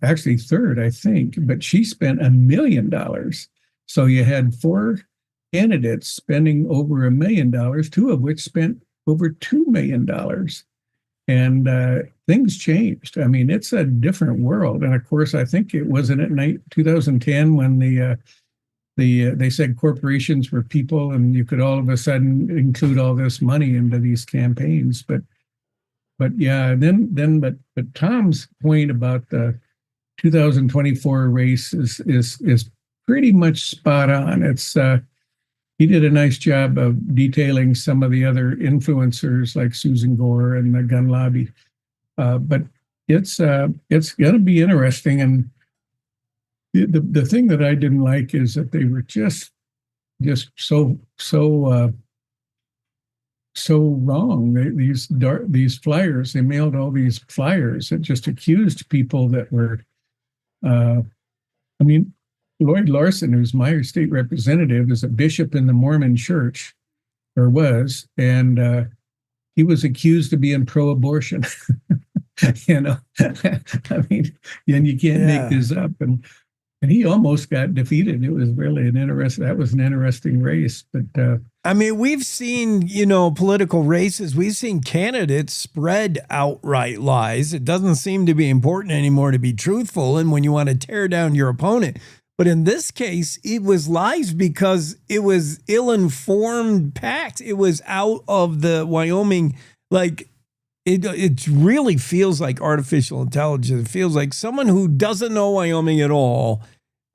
[SPEAKER 16] actually third, I think, but she spent $1 million. So you had four candidates spending over $1 million, two of which spent over $2 million. And things changed. I mean, it's a different world. And of course, I think it wasn't at 2010 when they said corporations were people, and you could all of a sudden include all this money into these campaigns. But yeah, but Tom's point about the 2024 race is pretty much spot on. It's he did a nice job of detailing some of the other influencers like Susan Gore and the gun lobby. But it's going to be interesting. And the thing that I didn't like is that they were just so wrong. These flyers, they mailed all these flyers that just accused people that were, Lloyd Larson, who's my state representative, is a bishop in the Mormon church, or was, and he was accused of being pro-abortion. And you can't make this up. And he almost got defeated. It was really an interesting race. But
[SPEAKER 1] we've seen, political races. We've seen candidates spread outright lies. It doesn't seem to be important anymore to be truthful. And when you want to tear down your opponent, but in this case, it was lies because it was ill-informed PACs. It was out of the Wyoming, it really feels like artificial intelligence. It feels like someone who doesn't know Wyoming at all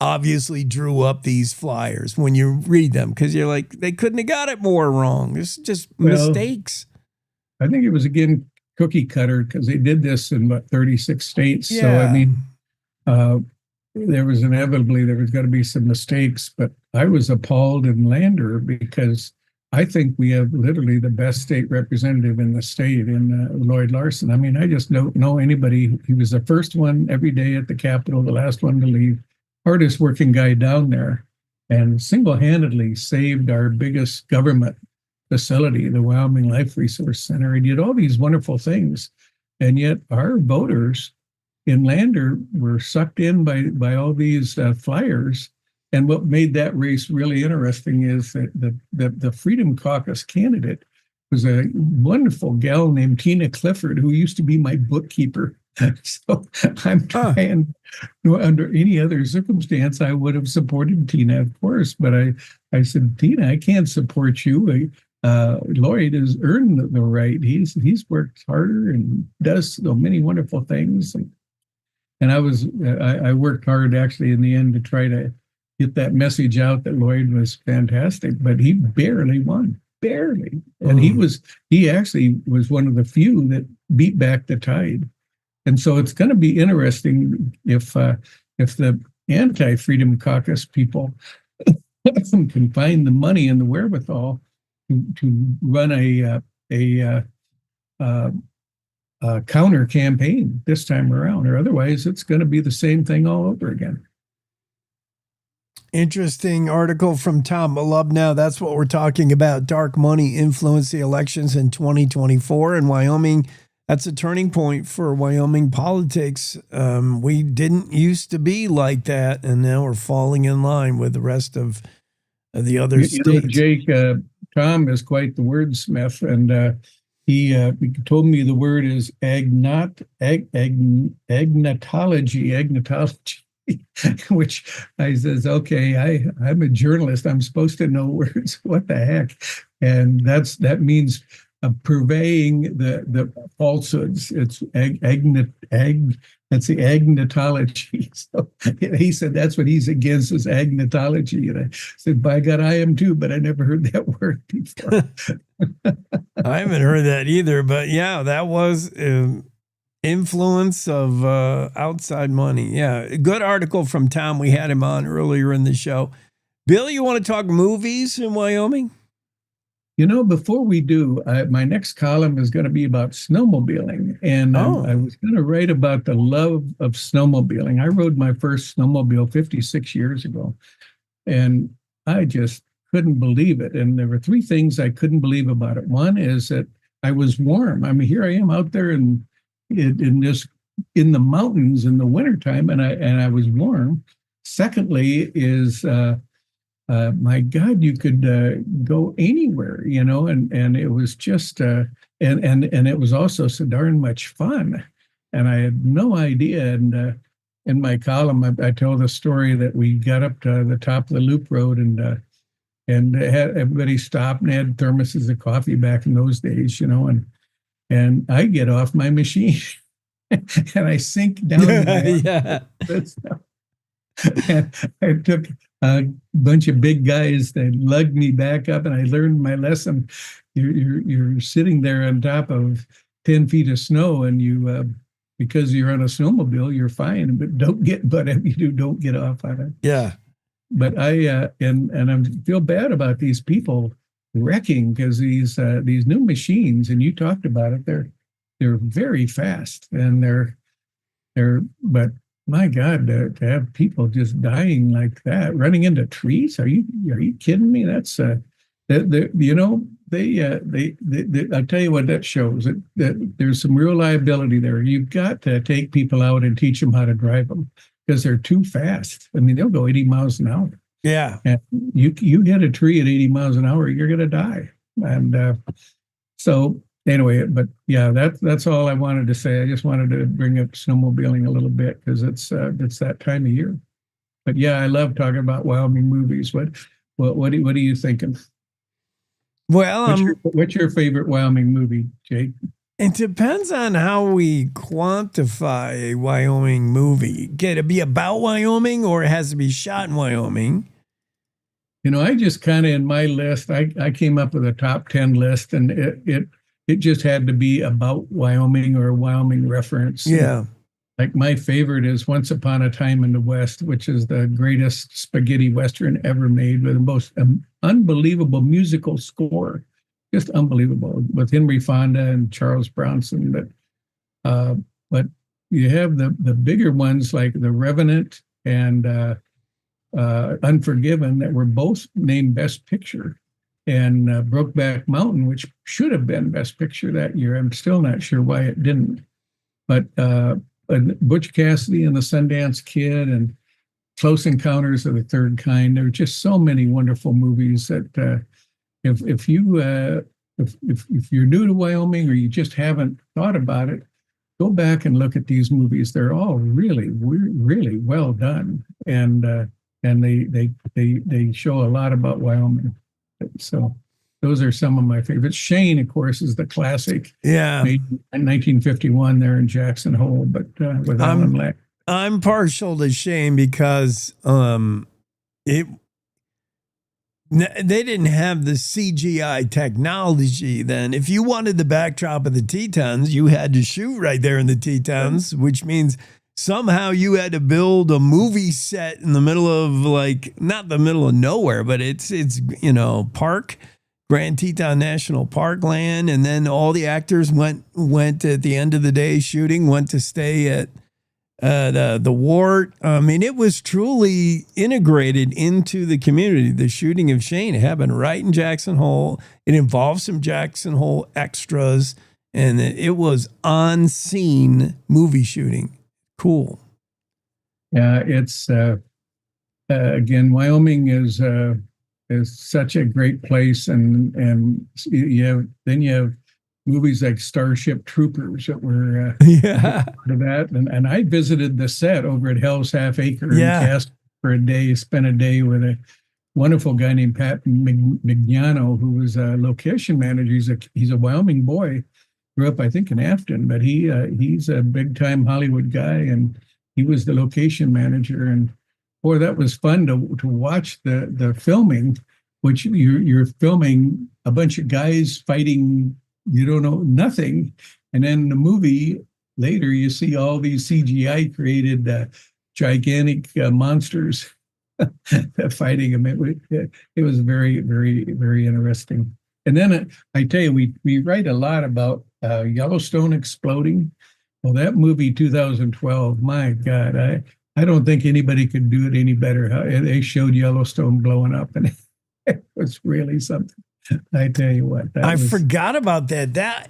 [SPEAKER 1] obviously drew up these flyers when you read them, because you're like, they couldn't have got it more wrong. It's just mistakes.
[SPEAKER 16] I think it was, again, cookie cutter, because they did this in 36 states.
[SPEAKER 1] Yeah.
[SPEAKER 16] So, there was going to be some mistakes, but I was appalled in Lander because I think we have literally the best state representative in the state in Lloyd Larson. I just don't know anybody. He was the first one every day at the Capitol, the last one to leave. hardest working guy down there, and single-handedly saved our biggest government facility, the Wyoming Life Resource Center. He did all these wonderful things, and yet our voters in Lander were sucked in by all these flyers. And what made that race really interesting is that the Freedom Caucus candidate was a wonderful gal named Tina Clifford, who used to be my bookkeeper. So I'm trying, under any other circumstance, I would have supported Tina, of course. But I said, Tina, I can't support you. Lloyd has earned the right. He's worked harder and does so many wonderful things. And I worked hard actually in the end to try to get that message out that Lloyd was fantastic, but he barely won. Barely. And he actually was one of the few that beat back the tide. And so it's going to be interesting if the anti-Freedom Caucus people can find the money and the wherewithal to run a counter campaign this time around, or otherwise it's going to be the same thing all over again.
[SPEAKER 1] Interesting article from Tom Lubnau. That's what we're talking about. Dark money influenced the elections in 2024 in Wyoming. That's a turning point for Wyoming politics. We didn't used to be like that, and now we're falling in line with the rest of the other states.
[SPEAKER 16] Jake, Tom is quite the wordsmith, and he told me the word is agnotology, which I says, okay, I'm a journalist. I'm supposed to know words. What the heck? And that means purveying the falsehoods. It's that's the agnotology. So he said that's what he's against, is agnotology. And I said, by God, I am too, but I never heard that word before.
[SPEAKER 1] I haven't heard that either, but yeah, that was influence of outside money. Yeah, good article from Tom. We had him on earlier in the show. Bill, you want to talk movies in Wyoming?
[SPEAKER 16] You know, before we do, my next column is going to be about snowmobiling. And I was going to write about the love of snowmobiling. I rode my first snowmobile 56 years ago, and I just couldn't believe it. And there were three things I couldn't believe about it. One is that I was warm. I mean, here I am out there in the mountains in the wintertime, and I was warm. Secondly is my God, you could go anywhere, you know, and it was just and it was also so darn much fun, and I had no idea. And in my column, I tell the story that we got up to the top of the loop road and had everybody stop and had thermoses of coffee back in those days, you know, and I get off my machine and I sink down.
[SPEAKER 1] Yeah.
[SPEAKER 16] And I took a bunch of big guys that lugged me back up, and I learned my lesson. You're sitting there on top of 10 feet of snow, and you because you're on a snowmobile, you're fine, but don't get off on it.
[SPEAKER 1] Yeah.
[SPEAKER 16] But I feel bad about these people wrecking, because these new machines, and you talked about it, they're very fast, and but my God, to have people just dying like that, running into trees. Are you kidding me? That's you know, they I'll tell you what that shows, that there's some real liability there. You've got to take people out and teach them how to drive them, because they're too fast. I mean, they'll go 80 miles an hour.
[SPEAKER 1] Yeah.
[SPEAKER 16] And you hit a tree at 80 miles an hour, you're going to die. And so anyway, but yeah, that's all I wanted to say. I just wanted to bring up snowmobiling a little bit, because it's that time of year. But yeah, I love talking about Wyoming movies. What are you thinking?
[SPEAKER 1] Well,
[SPEAKER 16] what's your favorite Wyoming movie, Jake?
[SPEAKER 1] It depends on how we quantify a Wyoming movie. Can it be about Wyoming, or it has to be shot in Wyoming?
[SPEAKER 16] You know, I just kind of, in my list, I came up with a top 10 list, and it just had to be about Wyoming or a Wyoming reference.
[SPEAKER 1] Yeah.
[SPEAKER 16] Like my favorite is Once Upon a Time in the West, which is the greatest spaghetti Western ever made, with the most unbelievable musical score. Just unbelievable, with Henry Fonda and Charles Bronson. But you have the bigger ones like The Revenant and Unforgiven that were both named Best Picture, and Brokeback Mountain, which should have been Best Picture that year. I'm still not sure why it didn't. But Butch Cassidy and the Sundance Kid and Close Encounters of the Third Kind. There are just so many wonderful movies that if you're new to Wyoming or you just haven't thought about it, go back and look at these movies. They're all really, really well done, and they show a lot about Wyoming. So those are some of my favorites. Shane, of course, is the classic.
[SPEAKER 1] Yeah,
[SPEAKER 16] made in 1951 there in Jackson Hole, but with Alan Lack.
[SPEAKER 1] I'm partial to Shane because they didn't have the CGI technology then. If you wanted the backdrop of the Tetons, you had to shoot right there in the Tetons, which means somehow you had to build a movie set in the middle of, like, not the middle of nowhere, but it's park, Grand Teton National Park land, and then all the actors went at the end of the day shooting, went to stay at the Wart. I mean, it was truly integrated into the community. The shooting of Shane happened right in Jackson Hole. It involved some Jackson Hole extras, and it was on-scene movie shooting. Cool.
[SPEAKER 16] Yeah, it's again, Wyoming is such a great place, and you have movies like Starship Troopers that were part of that, and I visited the set over at Hell's Half Acre in Casper for a day. Spent a day with a wonderful guy named Pat Mignano, who was a location manager. He's a Wyoming boy. Grew up, I think, in Afton, but he's a big time Hollywood guy, and he was the location manager. And boy, that was fun to watch the filming, which you're filming a bunch of guys fighting, you don't know nothing, and then the movie later you see all these CGI created gigantic monsters fighting them. It was very, very, very interesting. And then I tell you, we write a lot about Yellowstone exploding. Well, that movie 2012, my God, I don't think anybody could do it any better. They showed Yellowstone blowing up, and it was really something. I tell you what.
[SPEAKER 1] I forgot about that.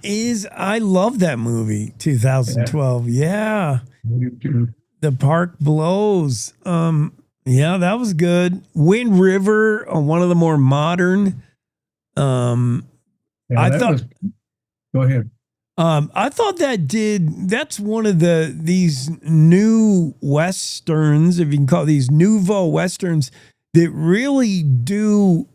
[SPEAKER 1] I love that movie, 2012. Yeah. The Park Blows. Yeah, that was good. Wind River, one of the more modern. Go
[SPEAKER 16] ahead.
[SPEAKER 1] I thought that's one of these new Westerns, if you can call these nouveau Westerns, that really do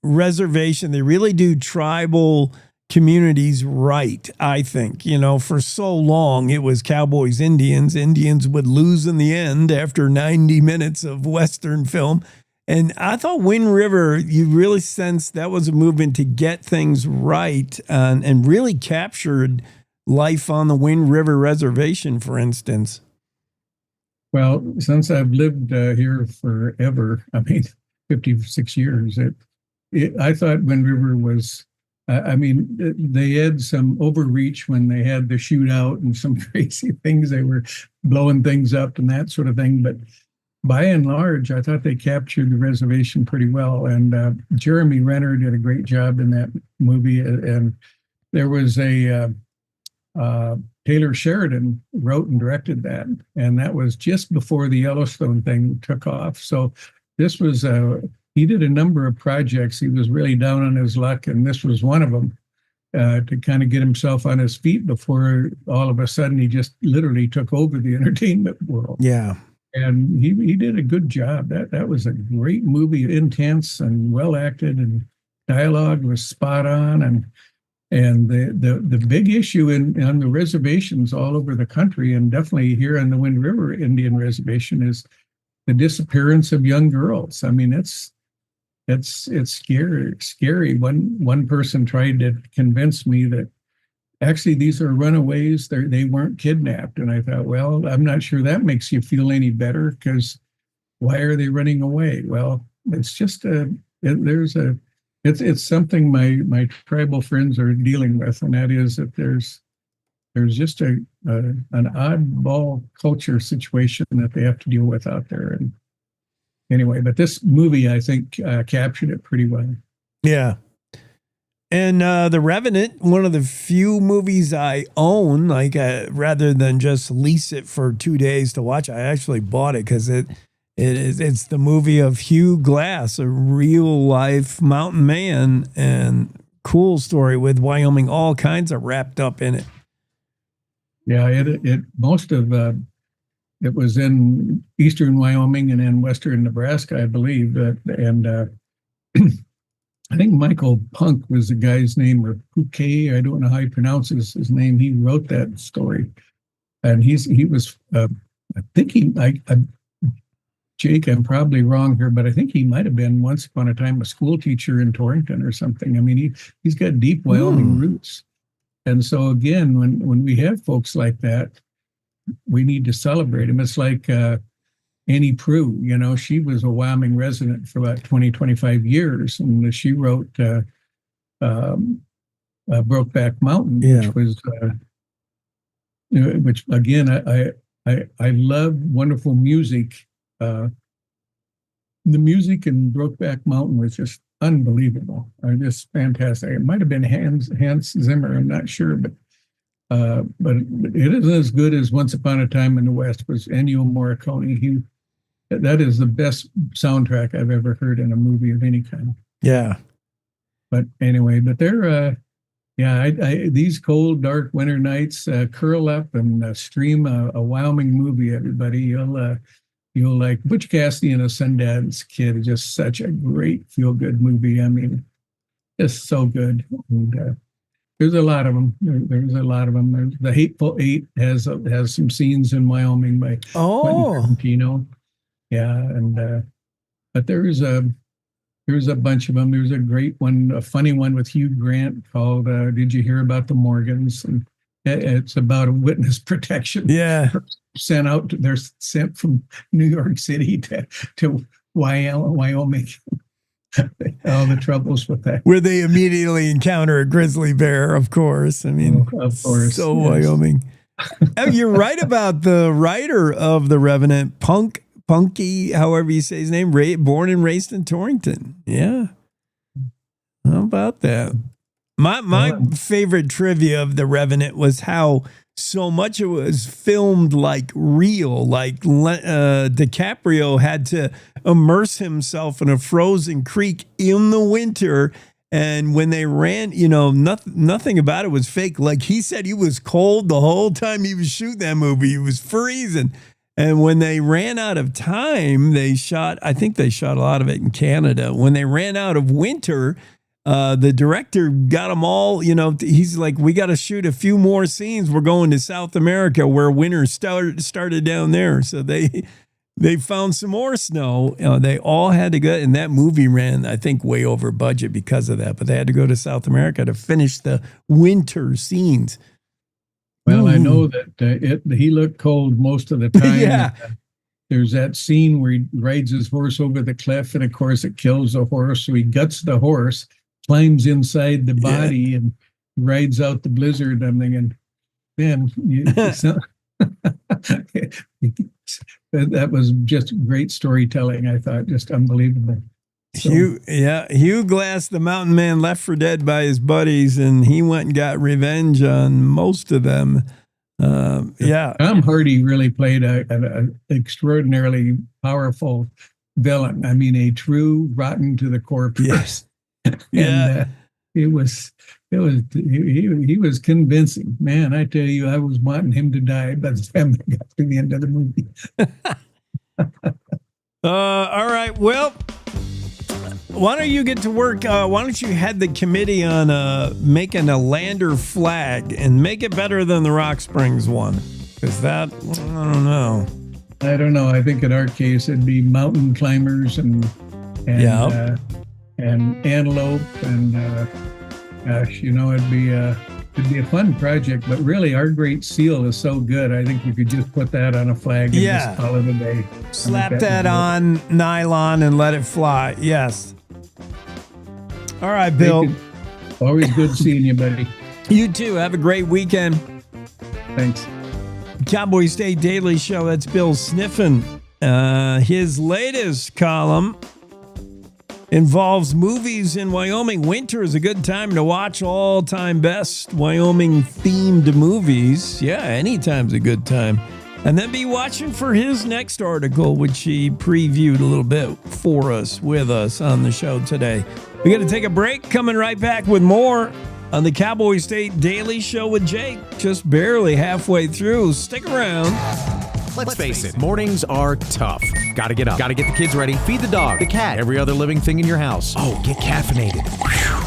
[SPEAKER 1] reservation. They really do tribal communities right, I think. For so long, it was cowboys, Indians. Indians would lose in the end after 90 minutes of Western film. And I thought Wind River, you really sensed that was a movement to get things right and really captured life on the Wind River Reservation, for instance.
[SPEAKER 16] Well, since I've lived here forever, 56 years, I thought Wind River was, they had some overreach when they had the shootout and some crazy things. They were blowing things up and that sort of thing. But by and large, I thought they captured the reservation pretty well. And Jeremy Renner did a great job in that movie. And there was Taylor Sheridan wrote and directed that. And that was just before the Yellowstone thing took off. So this was, he did a number of projects. He was really down on his luck, and this was one of them, to kind of get himself on his feet before all of a sudden he just literally took over the entertainment world.
[SPEAKER 1] Yeah.
[SPEAKER 16] And he did a good job. That was a great movie, intense and well acted, and dialogue was spot on. And the big issue on the reservations all over the country, and definitely here on the Wind River Indian Reservation, is the disappearance of young girls. It's scary. One person tried to convince me that actually these are runaways. They weren't kidnapped. And I thought, well, I'm not sure that makes you feel any better, because why are they running away? Well, it's just it's something my tribal friends are dealing with, and that is that there's just an oddball culture situation that they have to deal with out there. And anyway, but this movie, I think, captured it pretty well.
[SPEAKER 1] Yeah. And The Revenant, one of the few movies I own, like rather than just lease it for 2 days to watch, I actually bought it because it's the movie of Hugh Glass, a real life mountain man, and cool story with Wyoming, all kinds of wrapped up in it.
[SPEAKER 16] Yeah, it most of it was in eastern Wyoming and in western Nebraska, I believe. And I think Michael Punk was the guy's name, or Pouquet, I don't know how he pronounces his name. He wrote that story, and he was I think Jake, I'm probably wrong here, but I think he might have been once upon a time a school teacher in Torrington or something. I mean, he's got deep Wyoming roots. And so again, when we have folks like that, we need to celebrate them. It's like Annie Prue, she was a Wyoming resident for about 20, 25 years. And she wrote Brokeback Mountain, which again, I love wonderful music. The music in Brokeback Mountain was just unbelievable. Just fantastic. It might have been Hans Zimmer, I'm not sure, but it isn't as good as Once Upon a Time in the West was Ennio Morricone. That is the best soundtrack I've ever heard in a movie of any kind.
[SPEAKER 1] Yeah.
[SPEAKER 16] But anyway, they're these cold, dark winter nights, curl up and stream a Wyoming movie, everybody. You'll like Butch Cassidy and a Sundance Kid. Just such a great feel-good movie. I mean, just so good. And there's a lot of them. There's a lot of them. The Hateful Eight has some scenes in Wyoming by Quentin Tarantino. Yeah, and but there's a bunch of them. There's a great one, a funny one with Hugh Grant called "Did You Hear About the Morgans?" And it's about a witness protection.
[SPEAKER 1] Yeah.
[SPEAKER 16] They're sent from New York City to Wyoming. All the troubles with that.
[SPEAKER 1] Where they immediately encounter a grizzly bear, of course. I mean,
[SPEAKER 16] of course.
[SPEAKER 1] So yes. Wyoming. You're right about the writer of The Revenant, Punky, however you say his name, born and raised in Torrington. Yeah. How about that? My favorite trivia of The Revenant was how so much it was filmed like real, like DiCaprio had to immerse himself in a frozen creek in the winter. And when they ran, nothing about it was fake. Like he said, he was cold the whole time he was shooting that movie. He was freezing. And when they ran out of time, I think they shot a lot of it in Canada. When they ran out of winter, the director got them all, he's like, we got to shoot a few more scenes. We're going to South America where winter started down there. So they found some more snow. They all had to go, and that movie ran, I think, way over budget because of that. But they had to go to South America to finish the winter scenes.
[SPEAKER 16] Well, I know that he looked cold most of the time.
[SPEAKER 1] Yeah.
[SPEAKER 16] There's that scene where he rides his horse over the cliff, and of course it kills the horse. So he guts the horse, climbs inside the body, and rides out the blizzard. I'm thinking, man, that was just great storytelling. I thought, just unbelievable. So,
[SPEAKER 1] Hugh Glass, the mountain man, left for dead by his buddies, and he went and got revenge on most of them.
[SPEAKER 16] Tom Hardy really played an extraordinarily powerful villain. I mean, a true rotten to the core person.
[SPEAKER 1] Yes.
[SPEAKER 16] He was convincing. Man, I tell you, I was wanting him to die by the time I got to the end of the movie.
[SPEAKER 1] All right. Well, why don't you get to work? Why don't you head the committee on making a lander flag and make it better than the Rock Springs one? Because that, I don't know.
[SPEAKER 16] I think in our case, it'd be mountain climbers and antelope and gosh, it'd be a fun project. But really, our Great Seal is so good. I think we could just put that on a flag and just call it a day.
[SPEAKER 1] Slap that on nylon and let it fly. Yes. All right, Bill.
[SPEAKER 16] Always good seeing you, buddy.
[SPEAKER 1] You too. Have a great weekend.
[SPEAKER 16] Thanks.
[SPEAKER 1] Cowboy State Daily Show. That's Bill sniffing His latest column involves movies in Wyoming. Winter is a good time to watch all-time best Wyoming-themed movies. Yeah, anytime's a good time. And then be watching for his next article, which he previewed a little bit for us, with us on the show today. We got to take a break. Coming right back with more on the Cowboy State Daily Show with Jake. Just barely halfway through. Stick around.
[SPEAKER 2] Let's face it, mornings are tough. Gotta get up, gotta get the kids ready, feed the dog, the cat, every other living thing in your house. Oh, get caffeinated.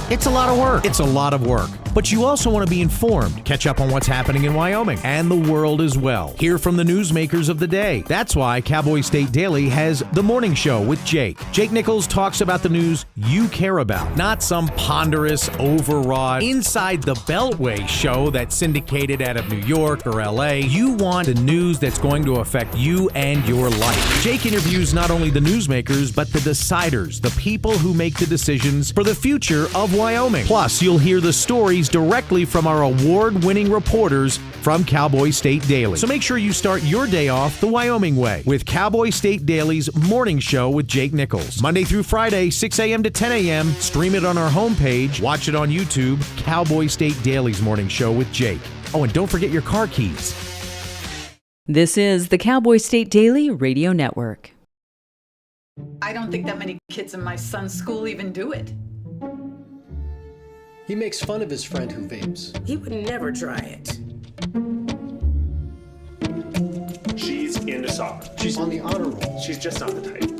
[SPEAKER 2] It's a lot of work. It's a lot of work. But you also want to be informed, catch up on what's happening in Wyoming and the world as well. Hear from the newsmakers of the day. That's why Cowboy State Daily has The Morning Show with Jake. Jake Nichols talks about the news you care about, not some ponderous, overwrought, inside the Beltway show that's syndicated out of New York or LA. You want the news that's going to affect you and your life. Jake interviews not only the newsmakers, but the deciders, the people who make the decisions for the future of Wyoming. Plus, you'll hear the stories directly from our award-winning reporters from Cowboy State Daily. So make sure you start your day off the Wyoming way with Cowboy State Daily's Morning Show with Jake Nichols. Monday through Friday, 6 a.m. to 10 a.m. Stream it on our homepage. Watch it on YouTube. Cowboy State Daily's Morning Show with Jake. Oh, and don't forget your car keys.
[SPEAKER 3] This is the Cowboy State Daily Radio Network.
[SPEAKER 9] I don't think that many kids in my son's school even do it.
[SPEAKER 11] He makes fun of his friend who vapes.
[SPEAKER 17] He would never try it.
[SPEAKER 22] She's into soccer.
[SPEAKER 11] She's on the honor roll.
[SPEAKER 22] She's just not the type.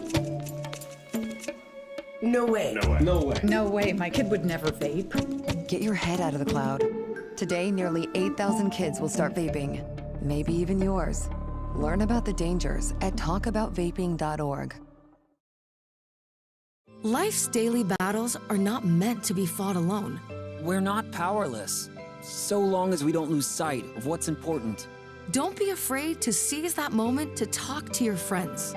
[SPEAKER 17] No way.
[SPEAKER 22] No way.
[SPEAKER 11] No way.
[SPEAKER 9] No way, my kid would never vape.
[SPEAKER 26] Get your head out of the cloud. Today, nearly 8,000 kids will start vaping. Maybe even yours. Learn about the dangers at talkaboutvaping.org.
[SPEAKER 27] Life's daily battles are not meant to be fought alone.
[SPEAKER 28] We're not powerless, so long as we don't lose sight of what's important.
[SPEAKER 27] Don't be afraid to seize that moment to talk to your friends.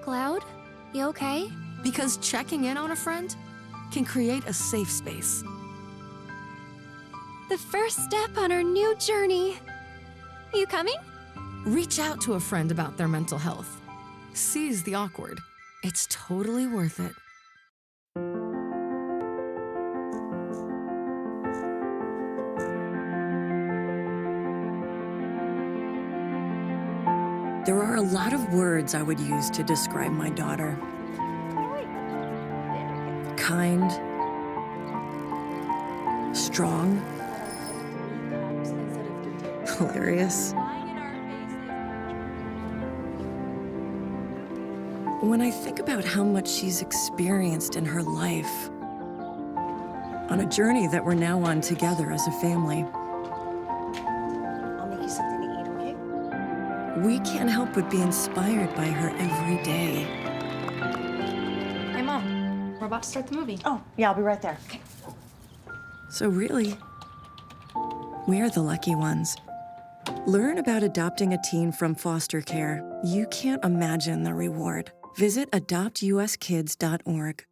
[SPEAKER 29] Cloud, you okay?
[SPEAKER 27] Because checking in on a friend can create a safe space.
[SPEAKER 29] The first step on our new journey. You coming?
[SPEAKER 27] Reach out to a friend about their mental health. Seize the awkward. It's totally worth it.
[SPEAKER 30] There are a lot of words I would use to describe my daughter. Kind, strong, hilarious. When I think about how much she's experienced in her life, on a journey that we're now on together as a family,
[SPEAKER 29] I'll make you something to eat, okay?
[SPEAKER 30] we can't help but be inspired by her every day.
[SPEAKER 29] Hey, Mom, we're about to start the movie. Oh, yeah, I'll be right there. Okay.
[SPEAKER 30] So really, we're the lucky ones. Learn about adopting a teen from foster care. You can't imagine the reward. Visit adoptuskids.org.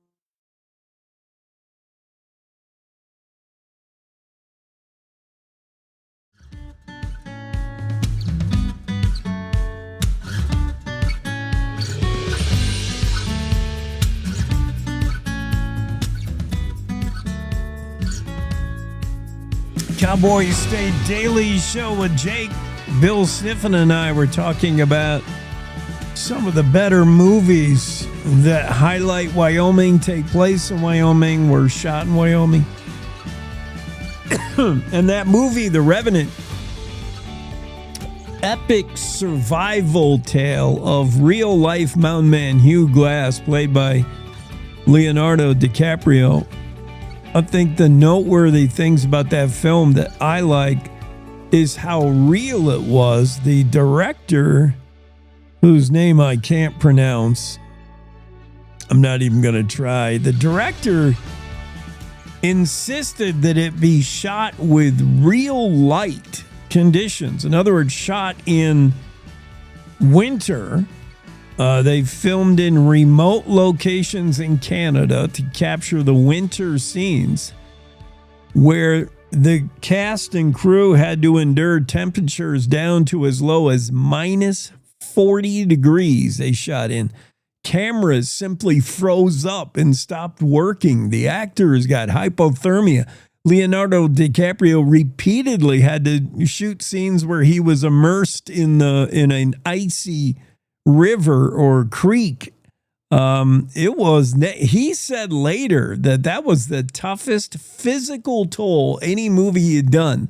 [SPEAKER 1] Cowboy State Daily Show with Jake. Bill Sniffen and I were talking about some of the better movies that highlight Wyoming, take place in Wyoming, were shot in Wyoming. And that movie, The Revenant, epic survival tale of real-life mountain man Hugh Glass, played by Leonardo DiCaprio. I think the noteworthy things about that film that I like is how real it was. The director, whose name I can't pronounce, I'm not even going to try. The director insisted that it be shot with real light conditions. In other words, shot in winter. They filmed in remote locations in Canada to capture the winter scenes where the cast and crew had to endure temperatures down to as low as -40 degrees they shot in. Cameras simply froze up and stopped working. The actors got hypothermia. Leonardo DiCaprio repeatedly had to shoot scenes where he was immersed in an icy river or creek. He said later that was the toughest physical toll any movie he had done,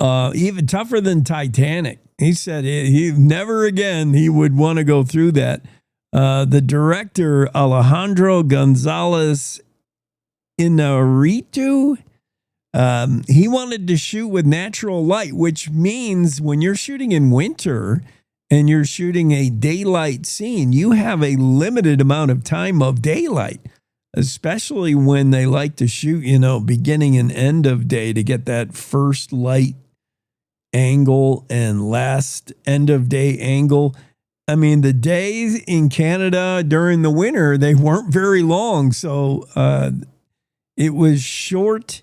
[SPEAKER 1] even tougher than Titanic. He said he never again he would want to go through that. The director, Alejandro Gonzalez Inarritu, he wanted to shoot with natural light, which means when you're shooting in winter and you're shooting a daylight scene, you have a limited amount of time of daylight, especially when they like to shoot, beginning and end of day to get that first light angle and last end of day angle. I mean, the days in Canada during the winter, they weren't very long. So it was short.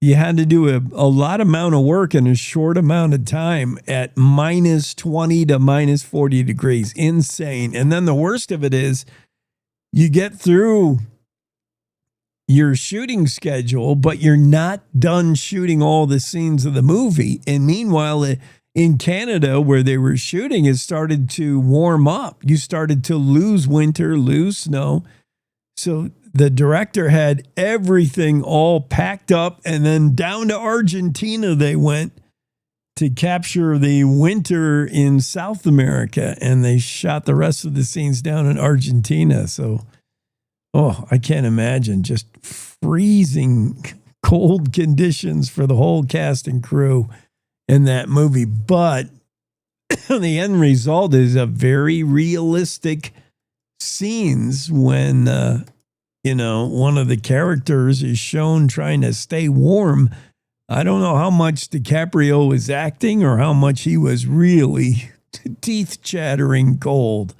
[SPEAKER 1] You had to do a lot amount of work in a short amount of time at -20 to -40 degrees. Insane. And then the worst of it is you get through your shooting schedule, but you're not done shooting all the scenes of the movie. And meanwhile, in Canada, where they were shooting, it started to warm up. You started to lose winter, lose snow. So the director had everything all packed up, and then down to Argentina they went to capture the winter in South America, and they shot the rest of the scenes down in Argentina. So, I can't imagine just freezing cold conditions for the whole cast and crew in that movie. But the end result is a very realistic scenes when, one of the characters is shown trying to stay warm. I don't know how much DiCaprio was acting or how much he was really teeth-chattering cold.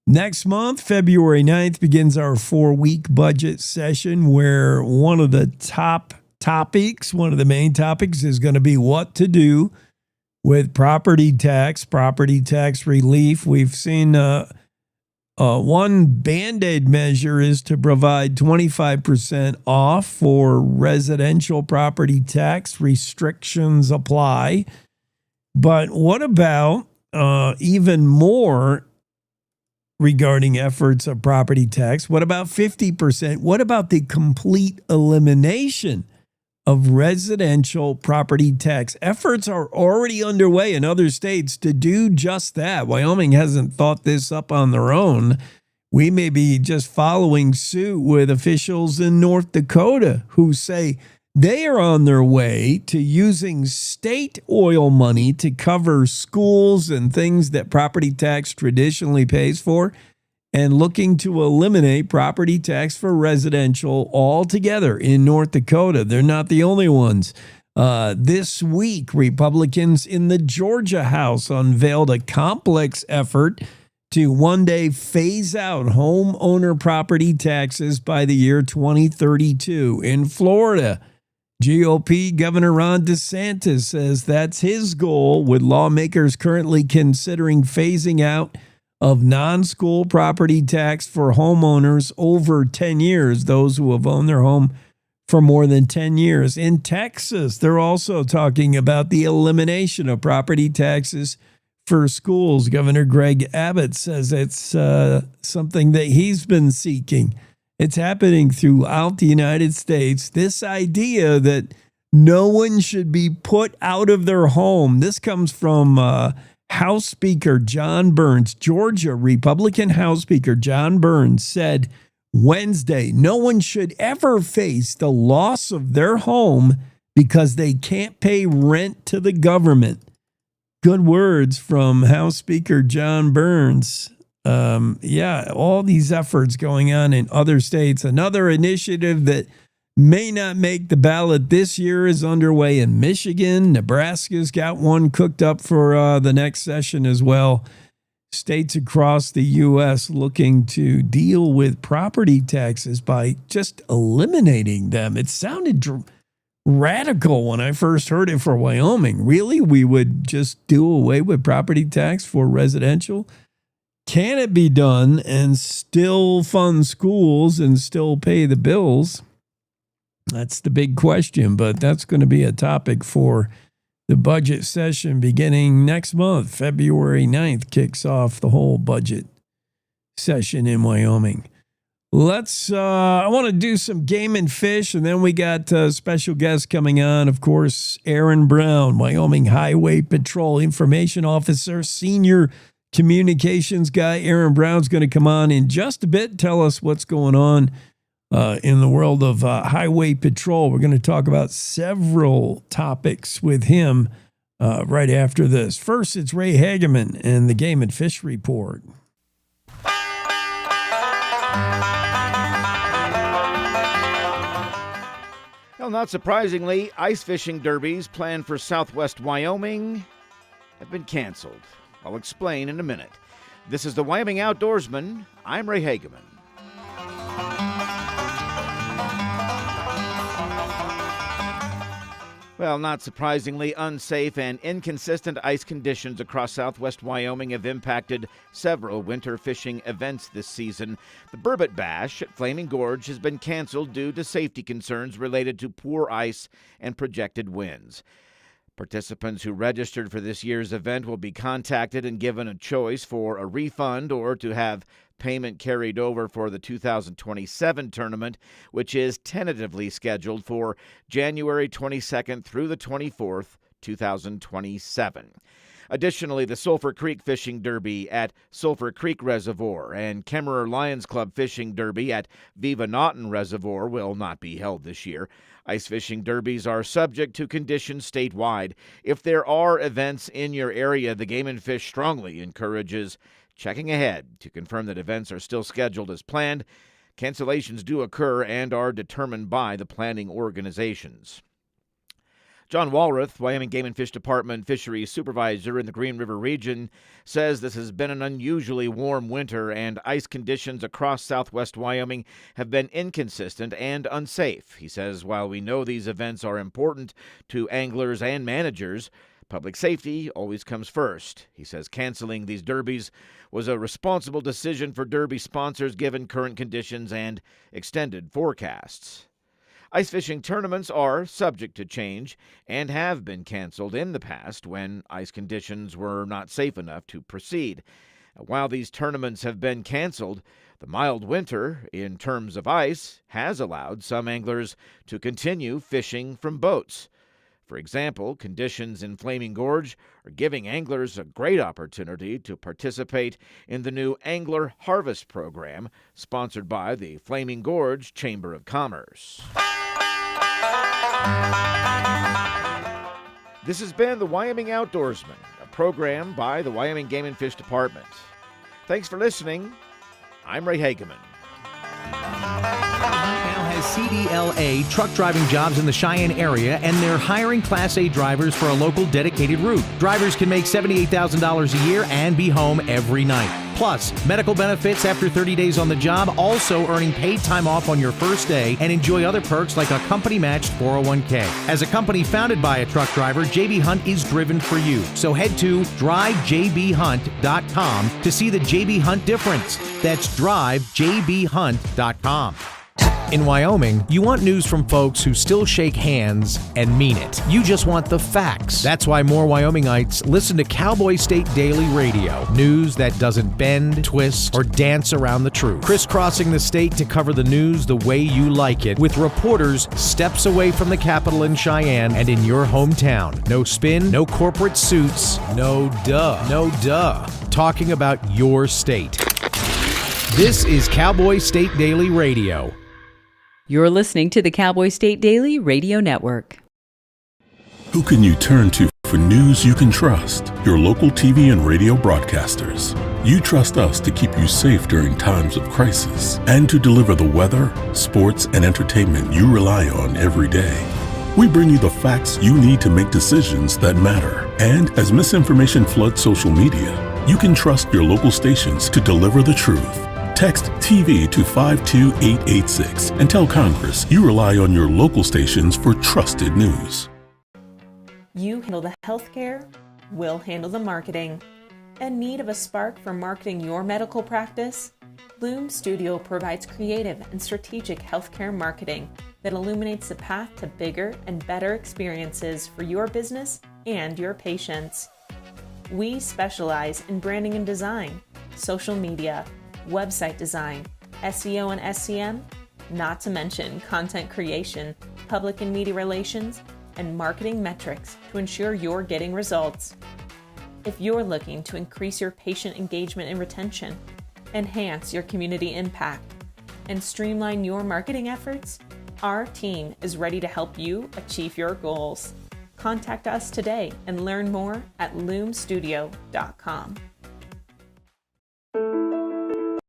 [SPEAKER 1] Next month, February 9th, begins our 4-week budget session where one of the main topics is going to be what to do with property tax relief. We've seen one Band-Aid measure is to provide 25% off for residential property tax. Restrictions apply. But what about even more regarding efforts of property tax? What about 50%? What about the complete elimination of residential property tax? Efforts are already underway in other states to do just that. Wyoming hasn't thought this up on their own. We may be just following suit with officials in North Dakota who say they are on their way to using state oil money to cover schools and things that property tax traditionally pays for, and looking to eliminate property tax for residential altogether in North Dakota. They're not the only ones. This week, Republicans in the Georgia House unveiled a complex effort to one day phase out homeowner property taxes by the year 2032. In Florida, GOP Governor Ron DeSantis says that's his goal, with lawmakers currently considering phasing out of non-school property tax for homeowners over 10 years, those who have owned their home for more than 10 years. In Texas, they're also talking about the elimination of property taxes for schools. Governor Greg Abbott says it's something that he's been seeking. It's happening throughout the United States. This idea that no one should be put out of their home. This comes from House Speaker John Burns. Georgia Republican House Speaker John Burns said Wednesday, no one should ever face the loss of their home because they can't pay rent to the government. Good words from House Speaker John Burns. All these efforts going on in other states. Another initiative that may not make the ballot this year is underway in Michigan. Nebraska's got one cooked up for the next session as well. States across the U.S. looking to deal with property taxes by just eliminating them. It sounded radical when I first heard it for Wyoming. Really? We would just do away with property tax for residential? Can it be done and still fund schools and still pay the bills? That's the big question, but that's going to be a topic for the budget session beginning next month. February 9th kicks off the whole budget session in Wyoming. I want to do some game and fish, and then we got special guests coming on. Of course, Aaron Brown, Wyoming Highway Patrol Information Officer, Senior Communications Guy. Aaron Brown's going to come on in just a bit, tell us what's going on in the world of Highway Patrol. We're going to talk about several topics with him right after this. First, it's Ray Hageman and the Game and Fish Report.
[SPEAKER 4] Well, not surprisingly, ice fishing derbies planned for southwest Wyoming have been canceled. I'll explain in a minute. This is the Wyoming Outdoorsman. I'm Ray Hageman. Well, not surprisingly, unsafe and inconsistent ice conditions across southwest Wyoming have impacted several winter fishing events this season. The Burbot Bash at Flaming Gorge has been canceled due to safety concerns related to poor ice and projected winds. Participants who registered for this year's event will be contacted and given a choice for a refund or to have payment carried over for the 2027 tournament, which is tentatively scheduled for January 22nd through the 24th, 2027. Additionally, the Sulphur Creek Fishing Derby at Sulphur Creek Reservoir and Kemmerer Lions Club Fishing Derby at Viva Naughton Reservoir will not be held this year. Ice fishing derbies are subject to conditions statewide. If there are events in your area, the Game and Fish strongly encourages checking ahead to confirm that events are still scheduled as planned. Cancellations do occur and are determined by the planning organizations. John Walrath, Wyoming Game and Fish Department Fisheries Supervisor in the Green River region, says this has been an unusually warm winter and ice conditions across southwest Wyoming have been inconsistent and unsafe. He says while we know these events are important to anglers and managers, public safety always comes first. He says canceling these derbies was a responsible decision for derby sponsors given current conditions and extended forecasts. Ice fishing tournaments are subject to change and have been canceled in the past when ice conditions were not safe enough to proceed. While these tournaments have been canceled, the mild winter, in terms of ice, has allowed some anglers to continue fishing from boats. For example, conditions in Flaming Gorge are giving anglers a great opportunity to participate in the new Angler Harvest Program, sponsored by the Flaming Gorge Chamber of Commerce. This has been the Wyoming Outdoorsman, a program by the Wyoming Game and Fish Department. Thanks for listening. I'm Ray Hageman.
[SPEAKER 2] Now has CDLA truck driving jobs in the Cheyenne area, and they're hiring Class A drivers for a local dedicated route. Drivers can make $78,000 a year and be home every night. Plus, medical benefits after 30 days on the job, also earning paid time off on your first day, and enjoy other perks like a company-matched 401k. As a company founded by a truck driver, JB Hunt is driven for you. So head to drivejbhunt.com to see the JB Hunt difference. That's drivejbhunt.com. In Wyoming, you want news from folks who still shake hands and mean it. You just want the facts. That's why more Wyomingites listen to Cowboy State Daily Radio. News that doesn't bend, twist, or dance around the truth. Crisscrossing the state to cover the news the way you like it, with reporters steps away from the Capitol in Cheyenne and in your hometown. No spin, no corporate suits, no duh. Talking about your state. This is Cowboy State Daily Radio.
[SPEAKER 3] You're listening to the Cowboy State Daily Radio Network.
[SPEAKER 5] Who can you turn to for news you can trust? Your local TV and radio broadcasters. You trust us to keep you safe during times of crisis and to deliver the weather, sports, and entertainment you rely on every day. We bring you the facts you need to make decisions that matter. And as misinformation floods social media, you can trust your local stations to deliver the truth. Text TV to 52886 and tell Congress you rely on your local stations for trusted news.
[SPEAKER 6] You handle the healthcare, we'll handle the marketing. In need of a spark for marketing your medical practice? Loom Studio provides creative and strategic healthcare marketing that illuminates the path to bigger and better experiences for your business and your patients. We specialize in branding and design, social media, website design, SEO and SEM, not to mention content creation, public and media relations, and marketing metrics to ensure you're getting results. If you're looking to increase your patient engagement and retention, enhance your community impact, and streamline your marketing efforts, our team is ready to help you achieve your goals. Contact us today and learn more at loomstudio.com.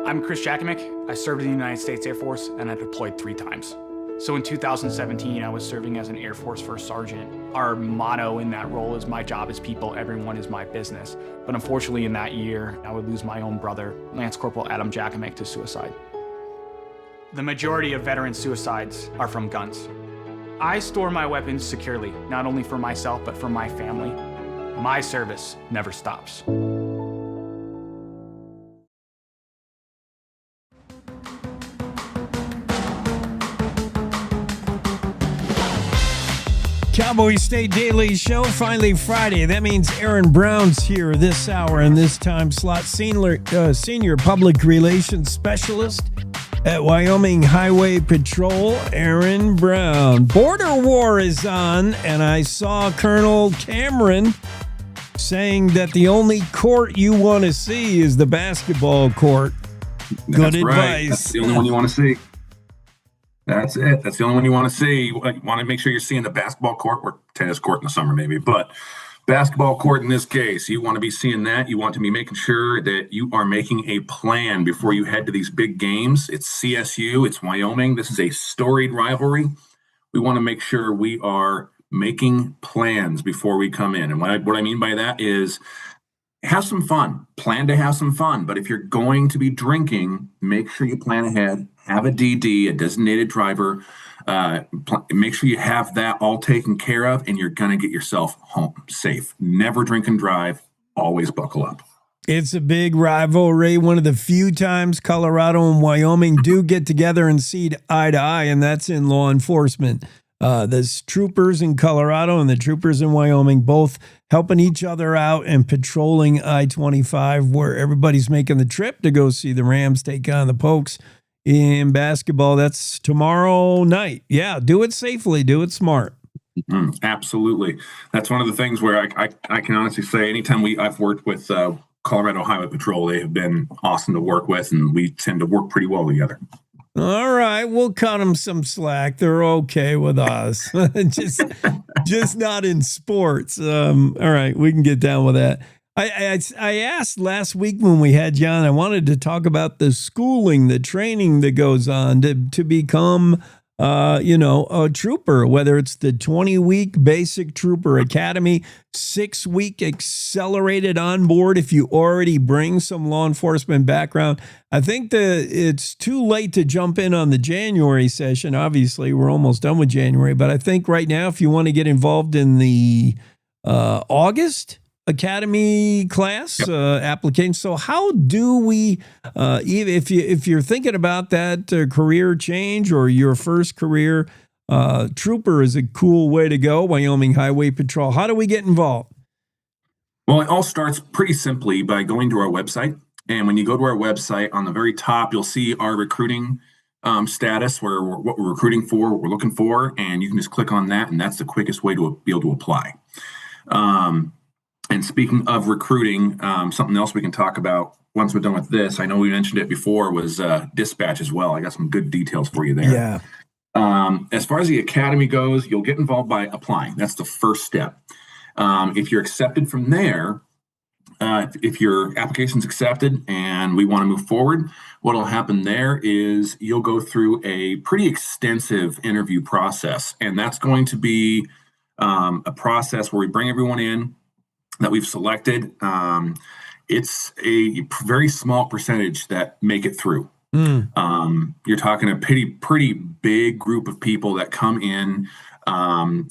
[SPEAKER 7] I'm Chris Jakimick. I served in the United States Air Force and I deployed 3 times. So in 2017, I was serving as an Air Force First Sergeant. Our motto in that role is my job is people, everyone is my business. But unfortunately in that year, I would lose my own brother, Lance Corporal Adam Jakimick, to suicide. The majority of veteran suicides are from guns. I store my weapons securely, not only for myself, but for my family. My service never stops.
[SPEAKER 1] Cowboy State Daily Show, finally Friday. That means Aaron Brown's here this hour and this time slot. Senior Public Relations Specialist at Wyoming Highway Patrol, Aaron Brown. Border War is on, and I saw Colonel Cameron saying that the only court you want to see is the basketball court. Good advice.
[SPEAKER 8] Right. That's the only one you want to see. That's it. That's the only one you want to see. You want to make sure you're seeing the basketball court or tennis court in the summer, maybe. But basketball court in this case, you want to be seeing that. You want to be making sure that you are making a plan before you head to these big games. It's CSU. It's Wyoming. This is a storied rivalry. We want to make sure we are making plans before we come in. And what I mean by that is have some fun. Plan to have some fun. But if you're going to be drinking, make sure you plan ahead. Have a DD, a designated driver. Make sure you have that all taken care of, and you're going to get yourself home safe. Never drink and drive. Always buckle up.
[SPEAKER 1] It's a big rivalry. One of the few times Colorado and Wyoming do get together and see eye to eye, and that's in law enforcement. There's troopers in Colorado and the troopers in Wyoming both helping each other out and patrolling I-25, where everybody's making the trip to go see the Rams take on the Pokes. In basketball, that's tomorrow night. Yeah, do it safely. Do it smart.
[SPEAKER 8] Absolutely. That's one of the things where I can honestly say anytime I've worked with Colorado Highway Patrol, they have been awesome to work with, and we tend to work pretty well together.
[SPEAKER 1] All right, we'll cut them some slack. They're okay with us. just not in sports. All right, we can get down with that. I asked last week when we had John, I wanted to talk about the schooling, the training that goes on to become, a trooper, whether it's the 20-week basic trooper academy, 6-week accelerated on board if you already bring some law enforcement background. I think it's too late to jump in on the January session. Obviously, we're almost done with January, but I think right now, if you want to get involved in the August academy class application. So how do we, if you're thinking about that career change or your first career, trooper is a cool way to go, Wyoming Highway Patrol. How do we get involved?
[SPEAKER 8] Well, it all starts pretty simply by going to our website. And when you go to our website, on the very top, you'll see our recruiting status, what we're recruiting for, what we're looking for, and you can just click on that, and that's the quickest way to be able to apply. And speaking of recruiting, something else we can talk about once we're done with this, I know we mentioned it before, was dispatch as well. I got some good details for you there.
[SPEAKER 1] Yeah.
[SPEAKER 8] As far as the academy goes, you'll get involved by applying. That's the first step. If you're accepted from there, if your application's accepted and we want to move forward, what'll happen there is you'll go through a pretty extensive interview process. And that's going to be a process where we bring everyone in that we've selected. It's a very small percentage that make it through. You're talking a pretty big group of people that come in,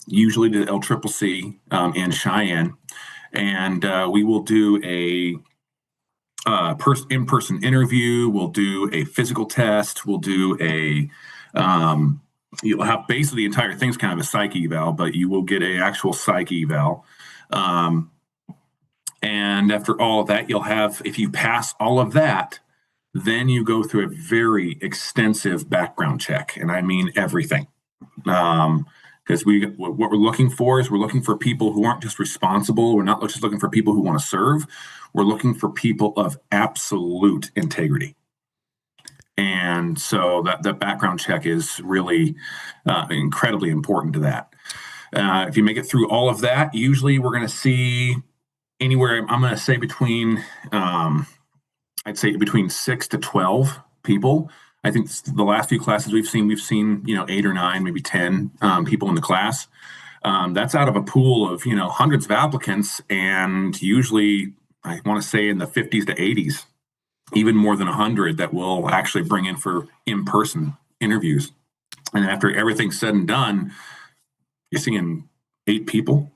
[SPEAKER 8] usually to LCCC in Cheyenne, and we will do a in-person interview. We'll do a physical test. We'll do a you'll have basically the entire thing's kind of a psych eval, but you will get a actual psych eval. And after all of that, you'll have, if you pass all of that, then you go through a very extensive background check. And I mean everything. Because what we're looking for is we're looking for people who aren't just responsible. We're not just looking for people who want to serve. We're looking for people of absolute integrity. And so that background check is really incredibly important to that. If you make it through all of that, usually we're going to see anywhere, I'm going to say between, I'd say between 6 to 12 people. I think the last few classes we've seen, 8 or 9, maybe 10 people in the class. That's out of a pool of, hundreds of applicants, and usually I want to say in the 50s to 80s, even more than 100 that we'll actually bring in for in-person interviews. And after everything's said and done, you're seeing 8 people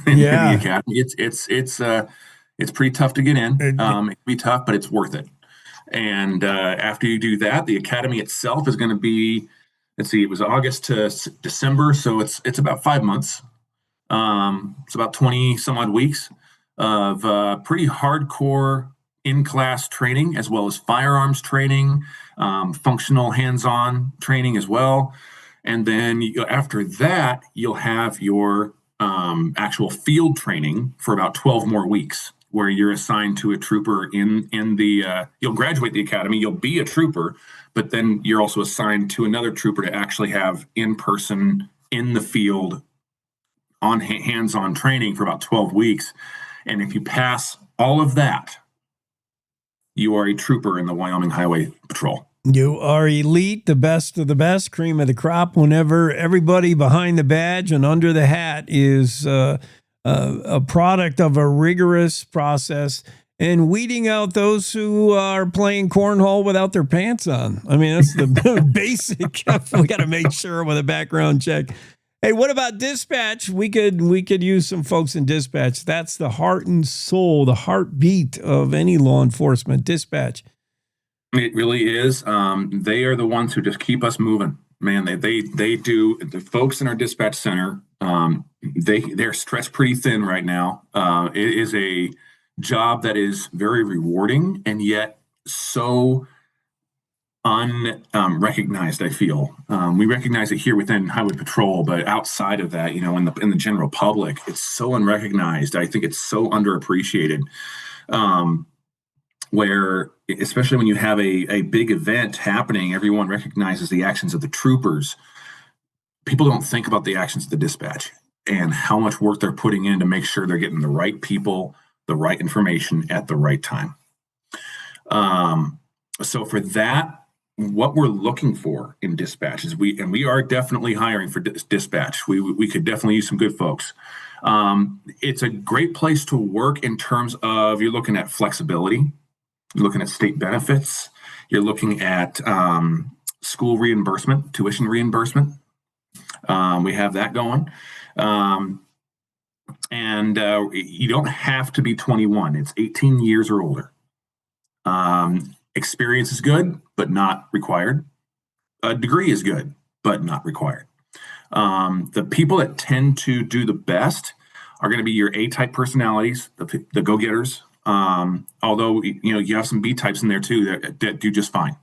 [SPEAKER 8] in the academy. It's pretty tough to get in. It can be tough, but it's worth it. And after you do that, the academy itself is going to be, it was August to December, so it's about 5 months. It's about 20 some odd weeks of pretty hardcore in-class training, as well as firearms training, functional hands-on training as well. And then after that, you'll have your actual field training for about 12 more weeks, where you're assigned to a trooper in the, you'll graduate the academy, you'll be a trooper, but then you're also assigned to another trooper to actually have in-person, in the field, on hands-on training for about 12 weeks. And if you pass all of that, you are a trooper in the Wyoming Highway Patrol.
[SPEAKER 1] You are elite, the best of the best, cream of the crop. Whenever everybody behind the badge and under the hat is a product of a rigorous process and weeding out those who are playing cornhole without their pants on. I mean, that's the basic. We got to make sure with a background check. Hey, what about dispatch? We could use some folks in dispatch. That's the heart and soul, the heartbeat of any law enforcement. Dispatch.
[SPEAKER 8] It really is. They are the ones who just keep us moving, man. They do. The folks in our dispatch center, they're stretched pretty thin right now. It is a job that is very rewarding and yet so unrecognized. I feel we recognize it here within Highway Patrol, but outside of that, in the general public, it's so unrecognized. I think it's so underappreciated. Where, especially when you have a big event happening, everyone recognizes the actions of the troopers. People don't think about the actions of the dispatch and how much work they're putting in to make sure they're getting the right people, the right information at the right time. So for that, what we're looking for in dispatch is we are definitely hiring for dispatch. We could definitely use some good folks. It's a great place to work in terms of you're looking at flexibility. You're looking at state benefits. You're looking at school reimbursement, tuition reimbursement. We have that going. And you don't have to be 21. It's 18 years or older. Experience is good, but not required. A degree is good, but not required. The people that tend to do the best are going to be your A-type personalities, the go-getters. Although, you have some B types in there too that do just fine.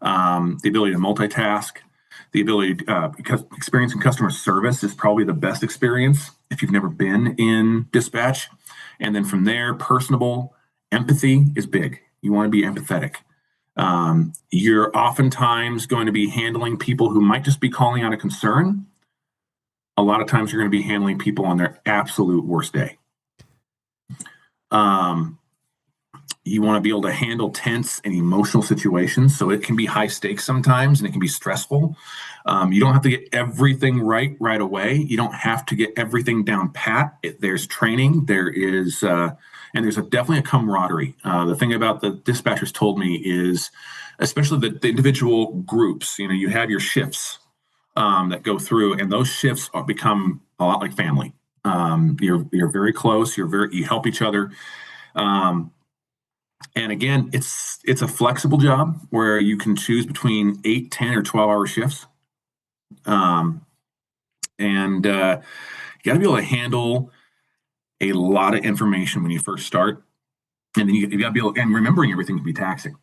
[SPEAKER 8] The ability to multitask, the ability, because experience in customer service is probably the best experience if you've never been in dispatch. And then from there, personable, empathy is big. You want to be empathetic. You're oftentimes going to be handling people who might just be calling out a concern. A lot of times you're going to be handling people on their absolute worst day. You want to be able to handle tense and emotional situations. So it can be high stakes sometimes and it can be stressful. You don't have to get everything right away. You don't have to get everything down pat. There's training. There is and there's definitely a camaraderie. The thing about the dispatchers told me is, especially the individual groups, you have your shifts that go through, and those shifts become a lot like family. You're very close. You help each other. And again, it's a flexible job where you can choose between 8, 10, or 12-hour shifts. And you got to be able to handle a lot of information when you first start. And then you got to be able, and remembering everything can be taxing.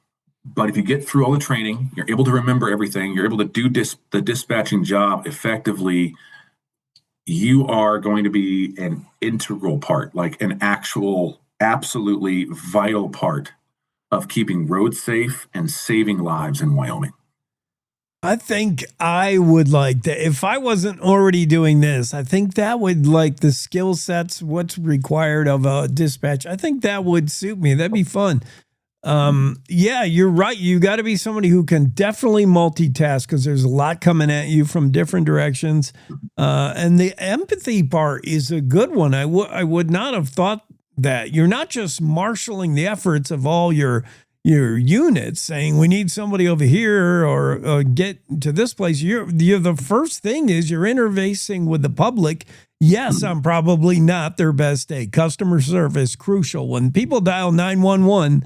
[SPEAKER 8] But if you get through all the training, you're able to remember everything, you're able to do the dispatching job effectively, you are going to be an integral part, like an actual, absolutely vital part of keeping roads safe and saving lives in Wyoming.
[SPEAKER 1] I think I would like that. If I wasn't already doing this, I think that would, like, the skill sets, what's required of a dispatch, I think that would suit me. That'd be fun. Yeah, you're right. You got to be somebody who can definitely multitask, because there's a lot coming at you from different directions. And the empathy part is a good one. I would not have thought that. You're not just marshaling the efforts of all your units, saying we need somebody over here or get to this place. You're the first thing is you're interfacing with the public. Yes, I'm probably not their best day. Customer service, crucial. When people dial 911,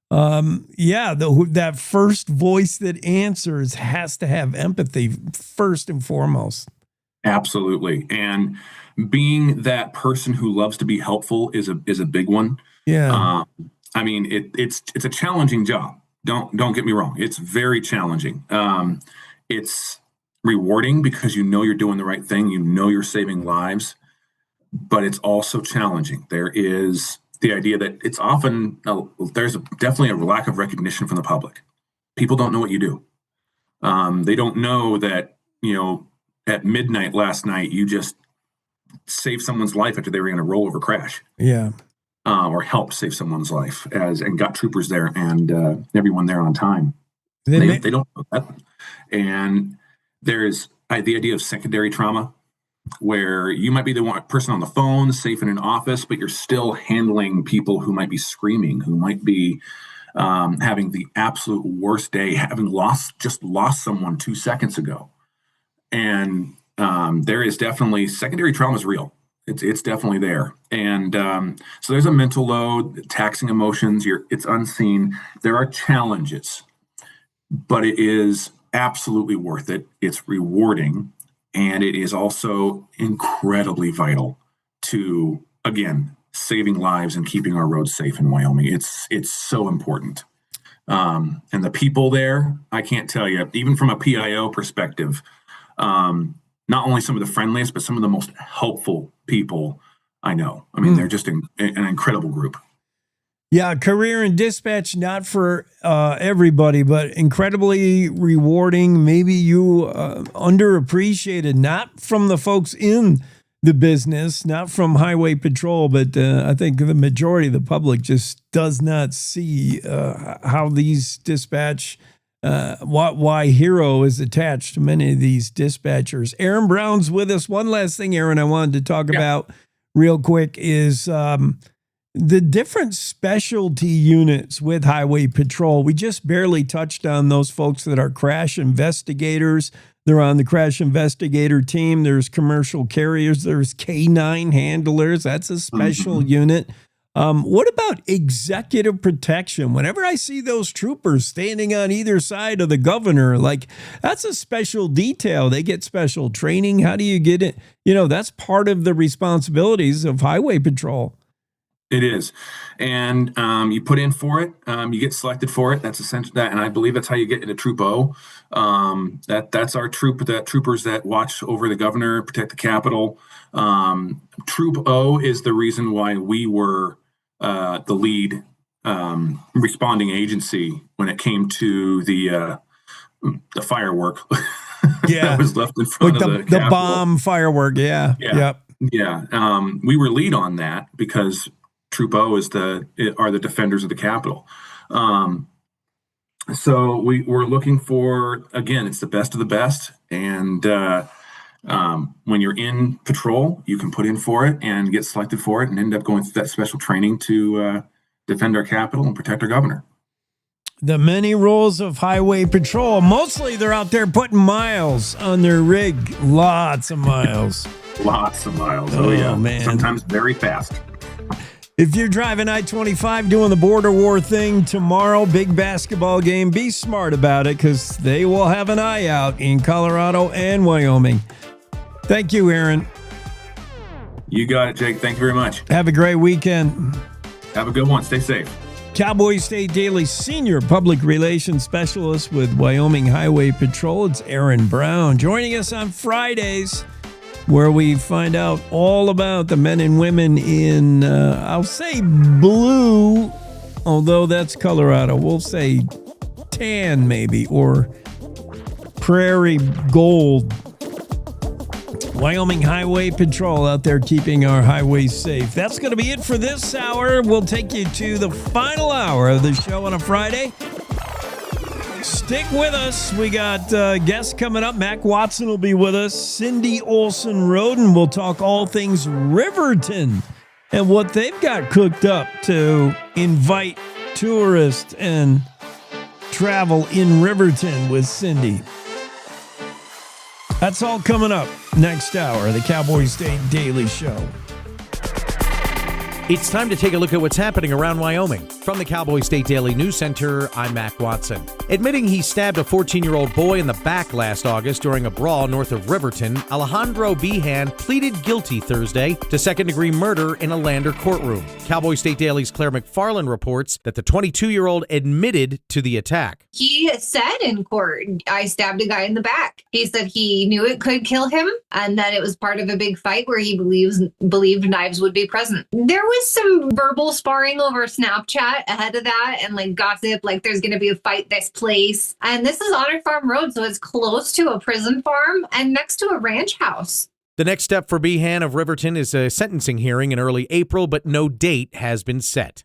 [SPEAKER 1] that first voice that answers has to have empathy first and foremost.
[SPEAKER 8] Absolutely. And being that person who loves to be helpful is a big one.
[SPEAKER 1] Yeah.
[SPEAKER 8] I mean, it's a challenging job. Don't get me wrong. It's very challenging. It's rewarding because you're doing the right thing. You're saving lives, but it's also challenging. There is the idea that it's often, there's definitely a lack of recognition from the public. People don't know what you do. They don't know that, at midnight last night, you just saved someone's life after they were in a rollover crash.
[SPEAKER 1] Yeah.
[SPEAKER 8] Or helped save someone's life and got troopers there and everyone there on time. They don't know that. And there's the idea of secondary trauma, where you might be the one person on the phone, safe in an office, but you're still handling people who might be screaming, who might be having the absolute worst day, having just lost someone 2 seconds ago. And there is definitely, secondary trauma is real. It's definitely there. And so there's a mental load, taxing emotions, it's unseen. There are challenges, but it is absolutely worth it. It's rewarding. And it is also incredibly vital to, again, saving lives and keeping our roads safe in Wyoming. It's so important. And the people there, I can't tell you, even from a PIO perspective, not only some of the friendliest, but some of the most helpful people I know. I mean, they're just an incredible group.
[SPEAKER 1] Yeah, career in dispatch, not for everybody, but incredibly rewarding. Maybe you underappreciated, not from the folks in the business, not from highway patrol, but I think the majority of the public just does not see how these dispatch, why Hero is attached to many of these dispatchers. Aaron Brown's with us. One last thing, Aaron, I wanted to talk about real quick is the different specialty units with highway patrol. We just barely touched on those folks that are crash investigators. They're on the crash investigator team. There's commercial carriers. There's K9 handlers. That's a special unit. What about executive protection? Whenever I see those troopers standing on either side of the governor, like, that's a special detail. They get special training. How do you get it? That's part of the responsibilities of highway patrol.
[SPEAKER 8] It is. And you put in for it, you get selected for it. That's essentially that. And I believe that's how you get into Troop O. That's our troop, the troopers that watch over the governor, protect the Capitol. Troop O is the reason why we were the lead responding agency when it came to the firework that was left in front of the
[SPEAKER 1] bomb firework. Yeah.
[SPEAKER 8] We were lead on that because Troop O are the defenders of the Capitol. So we're looking for, again, it's the best of the best. And When you're in patrol, you can put in for it and get selected for it and end up going through that special training to defend our capital and protect our governor.
[SPEAKER 1] The many roles of highway patrol. Mostly they're out there putting miles on their rig. Lots of miles.
[SPEAKER 8] Lots of miles. Oh yeah,
[SPEAKER 1] man.
[SPEAKER 8] Sometimes very fast.
[SPEAKER 1] If you're driving I-25 doing the border war thing tomorrow, big basketball game, be smart about it because they will have an eye out in Colorado and Wyoming. Thank you, Aaron.
[SPEAKER 8] You got it, Jake. Thank you very much.
[SPEAKER 1] Have a great weekend.
[SPEAKER 8] Have a good one. Stay safe.
[SPEAKER 1] Cowboy State Daily Senior Public Relations Specialist with Wyoming Highway Patrol. It's Aaron Brown joining us on Fridays, where we find out all about the men and women in, I'll say blue, although that's Colorado. We'll say tan maybe, or prairie gold. Wyoming Highway Patrol out there keeping our highways safe. That's going to be it for this hour. We'll take you to the final hour of the show on a Friday. Stick with us. We got guests coming up. Mac Watson will be with us. Cindy Olson Roden will talk all things Riverton and what they've got cooked up to invite tourists and travel in Riverton with Cindy. That's all coming up next hour, the Cowboy State Daily Show.
[SPEAKER 2] It's time to take a look at what's happening around Wyoming. From the Cowboy State Daily News Center, I'm Mac Watson. Admitting he stabbed a 14-year-old boy in the back last August during a brawl north of Riverton, Alejandro Behan pleaded guilty Thursday to second-degree murder in a Lander courtroom. Cowboy State Daily's Claire McFarland reports that the 22-year-old admitted to the attack.
[SPEAKER 10] He said in court, I stabbed a guy in the back. He said he knew it could kill him and that it was part of a big fight where he believed knives would be present. There was some verbal sparring over Snapchat ahead of that and like gossip, like there's going to be a fight this place. And this is Honor Farm Road, so it's close to a prison farm and next to a ranch house.
[SPEAKER 2] The next step for Behan of Riverton is a sentencing hearing in early April, but no date has been set.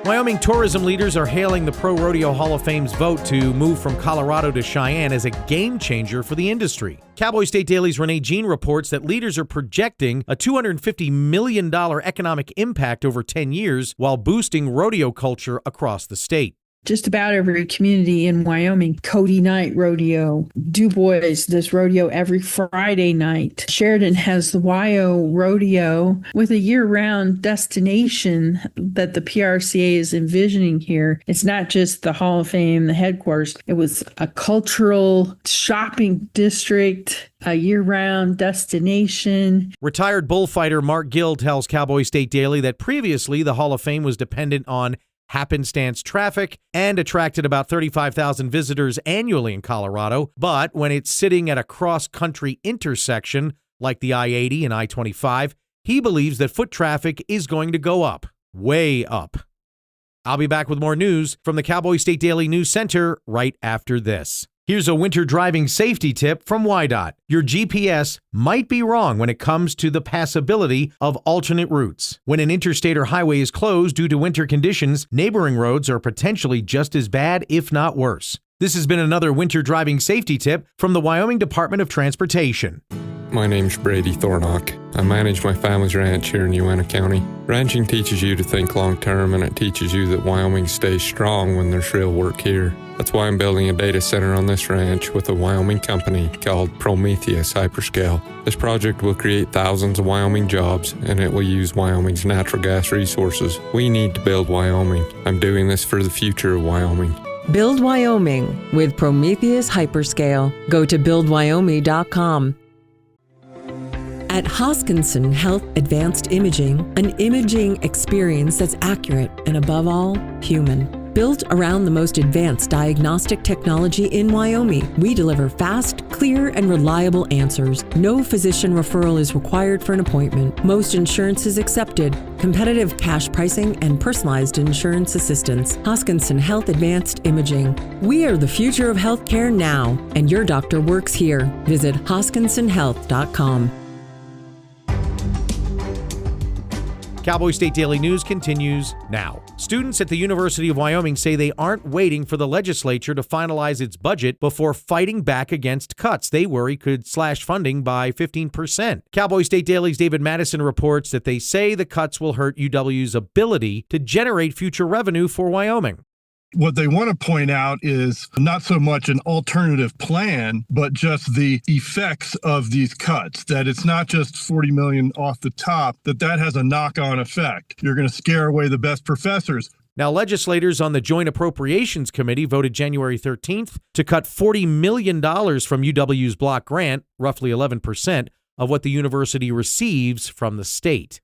[SPEAKER 2] Wyoming tourism leaders are hailing the Pro Rodeo Hall of Fame's vote to move from Colorado to Cheyenne as a game changer for the industry. Cowboy State Daily's Renee Jean reports that leaders are projecting a $250 million economic impact over 10 years while boosting rodeo culture across the state.
[SPEAKER 12] Just about every community in Wyoming, Cody Night Rodeo, Du Bois does rodeo every Friday night. Sheridan has the Wyo Rodeo with a year-round destination that the PRCA is envisioning here. It's not just the Hall of Fame, the headquarters. It was a cultural shopping district, a year-round destination.
[SPEAKER 2] Retired bullfighter Mark Gill tells Cowboy State Daily that previously the Hall of Fame was dependent on happenstance traffic and attracted about 35,000 visitors annually in Colorado. But when it's sitting at a cross-country intersection like the I-80 and I-25, he believes that foot traffic is going to go up, way up. I'll be back with more news from the Cowboy State Daily News Center right after this. Here's a winter driving safety tip from WYDOT. Your GPS might be wrong when it comes to the passability of alternate routes. When an interstate or highway is closed due to winter conditions, neighboring roads are potentially just as bad, if not worse. This has been another winter driving safety tip from the Wyoming Department of Transportation.
[SPEAKER 13] My name's Brady Thornock. I manage my family's ranch here in Uena County. Ranching teaches you to think long term, and it teaches you that Wyoming stays strong when there's real work here. That's why I'm building a data center on this ranch with a Wyoming company called Prometheus Hyperscale. This project will create thousands of Wyoming jobs, and it will use Wyoming's natural gas resources. We need to build Wyoming. I'm doing this for the future of Wyoming.
[SPEAKER 18] Build Wyoming with Prometheus Hyperscale. Go to buildwyoming.com. At Hoskinson Health Advanced Imaging, an imaging experience that's accurate and above all, human. Built around the most advanced diagnostic technology in Wyoming, we deliver fast, clear, and reliable answers. No physician referral is required for an appointment. Most insurance is accepted. Competitive cash pricing and personalized insurance assistance. Hoskinson Health Advanced Imaging. We are the future of healthcare now, and your doctor works here. Visit hoskinsonhealth.com.
[SPEAKER 2] Cowboy State Daily News continues now. Students at the University of Wyoming say they aren't waiting for the legislature to finalize its budget before fighting back against cuts they worry could slash funding by 15%. Cowboy State Daily's David Madison reports that they say the cuts will hurt UW's ability to generate future revenue for Wyoming.
[SPEAKER 14] What they want to point out is not so much an alternative plan, but just the effects of these cuts, that it's not just $40 million off the top, that has a knock-on effect. You're going to scare away the best professors.
[SPEAKER 2] Now, legislators on the Joint Appropriations Committee voted January 13th to cut $40 million from UW's block grant, roughly 11% of what the university receives from the state.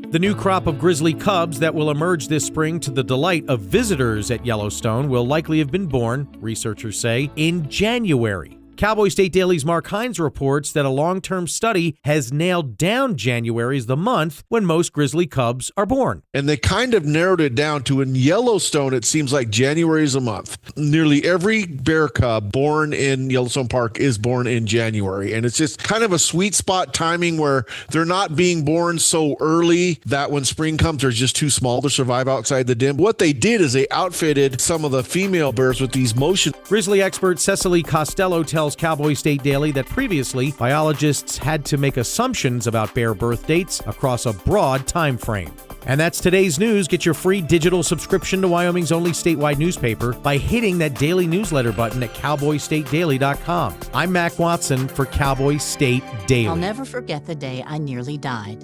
[SPEAKER 2] The new crop of grizzly cubs that will emerge this spring to the delight of visitors at Yellowstone will likely have been born, researchers say, in January. Cowboy State Daily's Mark Hines reports that a long-term study has nailed down January as the month when most grizzly cubs are born.
[SPEAKER 15] And they kind of narrowed it down to in Yellowstone, it seems like January is a month. Nearly every bear cub born in Yellowstone Park is born in January. And it's just kind of a sweet spot timing where they're not being born so early that when spring comes, they're just too small to survive outside the den. What they did is they outfitted some of the female bears with these motion.
[SPEAKER 2] Grizzly expert Cecily Costello tells Cowboy State Daily that previously biologists had to make assumptions about bear birth dates across a broad time frame. And that's today's news. Get your free digital subscription to Wyoming's only statewide newspaper by hitting that daily newsletter button at cowboystatedaily.com. I'm Mac Watson for Cowboy State Daily.
[SPEAKER 16] I'll never forget the day I nearly died.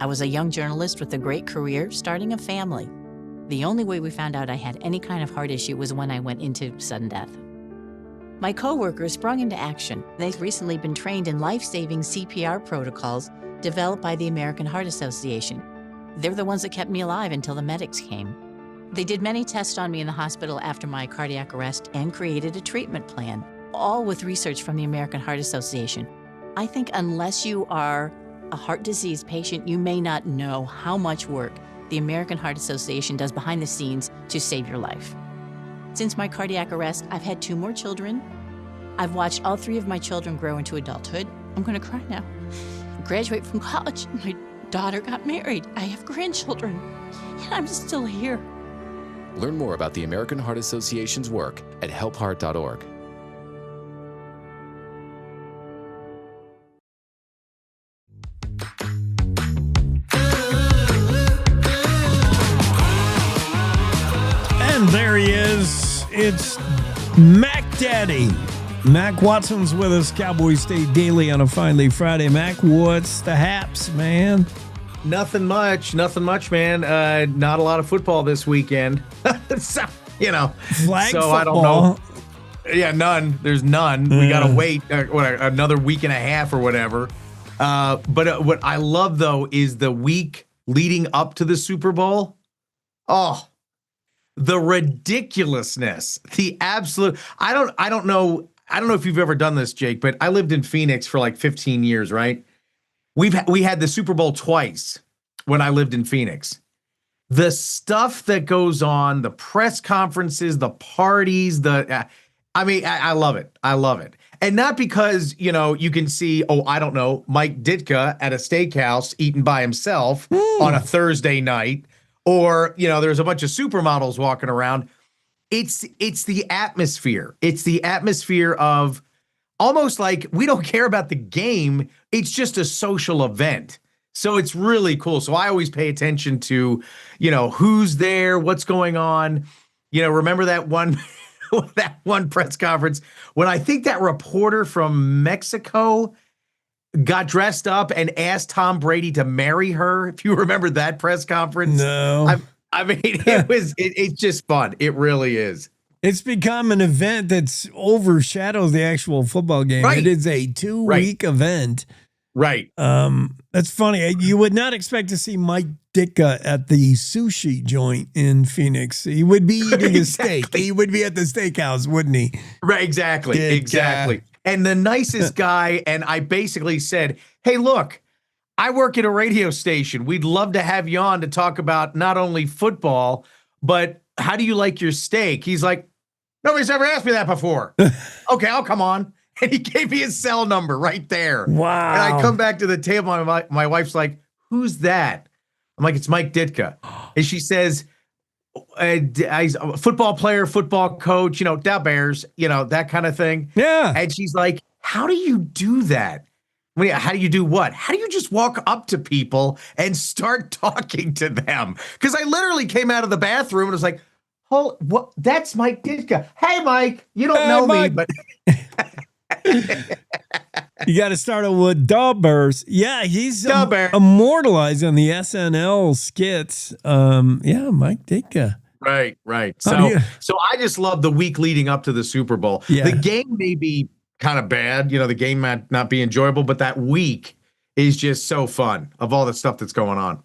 [SPEAKER 16] I was a young journalist with a great career, starting a family. The only way we found out I had any kind of heart issue was when I went into sudden death. My coworkers sprung into action. They've recently been trained in life-saving CPR protocols developed by the American Heart Association. They're the ones that kept me alive until the medics came. They did many tests on me in the hospital after my cardiac arrest and created a treatment plan, all with research from the American Heart Association. I think unless you are a heart disease patient, you may not know how much work the American Heart Association does behind the scenes to save your life. Since my cardiac arrest, I've had 2 more children. I've watched all 3 of my children grow into adulthood. I'm going to cry now. Graduate from college. My daughter got married. I have grandchildren. And I'm still here.
[SPEAKER 17] Learn more about the American Heart Association's work at helpheart.org.
[SPEAKER 1] And there he is. It's Mac Daddy. Mac Watson's with us, Cowboy State Daily on a Finally Friday. Mac, what's the haps, man?
[SPEAKER 19] Nothing much, man. Not a lot of football this weekend. So,
[SPEAKER 1] Flag
[SPEAKER 19] so
[SPEAKER 1] football.
[SPEAKER 19] I don't know. Yeah, none. There's none. We got to wait another week and a half or whatever. But what I love, though, is the week leading up to the Super Bowl. Oh, the ridiculousness, the absolute. I don't know if you've ever done this, Jake, but I lived in Phoenix for like 15 years, right? We had the Super Bowl twice when I lived in Phoenix. The stuff that goes on, the press conferences, the parties, I love it. I love it. And not because, you can see, Mike Ditka at a steakhouse eating by himself on a Thursday night, or, there's a bunch of supermodels walking around. It's the atmosphere. It's the atmosphere of almost like we don't care about the game. It's just a social event. So it's really cool. So I always pay attention to, who's there, what's going on. Remember that one press conference when I think that reporter from Mexico got dressed up and asked Tom Brady to marry her. If you remember that press conference.
[SPEAKER 1] No.
[SPEAKER 19] It's just fun. It really is.
[SPEAKER 1] It's become an event that's overshadows the actual football game.
[SPEAKER 19] Right.
[SPEAKER 1] It is a 2-week event.
[SPEAKER 19] Right.
[SPEAKER 1] That's funny. You would not expect to see Mike Ditka at the sushi joint in Phoenix. He would be eating a steak. He would be at the steakhouse, wouldn't he?
[SPEAKER 19] Right. Exactly. And the nicest guy. And I basically said, hey, look, I work at a radio station. We'd love to have you on to talk about not only football, but how do you like your steak? He's like, nobody's ever asked me that before. Okay, I'll come on. And he gave me his cell number right there.
[SPEAKER 1] Wow.
[SPEAKER 19] And I come back to the table, and my wife's like, who's that? I'm like, it's Mike Ditka. And she says, he's a football player, football coach, da Bears, that kind of thing.
[SPEAKER 1] Yeah.
[SPEAKER 19] And she's like, how do you do that? How do you do what? How do you just walk up to people and start talking to them? Because I literally came out of the bathroom and was like, oh, what? That's Mike Ditka. Hey, Mike, you don't know
[SPEAKER 1] Mike.
[SPEAKER 19] me, but
[SPEAKER 1] you got to start with Dubbers. Yeah, he's
[SPEAKER 19] Dubber.
[SPEAKER 1] Immortalized on the SNL skits. Mike Ditka.
[SPEAKER 19] Right. So I just love the week leading up to the Super Bowl.
[SPEAKER 1] Yeah.
[SPEAKER 19] The game may be kind of bad, the game might not be enjoyable, but that week is just so fun of all the stuff that's going on.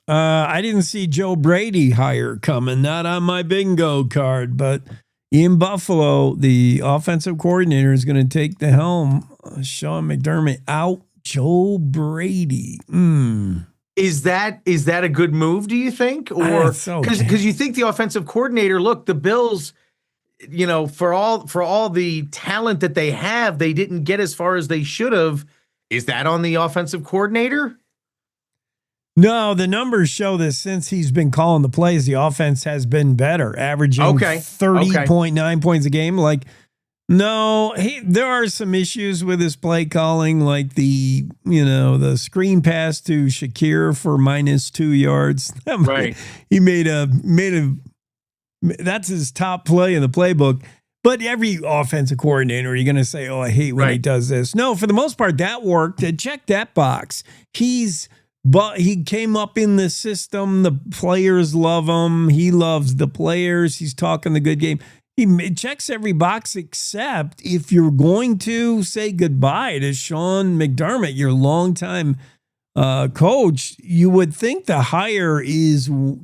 [SPEAKER 1] I didn't see Joe Brady hire coming, not on my bingo card, but in Buffalo, the offensive coordinator is going to take the helm. Sean McDermott out, Joe Brady.
[SPEAKER 19] Is that a good move, do you think? Or because you think the offensive coordinator, look, the Bills, for all the talent that they have, they didn't get as far as they should have. Is that on the offensive coordinator?
[SPEAKER 1] No, the numbers show that since he's been calling the plays, the offense has been better, averaging 30.9 points a game. There are some issues with his play calling, like the screen pass to Shakir for -2 yards.
[SPEAKER 19] Right.
[SPEAKER 1] He made a that's his top play in the playbook. But every offensive coordinator, you're going to say, oh, I hate when he does this. No, for the most part, that worked. Check that box. But he came up in the system. The players love him. He loves the players. He's talking the good game. He checks every box except if you're going to say goodbye to Sean McDermott, your longtime coach, you would think the hire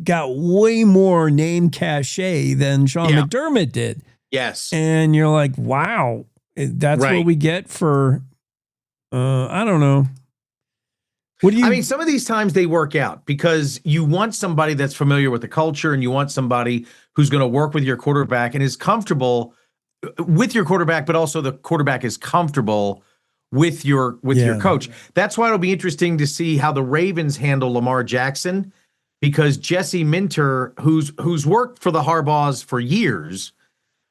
[SPEAKER 1] got way more name cachet than Sean McDermott did.
[SPEAKER 19] Yes.
[SPEAKER 1] And you're like, wow, that's what we get for, I don't know.
[SPEAKER 19] Some of these times they work out because you want somebody that's familiar with the culture and you want somebody who's going to work with your quarterback and is comfortable with your quarterback, but also the quarterback is comfortable with your coach. That's why it'll be interesting to see how the Ravens handle Lamar Jackson, because Jesse Minter, who's worked for the Harbaughs for years,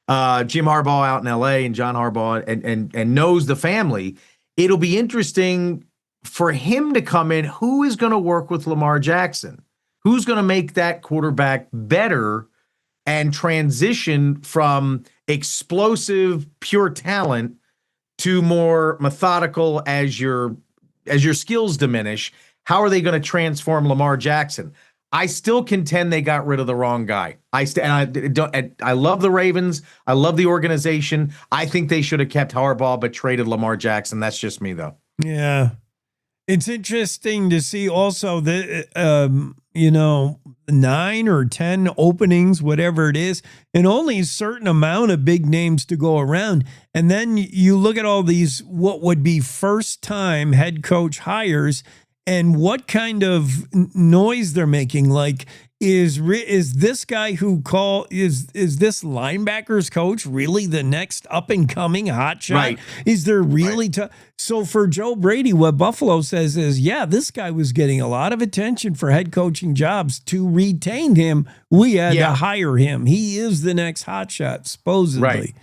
[SPEAKER 19] Jim Harbaugh out in LA and John Harbaugh and knows the family. It'll be interesting for him to come in. Who is going to work with Lamar Jackson? Who's going to make that quarterback better and transition from explosive, pure talent to more methodical as your skills diminish? How are they going to transform Lamar Jackson? I still contend they got rid of the wrong guy. I love the Ravens. I love the organization. I think they should have kept Harbaugh but traded Lamar Jackson. That's just me, though.
[SPEAKER 1] Yeah. It's interesting to see also that, 9 or 10 openings, whatever it is, and only a certain amount of big names to go around. And then you look at all these, what would be first-time head coach hires and what kind of noise they're making. Like, is this guy is this linebackers coach really the next up and coming hotshot?
[SPEAKER 19] Right.
[SPEAKER 1] Is there really so for Joe Brady, what Buffalo says is, this guy was getting a lot of attention for head coaching jobs. To retain him, we had to hire him. He is the next hotshot, supposedly.
[SPEAKER 19] Right.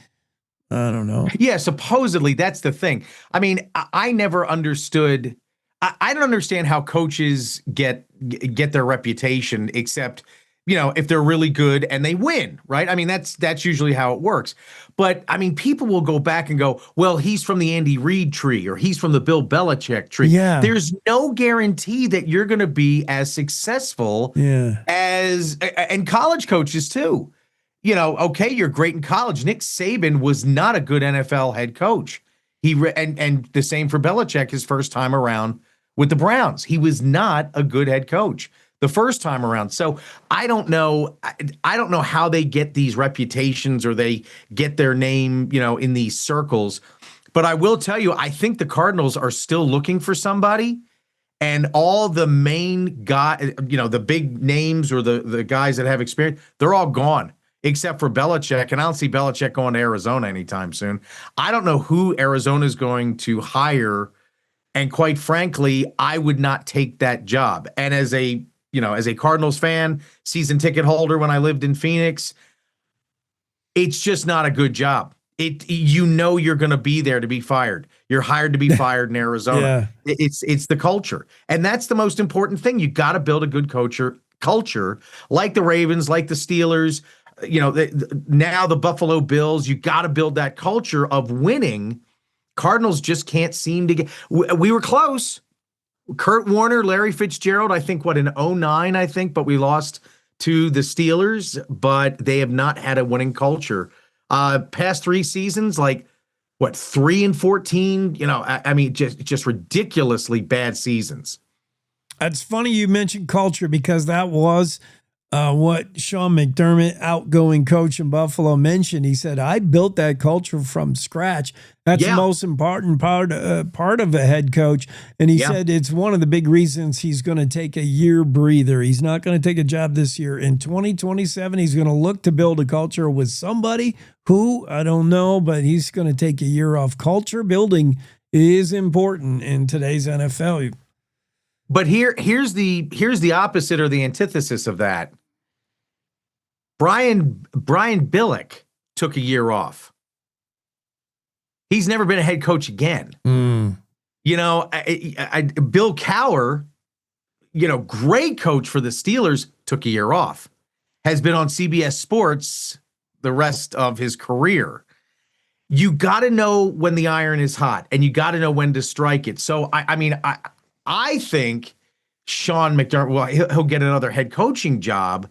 [SPEAKER 1] I don't know.
[SPEAKER 19] Yeah, supposedly that's the thing. I mean, I never understood. I don't understand how coaches get their reputation, except, if they're really good and they win, right? I mean, that's usually how it works. But I mean, people will go back and go, well, he's from the Andy Reid tree or he's from the Bill Belichick tree.
[SPEAKER 1] Yeah.
[SPEAKER 19] There's no guarantee that you're going to be as successful and college coaches too. Okay, you're great in college. Nick Saban was not a good NFL head coach. And the same for Belichick his first time around with the Browns. He was not a good head coach the first time around. So I don't know how they get these reputations or they get their name, in these circles. But I will tell you, I think the Cardinals are still looking for somebody, and all the main guy, the big names or the guys that have experience, they're all gone. Except for Belichick, and I don't see Belichick going to Arizona anytime soon. I don't know who Arizona is going to hire
[SPEAKER 2] And quite frankly, I would not take that job. And as a Cardinals fan, season ticket holder when I lived in Phoenix, it's just not a good job. You're going to be there to be fired. You're hired to be fired in Arizona.
[SPEAKER 1] Yeah.
[SPEAKER 2] It's the culture. And that's the most important thing. You got to build a good culture like the Ravens, like the Steelers, now the Buffalo Bills. You got to build that culture of winning. Cardinals just can't seem to get. We were close. Kurt Warner, Larry Fitzgerald, I think, in 2009, but we lost to the Steelers, but they have not had a winning culture. Past 3 seasons, 3-14, just ridiculously bad seasons.
[SPEAKER 1] It's funny you mentioned culture because that was what Sean McDermott, outgoing coach in Buffalo, mentioned. He said, I built that culture from scratch. That's the most important part of a head coach. And he said it's one of the big reasons he's going to take a year breather. He's not going to take a job this year. In 2027, he's going to look to build a culture with somebody who, I don't know, but he's going to take a year off. Culture building is important in today's NFL.
[SPEAKER 2] But here's the opposite or the antithesis of that. Brian Billick took a year off. He's never been a head coach again. Bill Cowher, great coach for the Steelers, took a year off. Has been on CBS Sports the rest of his career. You got to know when the iron is hot, and you got to know when to strike it. So I think Sean McDermott, he'll get another head coaching job,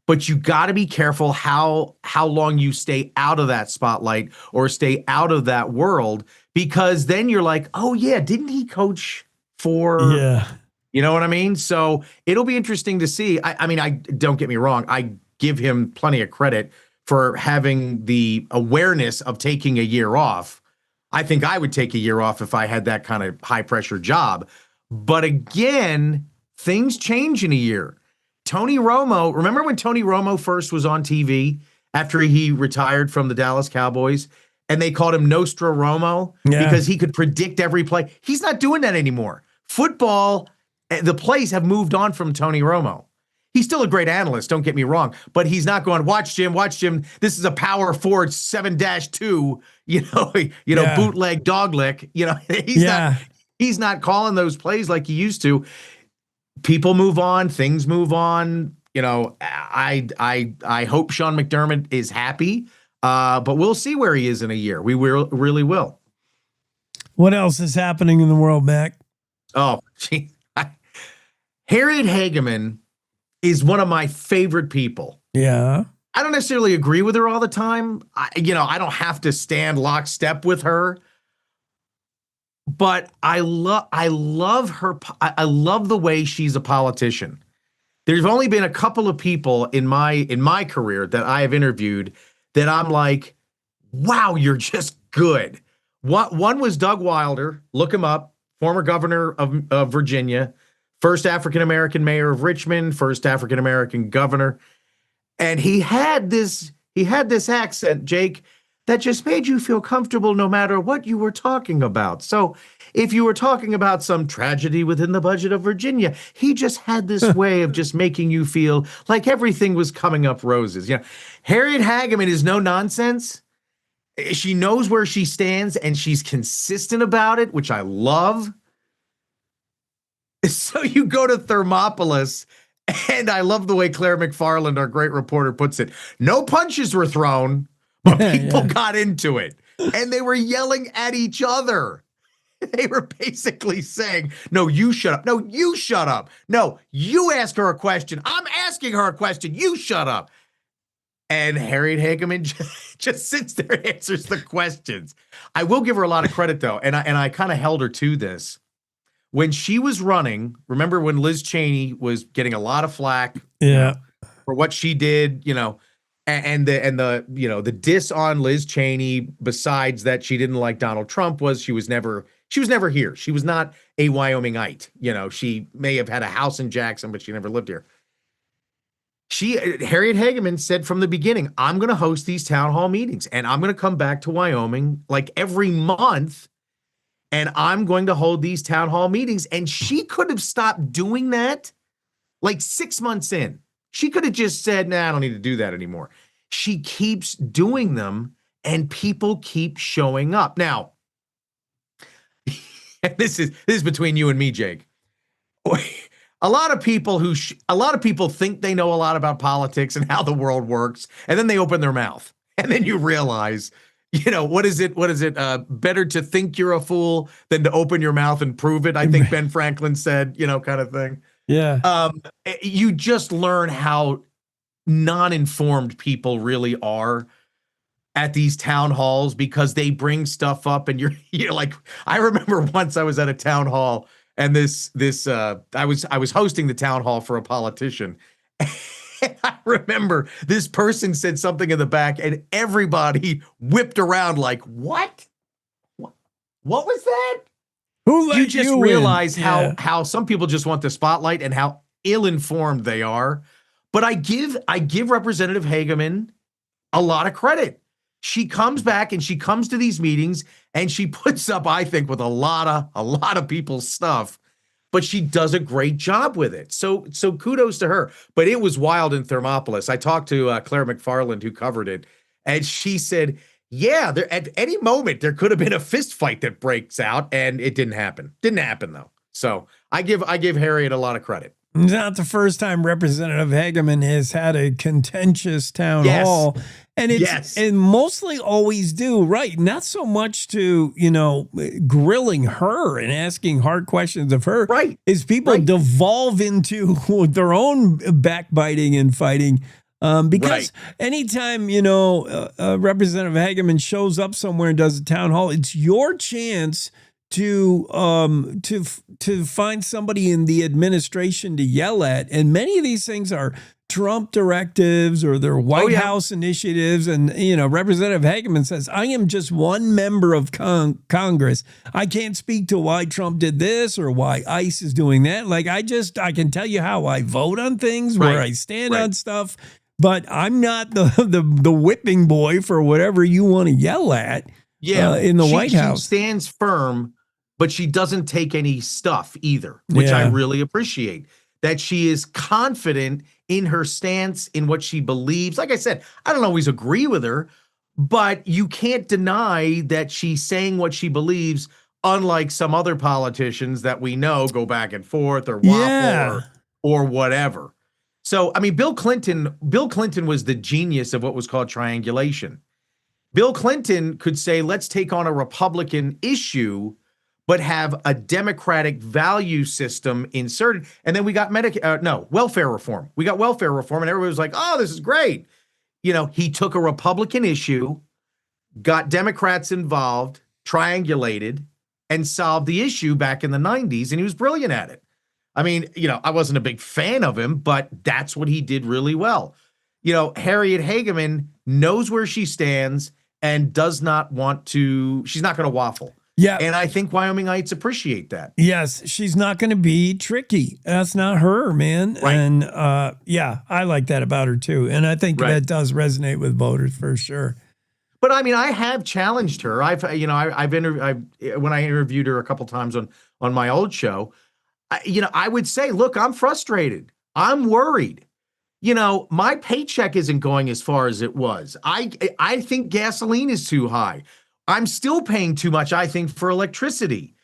[SPEAKER 2] but you got to be careful how long you stay out of that spotlight or stay out of that world, because then you're like, oh yeah, didn't he coach for?
[SPEAKER 1] Yeah.
[SPEAKER 2] You know what I mean? So it'll be interesting to see. I don't get me wrong. I give him plenty of credit for having the awareness of taking a year off. I think I would take a year off if I had that kind of high pressure job. But again, things change in a year. Tony Romo, remember when Tony Romo first was on TV after he retired from the Dallas Cowboys, and they called him Nostra Romo because he could predict every play? He's not doing that anymore. Football, the plays have moved on from Tony Romo. He's still a great analyst, don't get me wrong, but he's not going, watch Jim. This is a power forward 7-2, bootleg dogleg. He's not calling those plays like he used to. People move on, things move on. I hope Sean McDermott is happy, but we'll see where he is in a year. We really will.
[SPEAKER 1] What else is happening in the world, Mac?
[SPEAKER 2] Oh, gee. Harriet Hageman is one of my favorite people.
[SPEAKER 1] Yeah.
[SPEAKER 2] I don't necessarily agree with her all the time. I don't have to stand lockstep with her. But I love her. I love the way she's a politician. There's only been a couple of people in my career that I have interviewed that I'm like, wow, you're just good. One was Doug Wilder. Look him up. Former governor of Virginia, first African-American mayor of Richmond, first African-American governor. And he had this accent, Jake, that just made you feel comfortable no matter what you were talking about. So if you were talking about some tragedy within the budget of Virginia, he just had this way of just making you feel like everything was coming up roses. Harriet Hageman is no nonsense. She knows where she stands and she's consistent about it, which I love. So you go to Thermopolis, and I love the way Claire McFarland, our great reporter, puts it. No punches were thrown, but people got into it, and they were yelling at each other. They were basically saying, no, you shut up. No, you shut up. No, you ask her a question. I'm asking her a question. You shut up. And Harriet Hageman just sits there and answers the questions. I will give her a lot of credit, though, and I kind of held her to this. When she was running, remember when Liz Cheney was getting a lot of flack for what she did, and the diss on Liz Cheney, besides that she didn't like Donald Trump, was she was never here. She was not a Wyomingite. She may have had a house in Jackson, but she never lived here. Harriet Hageman said from the beginning, I'm going to host these town hall meetings and I'm going to come back to Wyoming like every month. and I'm going to hold these town hall meetings. And she could have stopped doing that like 6 months in. She could have just said, nah, I don't need to do that anymore. She keeps doing them, and people keep showing up. Now, this is between you and me, Jake. A lot of people think they know a lot about politics and how the world works, and then they open their mouth, and then you realize, what is it? Better to think you're a fool than to open your mouth and prove it. I think Ben Franklin said, kind of thing.
[SPEAKER 1] Yeah.
[SPEAKER 2] You just learn how non-informed people really are at these town halls, because they bring stuff up, and you're like, I remember once I was at a town hall, and I was hosting the town hall for a politician. And I remember this person said something in the back, and everybody whipped around like, what? What was that?
[SPEAKER 1] Who let
[SPEAKER 2] you just
[SPEAKER 1] you
[SPEAKER 2] realize
[SPEAKER 1] in?
[SPEAKER 2] how some people just want the spotlight and how ill-informed they are. But I give Representative Hageman a lot of credit. She comes back and she comes to these meetings and she puts up, I think, with a lot of people's stuff, but she does a great job with it. So kudos to her. But it was wild in Thermopolis. I talked to Claire McFarland, who covered it, and she said, yeah, at any moment there could have been a fist fight that breaks out, and it didn't happen. Didn't happen though. So I give Harriet a lot of credit.
[SPEAKER 1] It's not the first time Representative Hageman has had a contentious town hall. And and mostly always do, right? Not so much to, grilling her and asking hard questions of her.
[SPEAKER 2] Right.
[SPEAKER 1] Is people devolve into their own backbiting and fighting. Because anytime, Representative Hageman shows up somewhere and does a town hall, it's your chance to find somebody in the administration to yell at. And many of these things are Trump directives or their White House initiatives. And, Representative Hageman says, I am just one member of Congress. I can't speak to why Trump did this or why ICE is doing that. Like, I can tell you how I vote on things, where I stand on stuff, but I'm not the whipping boy for whatever you want to yell at in the White House.
[SPEAKER 2] She stands firm, but she doesn't take any stuff either, which I really appreciate. That she is confident in her stance, in what she believes. Like I said, I don't always agree with her, but you can't deny that she's saying what she believes, unlike some other politicians that we know go back and forth or waffle or whatever. So, I mean, Bill Clinton was the genius of what was called triangulation. Bill Clinton could say, let's take on a Republican issue, but have a Democratic value system inserted. And then we got welfare reform. We got welfare reform, and everybody was like, oh, this is great. He took a Republican issue, got Democrats involved, triangulated, and solved the issue back in the 90s, and he was brilliant at it. I mean, I wasn't a big fan of him, but that's what he did really well. Harriet Hageman knows where she stands and does not want to, she's not going to waffle.
[SPEAKER 1] Yeah.
[SPEAKER 2] And I think Wyomingites appreciate that.
[SPEAKER 1] Yes, she's not going to be tricky. That's not her, man.
[SPEAKER 2] Right.
[SPEAKER 1] And I like that about her too. And I think that does resonate with voters for sure.
[SPEAKER 2] But I mean, I have challenged her. When I interviewed her a couple times on my old show, I would say, look, I'm frustrated. I'm worried. My paycheck isn't going as far as it was. I think gasoline is too high. I'm still paying too much, I think, for electricity.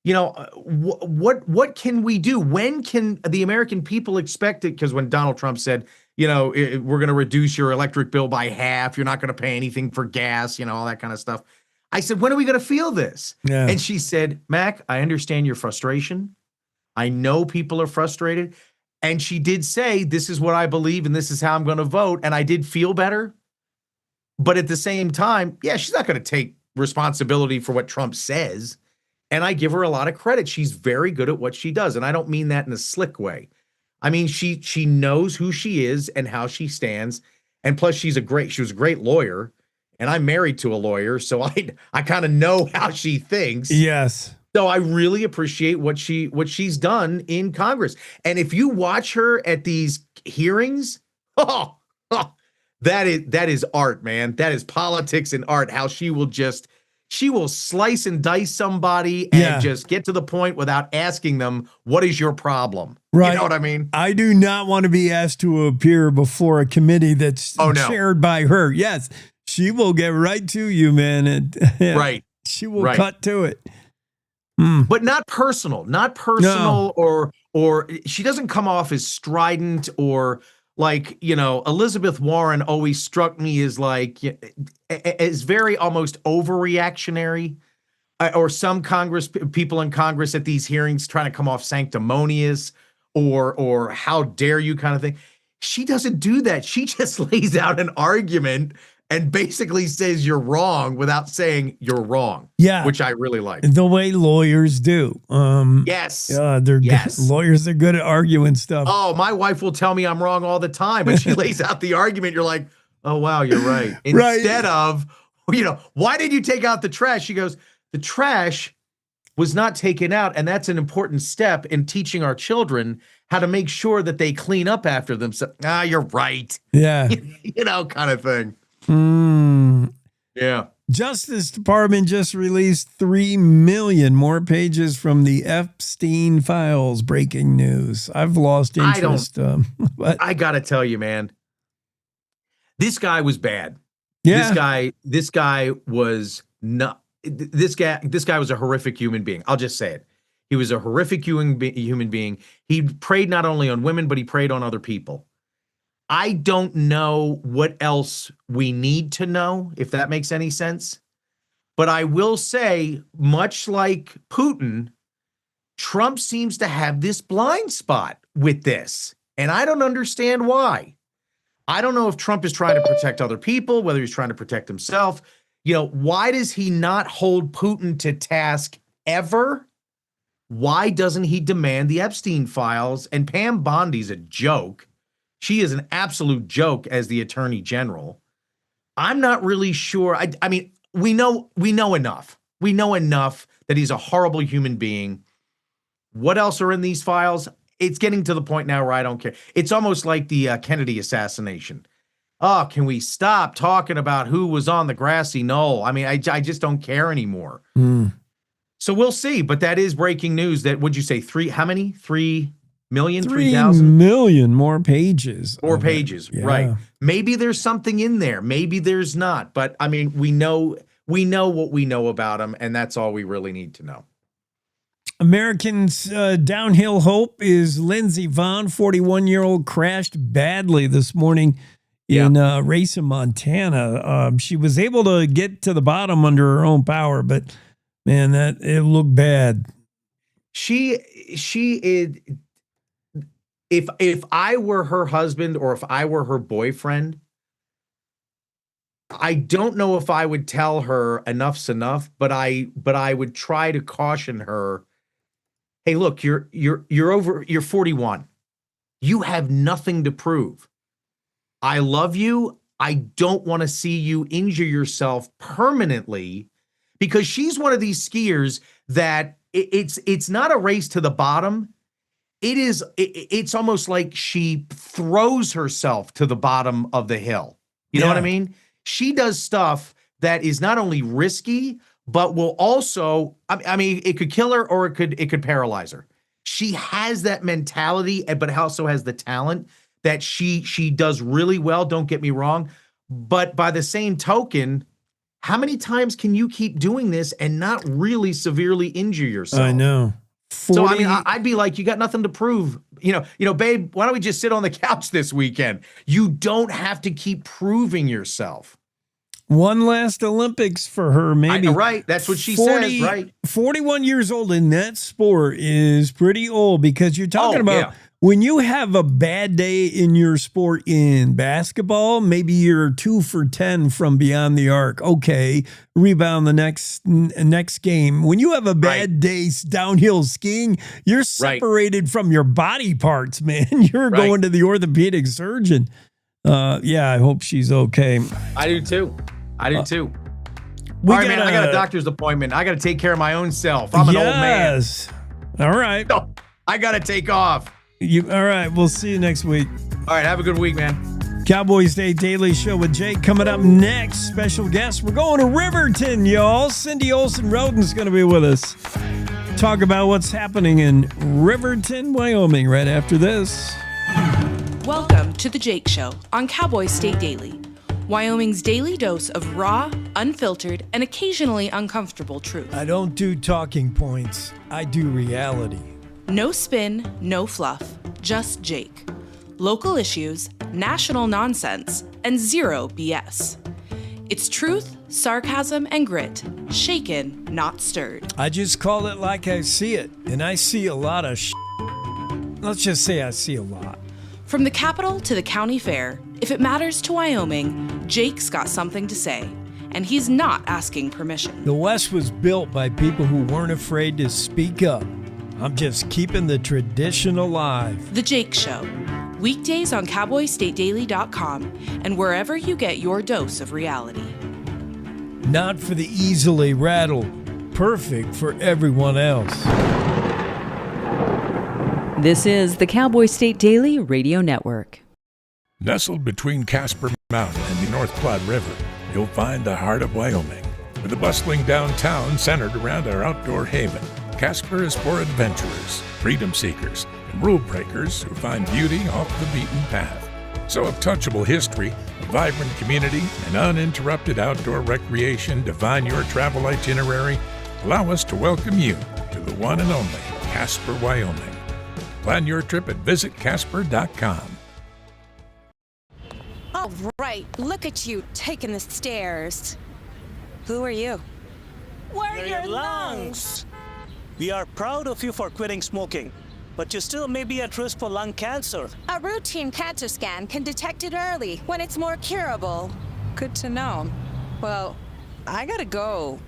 [SPEAKER 2] What can we do? When can the American people expect it? Because when Donald Trump said, we're going to reduce your electric bill by half, you're not going to pay anything for gas, all that kind of stuff. I said, when are we going to feel this?
[SPEAKER 1] Yeah.
[SPEAKER 2] And she said, Mac, I understand your frustration. I know people are frustrated. And she did say, this is what I believe and this is how I'm going to vote. And I did feel better. But at the same time, she's not going to take responsibility for what Trump says. And I give her a lot of credit. She's very good at what she does. And I don't mean that in a slick way. I mean, she knows who she is and how she stands. And plus she was a great lawyer. And I'm married to a lawyer. So I kind of know how she thinks.
[SPEAKER 1] Yes.
[SPEAKER 2] So I really appreciate what she's done in Congress. And if you watch her at these hearings, that is art, man. That is politics and art. How she will just
[SPEAKER 19] she will slice and dice somebody and just get to the point without asking them, what is your problem?
[SPEAKER 1] Right.
[SPEAKER 19] You know what I mean?
[SPEAKER 1] I do not want to be asked to appear before a committee that's chaired by her. Yes, she will get right to you, man. And
[SPEAKER 19] right.
[SPEAKER 1] She will cut to it.
[SPEAKER 19] But not personal, or she doesn't come off as strident or like, Elizabeth Warren always struck me as like, as very almost overreactionary, or some people in Congress at these hearings trying to come off sanctimonious or how dare you kind of thing. She doesn't do that. She just lays out an argument and basically says you're wrong without saying you're wrong.
[SPEAKER 1] Yeah.
[SPEAKER 19] Which I really like.
[SPEAKER 1] The way lawyers do.
[SPEAKER 19] Yes.
[SPEAKER 1] Lawyers are good at arguing stuff.
[SPEAKER 19] Oh, my wife will tell me I'm wrong all the time, but she lays out the argument. You're like, oh, wow, you're right. Instead of, why did you take out the trash? She goes, the trash was not taken out. And that's an important step in teaching our children how to make sure that they clean up after themselves. You're right.
[SPEAKER 1] Yeah.
[SPEAKER 19] Kind of thing. Yeah.
[SPEAKER 1] Justice Department just released 3 million more pages from the Epstein files. Breaking news. I've lost interest.
[SPEAKER 19] But I got to tell you, man, this guy was bad.
[SPEAKER 1] Yeah.
[SPEAKER 19] This guy was not. This guy was a horrific human being. I'll just say it. He was a horrific human being. He preyed not only on women, but he preyed on other people. I don't know what else we need to know, if that makes any sense. But I will say, much like Putin, Trump seems to have this blind spot with this. And I don't understand why. I don't know if Trump is trying to protect other people, whether he's trying to protect himself. Why does he not hold Putin to task ever? Why doesn't he demand the Epstein files? And Pam Bondi's a joke. She is an absolute joke as the attorney general. I'm not really sure. I mean, we know enough. We know enough that he's a horrible human being. What else are in these files? It's getting to the point now where I don't care. It's almost like the Kennedy assassination. Oh, can we stop talking about who was on the grassy knoll? I mean, I just don't care anymore. So we'll see. But that is breaking news. That, would you say how many? 3 million? 3,000?
[SPEAKER 1] million more pages.
[SPEAKER 19] More pages,
[SPEAKER 1] Yeah.
[SPEAKER 19] right. Maybe there's something in there. Maybe there's not. But I mean, we know what we know about him, and that's all we really need to know.
[SPEAKER 1] Americans' downhill hope is Lindsey Vonn, 41-year-old, crashed badly this morning in a race in Montana. She was able to get to the bottom under her own power, but man, it looked bad.
[SPEAKER 19] She is. If I were her husband or if I were her boyfriend, I don't know if I would tell her enough's enough, but I would try to caution her. Hey, look, you're 41. You have nothing to prove. I love you. I don't want to see you injure yourself permanently, because she's one of these skiers that it's not a race to the bottom. It's almost like she throws herself to the bottom of the hill. You know what I mean? She does stuff that is not only risky, but will also, I mean, it could kill her or it could paralyze her. She has that mentality, but also has the talent that she does really well. Don't get me wrong. But by the same token, how many times can you keep doing this and not really severely injure yourself?
[SPEAKER 1] I know. 40...
[SPEAKER 19] So, I mean, I'd be like, you got nothing to prove. Babe, why don't we just sit on the couch this weekend? You don't have to keep proving yourself.
[SPEAKER 1] One last Olympics for her, maybe.
[SPEAKER 19] Right. That's what she says, right?
[SPEAKER 1] 41 years old in that sport is pretty old, because you're talking about when you have a bad day in your sport in basketball, maybe you're 2 for 10 from beyond the arc. Okay, rebound the next game. When you have a bad day downhill skiing, you're separated from your body parts, man. You're going to the orthopedic surgeon. I hope she's okay.
[SPEAKER 19] I do too. All right, man, I got a doctor's appointment. I got to take care of my own self. I'm an old man.
[SPEAKER 1] All right.
[SPEAKER 19] No, I got to take off.
[SPEAKER 1] All right. We'll see you next week.
[SPEAKER 19] All right. Have a good week, man.
[SPEAKER 1] Cowboy State Daily Show with Jake coming up next. Special guest. We're going to Riverton, y'all. Cindy Olson Roden's going to be with us. Talk about what's happening in Riverton, Wyoming right after this.
[SPEAKER 9] Welcome to The Jake Show on Cowboy State Daily, Wyoming's daily dose of raw, unfiltered, and occasionally uncomfortable truth.
[SPEAKER 1] I don't do talking points. I do reality.
[SPEAKER 9] No spin, no fluff, just Jake. Local issues, national nonsense, and zero BS. It's truth, sarcasm, and grit, shaken, not stirred.
[SPEAKER 1] I just call it like I see it, and I see a lot of Let's just say I see a lot.
[SPEAKER 9] From the capital to the county fair, if it matters to Wyoming, Jake's got something to say, and he's not asking permission.
[SPEAKER 1] The West was built by people who weren't afraid to speak up. I'm just keeping the tradition alive.
[SPEAKER 9] The Jake Show, weekdays on CowboyStateDaily.com and wherever you get your dose of reality.
[SPEAKER 1] Not for the easily rattled, perfect for everyone else.
[SPEAKER 3] This is the Cowboy State Daily Radio Network.
[SPEAKER 11] Nestled between Casper Mountain and the North Platte River, you'll find the heart of Wyoming. With a bustling downtown centered around our outdoor haven, Casper is for adventurers, freedom seekers, and rule breakers who find beauty off the beaten path. So if touchable history, a vibrant community, and uninterrupted outdoor recreation define your travel itinerary, allow us to welcome you to the one and only Casper, Wyoming. Plan your trip at visitcasper.com.
[SPEAKER 20] All right, look at you taking the stairs. Who are you?
[SPEAKER 21] We're your lungs. We are proud of you for quitting smoking, but you still may be at risk for lung cancer.
[SPEAKER 20] A routine cancer scan can detect it early when it's more curable. Good to know. Well, I gotta go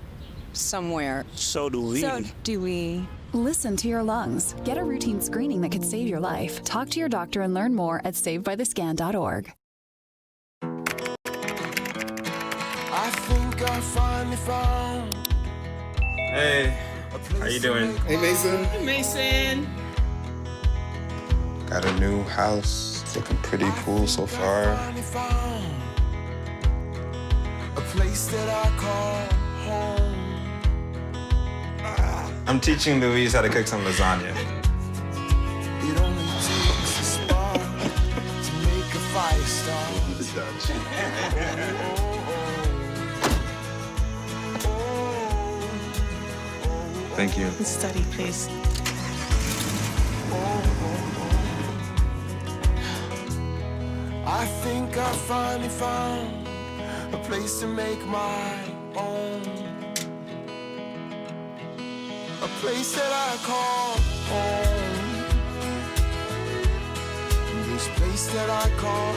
[SPEAKER 20] somewhere.
[SPEAKER 21] So do we.
[SPEAKER 22] Listen to your lungs. Get a routine screening that could save your life. Talk to your doctor and learn more at savedbythescan.org.
[SPEAKER 23] I think I finally found.
[SPEAKER 24] Hey, how you doing?
[SPEAKER 23] Hey, Mason.
[SPEAKER 24] Hey, Mason.
[SPEAKER 23] Got a new house. It's looking pretty cool so far. A place that I call home. I'm teaching Louise how to cook some lasagna. It only takes a spark to make a fire start. Thank you.
[SPEAKER 20] Study, please.
[SPEAKER 23] I think I finally found a place to make my own. A place that I call home. This place that I call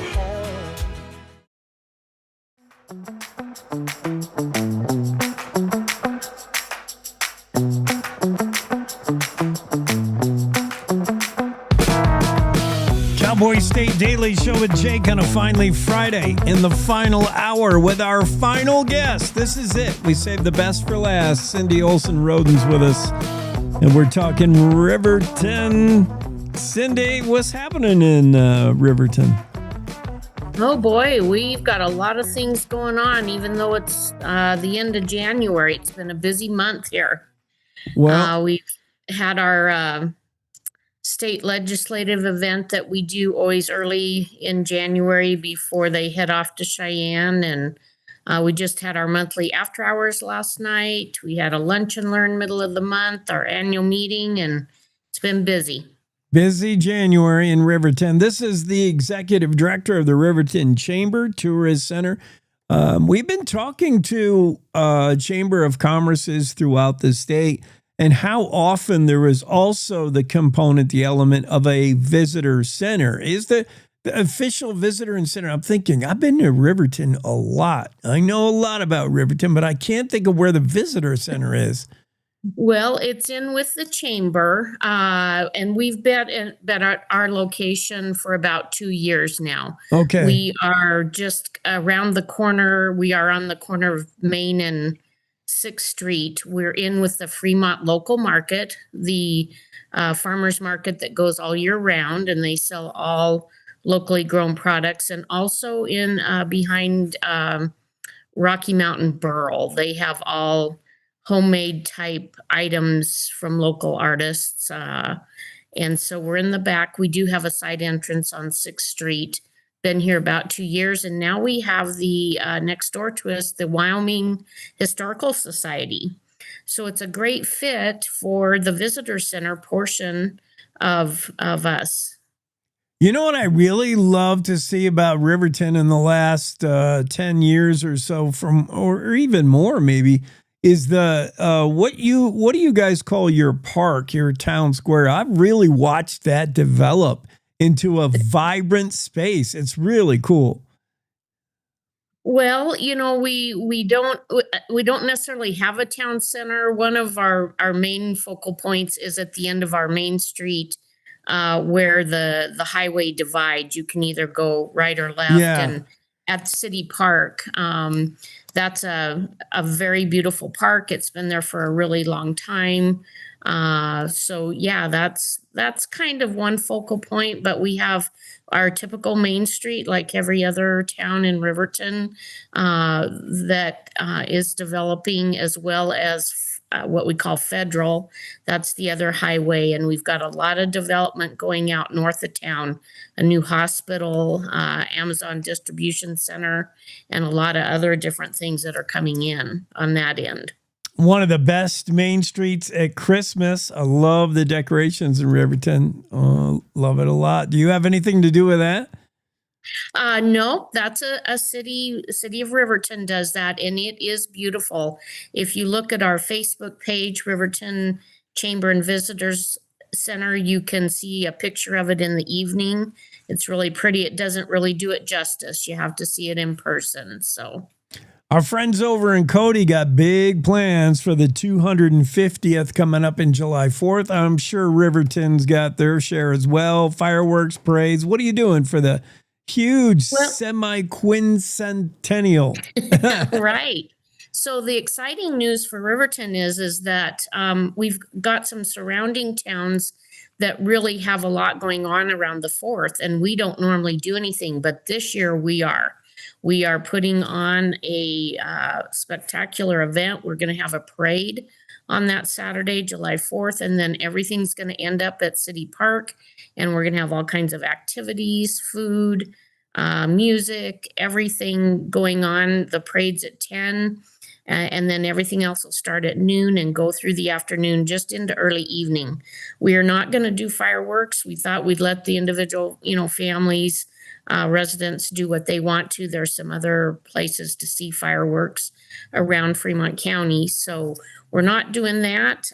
[SPEAKER 1] Cowboy State Daily Show with Jake on a finally Friday in the final hour with our final guest. This is it. We saved the best for last. Cindy Olson Roden's with us, and we're talking Riverton. Cindy, what's happening in Riverton?
[SPEAKER 25] Oh boy, we've got a lot of things going on, even though it's the end of January. It's been a busy month here.
[SPEAKER 1] Well,
[SPEAKER 25] we've had our state legislative event that we do always early in January before they head off to Cheyenne. And we just had our monthly after hours last night. We had a lunch and learn middle of the month, our annual meeting, and it's been busy.
[SPEAKER 1] Busy January in Riverton. This is the executive director of the Riverton Chamber Tourist Center. We've been talking to Chamber of Commerce's throughout the state, and how often there is also the component, the element of a visitor center. Is the official visitor and center? I'm thinking, I've been to Riverton a lot. I know a lot about Riverton, but I can't think of where the visitor center is.
[SPEAKER 25] Well, it's in with the chamber, and we've been at our location for about 2 years now.
[SPEAKER 1] Okay.
[SPEAKER 25] We are just around the corner. We are on the corner of Main and 6th Street. We're in with the Fremont local market, the farmers market that goes all year round, and they sell all locally grown products, and also in behind Rocky Mountain Burl. They have all homemade type items from local artists. And so we're in the back. We do have a side entrance on 6th Street. Been here about 2 years. And now we have the next door to us, the Wyoming Historical Society. So it's a great fit for the visitor center portion of us.
[SPEAKER 1] You know what I really love to see about Riverton in the last 10 years or so, or even more maybe, is the what do you guys call your park, your town square? I've really watched that develop into a vibrant space. It's really cool.
[SPEAKER 25] Well, we don't necessarily have a town center. One of our main focal points is at the end of our main street, where the highway divides. You can either go right or left.
[SPEAKER 1] Yeah.
[SPEAKER 25] And at City Park, that's a very beautiful park. It's been there for a really long time. So yeah, that's kind of one focal point, but we have our typical main street, like every other town in Riverton, that is developing, as well as what we call Federal. That's the other highway. And we've got a lot of development going out north of town, a new hospital, Amazon distribution center, and a lot of other different things that are coming in on that end.
[SPEAKER 1] One of the best main streets at Christmas. I love the decorations in Riverton. Love it a lot. Do you have anything to do with that?
[SPEAKER 25] No, that's a city of Riverton does that, and it is beautiful. If you look at our Facebook page, Riverton Chamber and Visitors Center, you can see a picture of it in the evening. It's really pretty. It doesn't really do it justice. You have to see it in person. So
[SPEAKER 1] our friends over in Cody got big plans for the 250th coming up in July 4th. I'm sure Riverton's got their share as well. Fireworks, parades. What are you doing for the huge semi-quincentennial?
[SPEAKER 25] Right. So the exciting news for Riverton is that we've got some surrounding towns that really have a lot going on around the 4th, and we don't normally do anything, but this year we are. We are putting on a spectacular event. We're going to have a parade on that Saturday, July 4th, and then everything's going to end up at City Park, and we're going to have all kinds of activities, food, music, everything going on. The parade's at 10, and then everything else will start at noon and go through the afternoon just into early evening. We are not going to do fireworks. We thought we'd let the individual, families, residents do what they want to. There's some other places to see fireworks around Fremont County. So we're not doing that,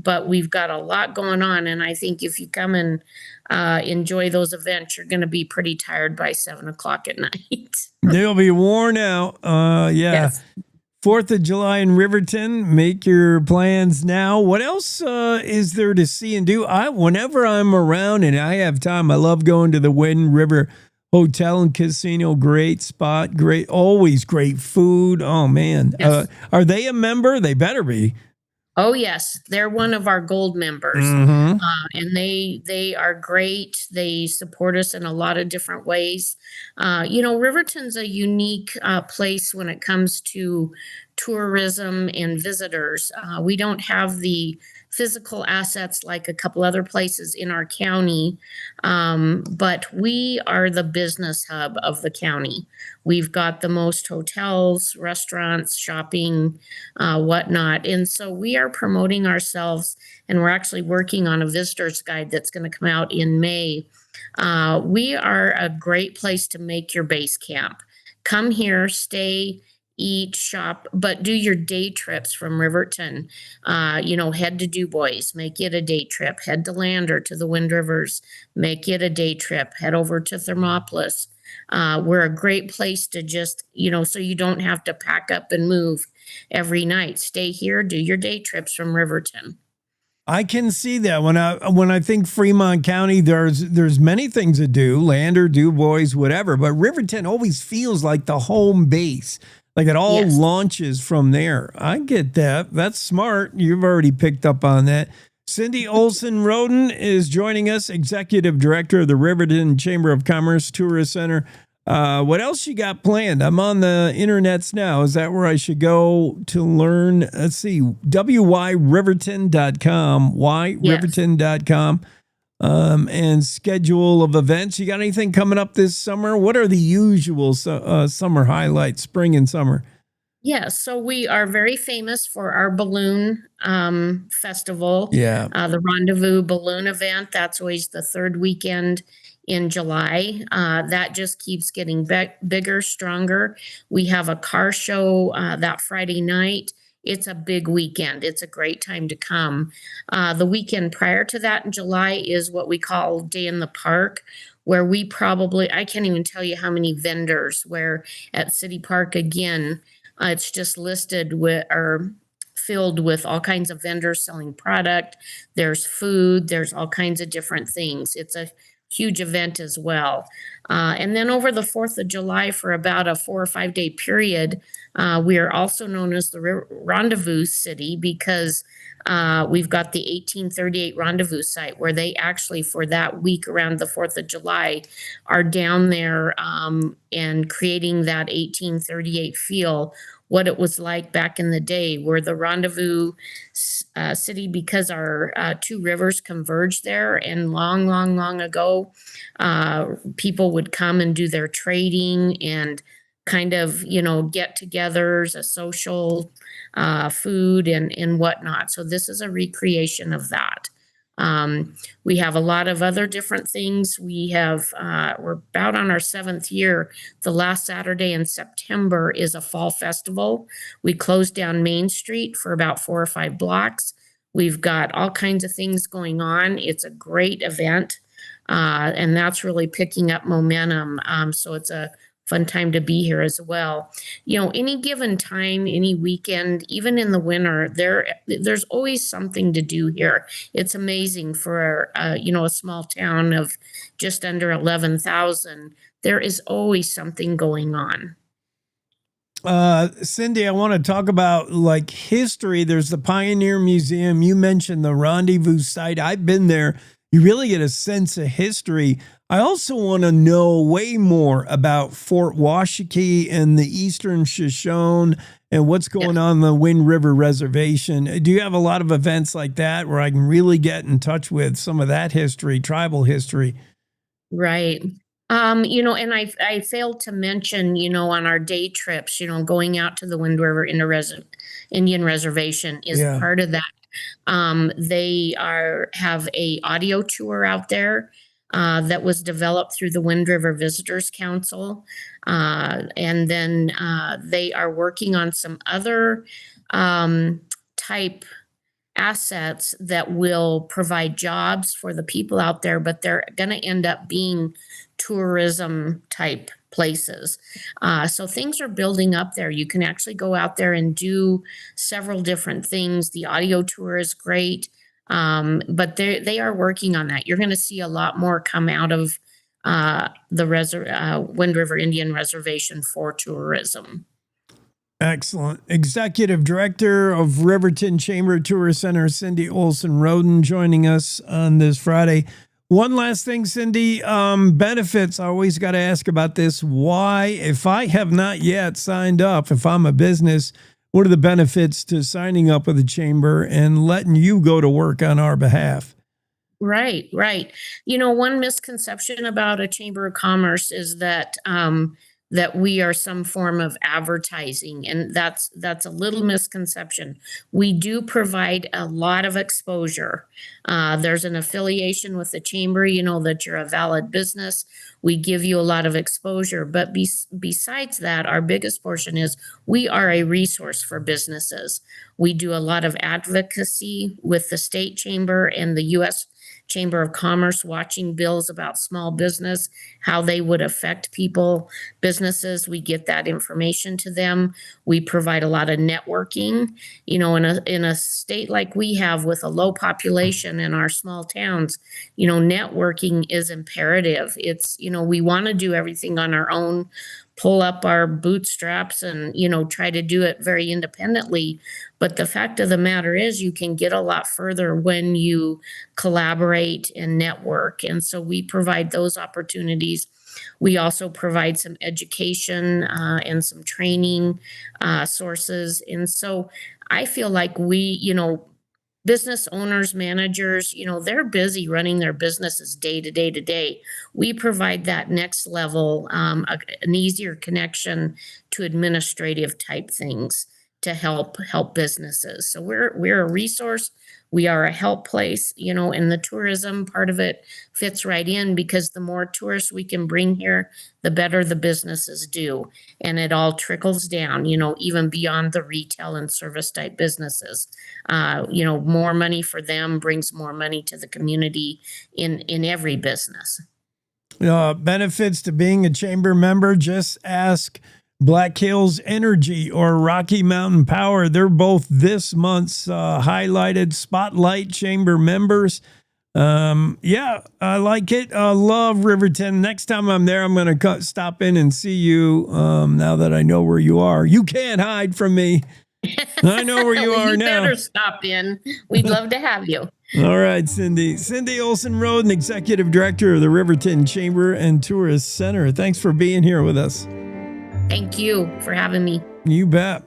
[SPEAKER 25] but we've got a lot going on. And I think if you come and enjoy those events, you're going to be pretty tired by 7:00 at night.
[SPEAKER 1] They'll be worn out. Yeah.
[SPEAKER 25] Yes.
[SPEAKER 1] 4th of July in Riverton. Make your plans now. What else is there to see and do? Whenever I'm around and I have time, I love going to the Wind River Hotel and Casino. Great spot. Always great food. Oh, man.
[SPEAKER 25] Yes.
[SPEAKER 1] Are they a member? They better be.
[SPEAKER 25] Oh, yes. They're one of our gold members.
[SPEAKER 1] Mhm.
[SPEAKER 25] And they are great. They support us in a lot of different ways. Riverton's a unique place when it comes to tourism and visitors. We don't have the physical assets like a couple other places in our county, but we are the business hub of the county. We've got the most hotels, restaurants, shopping, whatnot. And so we are promoting ourselves, and we're actually working on a visitor's guide that's going to come out in May. We are a great place to make your base camp. Come here, stay, eat, shop, but do your day trips from Riverton. Head to Du Bois, make it a day trip. Head to Lander, to the Wind Rivers, make it a day trip. Head over to Thermopolis. We're a great place to just, so you don't have to pack up and move every night. Stay here, do your day trips from Riverton.
[SPEAKER 1] I can see that when I think Fremont County, there's many things to do, Lander, Du Bois, whatever, but Riverton always feels like the home base. Like it all launches from there. I get that. That's smart. You've already picked up on that. Cindy Olson Roden is joining us, Executive Director of the Riverton Chamber of Commerce Tourist Center. What else you got planned? I'm on the internets now. Is that where I should go to learn? Let's see, wyriverton.com, wyriverton.com, and schedule of events. You got anything coming up this summer? What are the usual summer highlights, spring and summer?
[SPEAKER 25] Yes, so we are very famous for our balloon festival.
[SPEAKER 1] Yeah.
[SPEAKER 25] The Rendezvous Balloon event. That's always the third weekend in July. That just keeps getting bigger, stronger. We have a car show that Friday night. It's a big weekend. It's a great time to come. The weekend prior to that in July is what we call Day in the Park, where I can't even tell you how many vendors, where at City Park again, it's just listed with or filled with all kinds of vendors selling product. There's food, there's all kinds of different things. It's a huge event as well. And then over the 4th of July for about a 4 or 5 day period, we are also known as the Rendezvous City because we've got the 1838 Rendezvous site where they actually for that week around the 4th of July are down there and creating that 1838 feel, what it was like back in the day where the Rendezvous City, because our two rivers converge there, and long ago, people would come and do their trading and kind of, get-togethers, a social food and whatnot. So this is a recreation of that. We have a lot of other different things. We have, we're about on our 7th year. The last Saturday in September is a fall festival. We close down Main Street for about 4 or 5 blocks. We've got all kinds of things going on. It's a great event. And that's really picking up momentum. So it's a fun time to be here as well. Any given time, any weekend, even in the winter, there's always something to do here. It's amazing for a small town of just under 11,000. There is always something going on.
[SPEAKER 1] Cindy, I want to talk about history. There's the Pioneer Museum. You mentioned the Rendezvous site. I've been there. You really get a sense of history. I also want to know way more about Fort Washakie and the Eastern Shoshone and what's going on the Wind River Reservation. Do you have a lot of events like that where I can really get in touch with some of that history, tribal history?
[SPEAKER 25] Right. And I failed to mention, on our day trips, going out to the Wind River Indian Reservation is part of that. They have a audio tour out there that was developed through the Wind River Visitors Council. And then they are working on some other type assets that will provide jobs for the people out there, but they're going to end up being tourism type places. So things are building up there. You can actually go out there and do several different things. The audio tour is great. But they are working on that. You're going to see a lot more come out of the Wind River Indian Reservation for tourism.
[SPEAKER 1] Excellent. Executive Director of Riverton Chamber Tourist Center, Cindy Olson Roden, joining us on this Friday. One last thing, Cindy, benefits. I always got to ask about this. Why, if I have not yet signed up, if I'm a business, what are the benefits to signing up with the chamber and letting you go to work on our behalf?
[SPEAKER 25] Right. One misconception about a chamber of commerce is that that we are some form of advertising, and that's a little misconception. We do provide a lot of exposure. There's an affiliation with the chamber, that you're a valid business. We give you a lot of exposure, but besides that, our biggest portion is we are a resource for businesses. We do a lot of advocacy with the state chamber and the U.S. Chamber of Commerce, watching bills about small business, how they would affect businesses. We get that information to them. We provide a lot of networking. In a state like we have with a low population in our small towns, networking is imperative. It's, we want to do everything on our own, pull up our bootstraps and, try to do it very independently. But the fact of the matter is you can get a lot further when you collaborate and network. And so we provide those opportunities. We also provide some education and some training sources. And so I feel like we, business owners, managers, they're busy running their businesses day to day to day. We provide that next level, an easier connection to administrative type things to help businesses. So we're a resource. We are a help place, and the tourism part of it fits right in because the more tourists we can bring here, the better the businesses do. And it all trickles down, even beyond the retail and service type businesses. More money for them brings more money to the community in every business.
[SPEAKER 1] Benefits to being a chamber member, just ask Black Hills Energy or Rocky Mountain Power. They're both this month's highlighted Spotlight Chamber members. I like it. I love Riverton. Next time I'm there, I'm going to stop in and see you now that I know where you are. You can't hide from me. I know where you are now.
[SPEAKER 25] You better stop in. We'd love to have you.
[SPEAKER 1] All right, Cindy. Cindy Olson Roden, Executive Director of the Riverton Chamber and Tourist Center. Thanks for being here with us.
[SPEAKER 25] Thank you for having me.
[SPEAKER 1] You bet.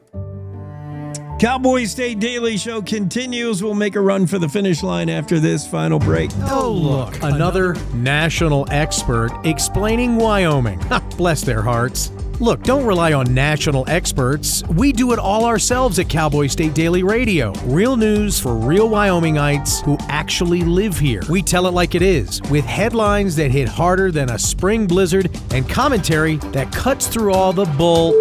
[SPEAKER 1] Cowboy State Daily Show continues. We'll make a run for the finish line after this final break.
[SPEAKER 2] Oh, look. Another national expert explaining Wyoming. Bless their hearts. Look, don't rely on national experts. We do it all ourselves at Cowboy State Daily Radio. Real news for real Wyomingites who actually live here. We tell it like it is, with headlines that hit harder than a spring blizzard and commentary that cuts through all the bull.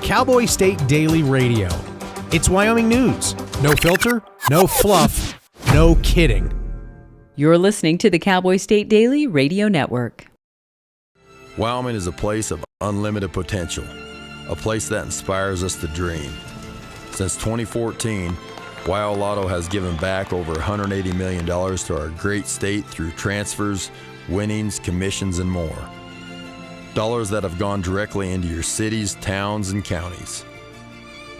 [SPEAKER 2] Cowboy State Daily Radio. It's Wyoming news. No filter, no fluff, no kidding.
[SPEAKER 3] You're listening to the Cowboy State Daily Radio Network.
[SPEAKER 4] Wyoming is a place of unlimited potential, a place that inspires us to dream. Since 2014, Wyo Lotto has given back over $180 million to our great state through transfers, winnings, commissions, and more. Dollars that have gone directly into your cities, towns, and counties.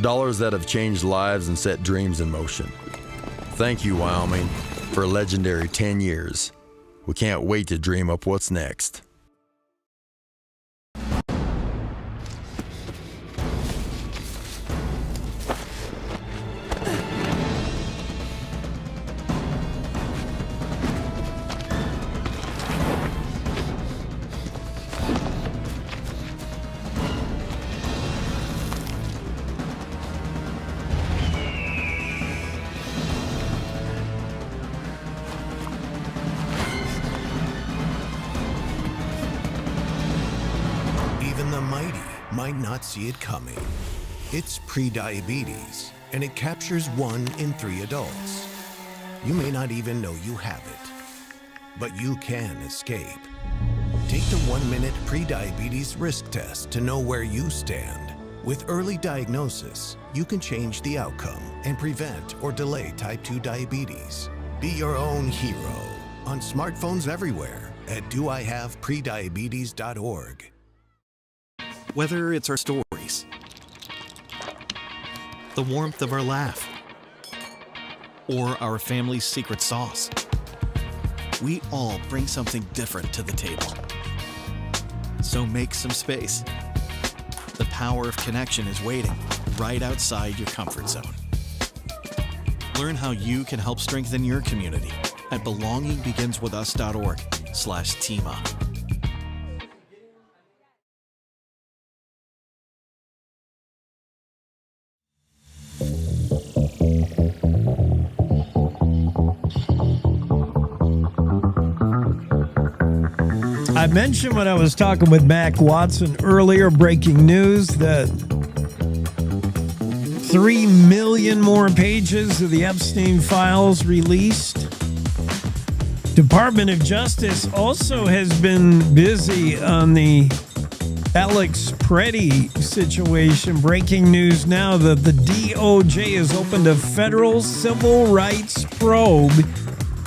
[SPEAKER 4] Dollars that have changed lives and set dreams in motion. Thank you, Wyoming, for a legendary 10 years. We can't wait to dream up what's next.
[SPEAKER 5] Might not see it coming. It's prediabetes, and it captures 1 in 3 adults. You may not even know you have it, but you can escape. Take the 1-minute prediabetes risk test to know where you stand. With early diagnosis, you can change the outcome and prevent or delay type 2 diabetes. Be your own hero on smartphones everywhere at doihaveprediabetes.org.
[SPEAKER 6] Whether it's our stories, the warmth of our laugh, or our family's secret sauce, we all bring something different to the table. So make some space. The power of connection is waiting right outside your comfort zone. Learn how you can help strengthen your community at belongingbeginswithus.org/teamup.
[SPEAKER 1] I mentioned when I was talking with Mac Watson earlier, breaking news, that 3 million more pages of the Epstein files released. Department of Justice also has been busy on the Alex Preddy situation. Breaking news now that the DOJ has opened a federal civil rights probe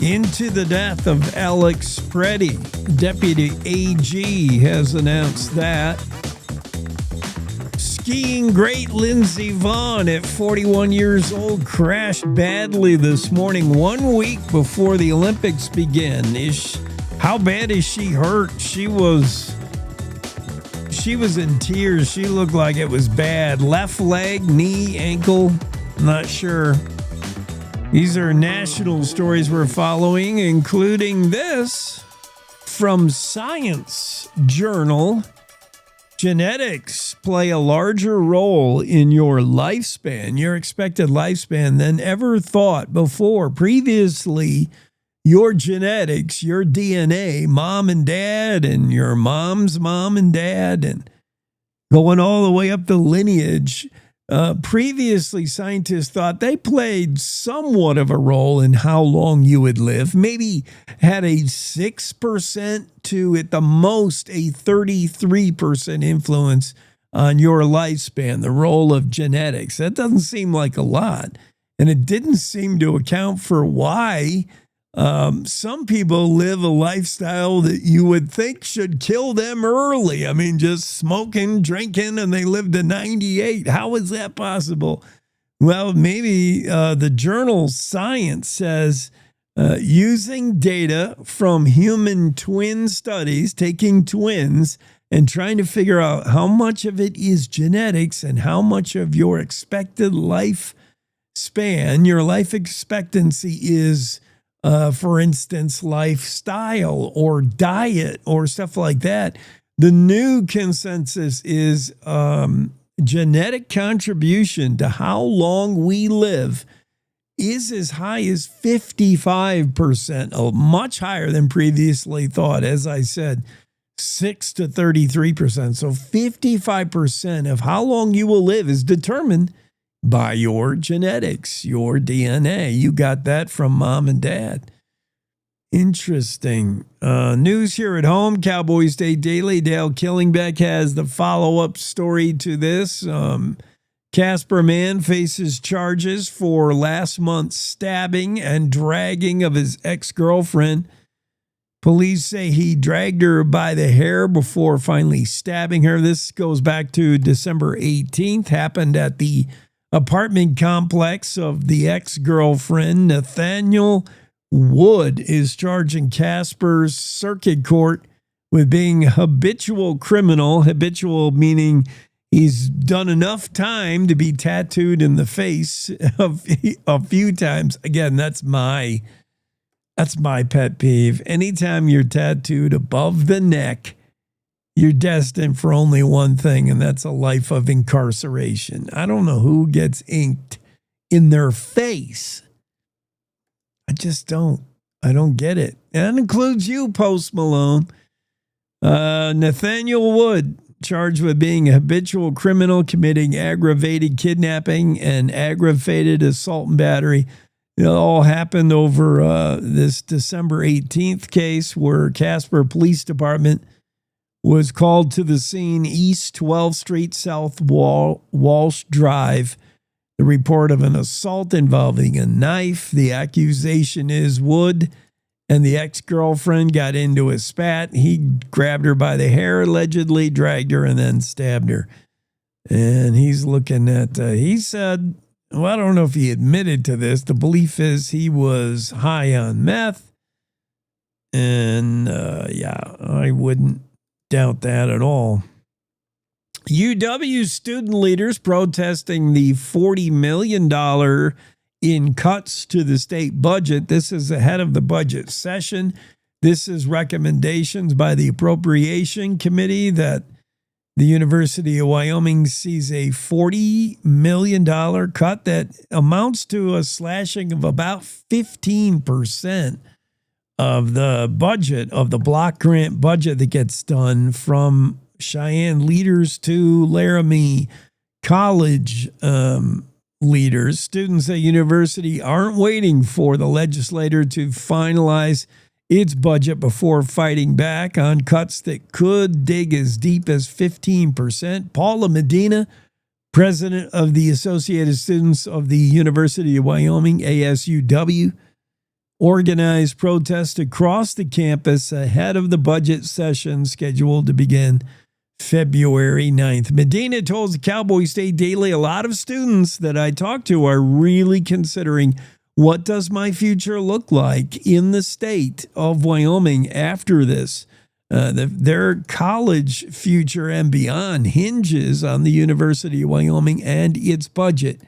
[SPEAKER 1] into the death of Alex Preddy. Deputy AG has announced that. skiing great Lindsey Vonn at 41 years old crashed badly this morning 1 week before the Olympics begin. How bad is she hurt? She was in tears. She looked like it was bad. Left leg, knee, ankle, not sure. These are national stories we're following, including this from Science Journal. Genetics play a larger role in your lifespan, your expected lifespan, than ever thought before. Previously, your genetics, your DNA, mom and dad, and your mom's mom and dad, and going all the way up the lineage. Previously, scientists thought they played somewhat of a role in how long you would live, maybe had a 6% to, at the most, a 33% influence on your lifespan, the role of genetics. That doesn't seem like a lot, and it didn't seem to account for why some people live a lifestyle that you would think should kill them early. I mean, just smoking, drinking, and they live to 98. How is that possible? Well, maybe the journal Science says using data from human twin studies, taking twins and trying to figure out how much of it is genetics and how much of your expected lifespan, your life expectancy is for instance, lifestyle or diet or stuff like that. The new consensus is genetic contribution to how long we live is as high as 55%, much higher than previously thought. As I said, 6 to 33%. So 55% of how long you will live is determined by your genetics, your DNA. You got that from mom and dad. Interesting. News here at home, Cowboy State Daily. Dale Killingbeck has the follow-up story to this. Casper man faces charges for last month's stabbing and dragging of his ex-girlfriend. Police say he dragged her by the hair before finally stabbing her. This goes back to December 18th, happened at the apartment complex of the ex-girlfriend. Nathaniel Wood is charging Casper's Circuit Court with being a habitual criminal. Habitual meaning he's done enough time to be tattooed in the face a few times. Again, that's my pet peeve. Anytime you're tattooed above the neck, you're destined for only one thing, and that's a life of incarceration. I don't know who gets inked in their face. I just don't. I don't get it. And that includes you, Post Malone. Nathaniel Wood, charged with being a habitual criminal, committing aggravated kidnapping and aggravated assault and battery. It all happened over this December 18th case where Casper Police Department was called to the scene, East 12th Street, South Walsh Drive. The report of an assault involving a knife. The accusation is Wood and the ex-girlfriend got into a spat. He grabbed her by the hair, allegedly dragged her, and then stabbed her. And he's looking at, he said, well, I don't know if he admitted to this. The belief is he was high on meth. And yeah, I wouldn't doubt that at all. UW student leaders protesting the $40 million in cuts to the state budget. This is ahead of the budget session. This is recommendations by the Appropriation Committee that the University of Wyoming sees a $40 million cut that amounts to a slashing of about 15% of the budget, of the block grant budget that gets done from Cheyenne leaders to Laramie College leaders. Students at university aren't waiting for the legislature to finalize its budget before fighting back on cuts that could dig as deep as 15%. Paula Medina, president of the Associated Students of the University of Wyoming, ASUW, organized protests across the campus ahead of the budget session scheduled to begin February 9th. Medina told the Cowboy State Daily, a lot of students that I talked to are really considering, what does my future look like in the state of Wyoming after this? Their college future and beyond hinges on the University of Wyoming and its budget.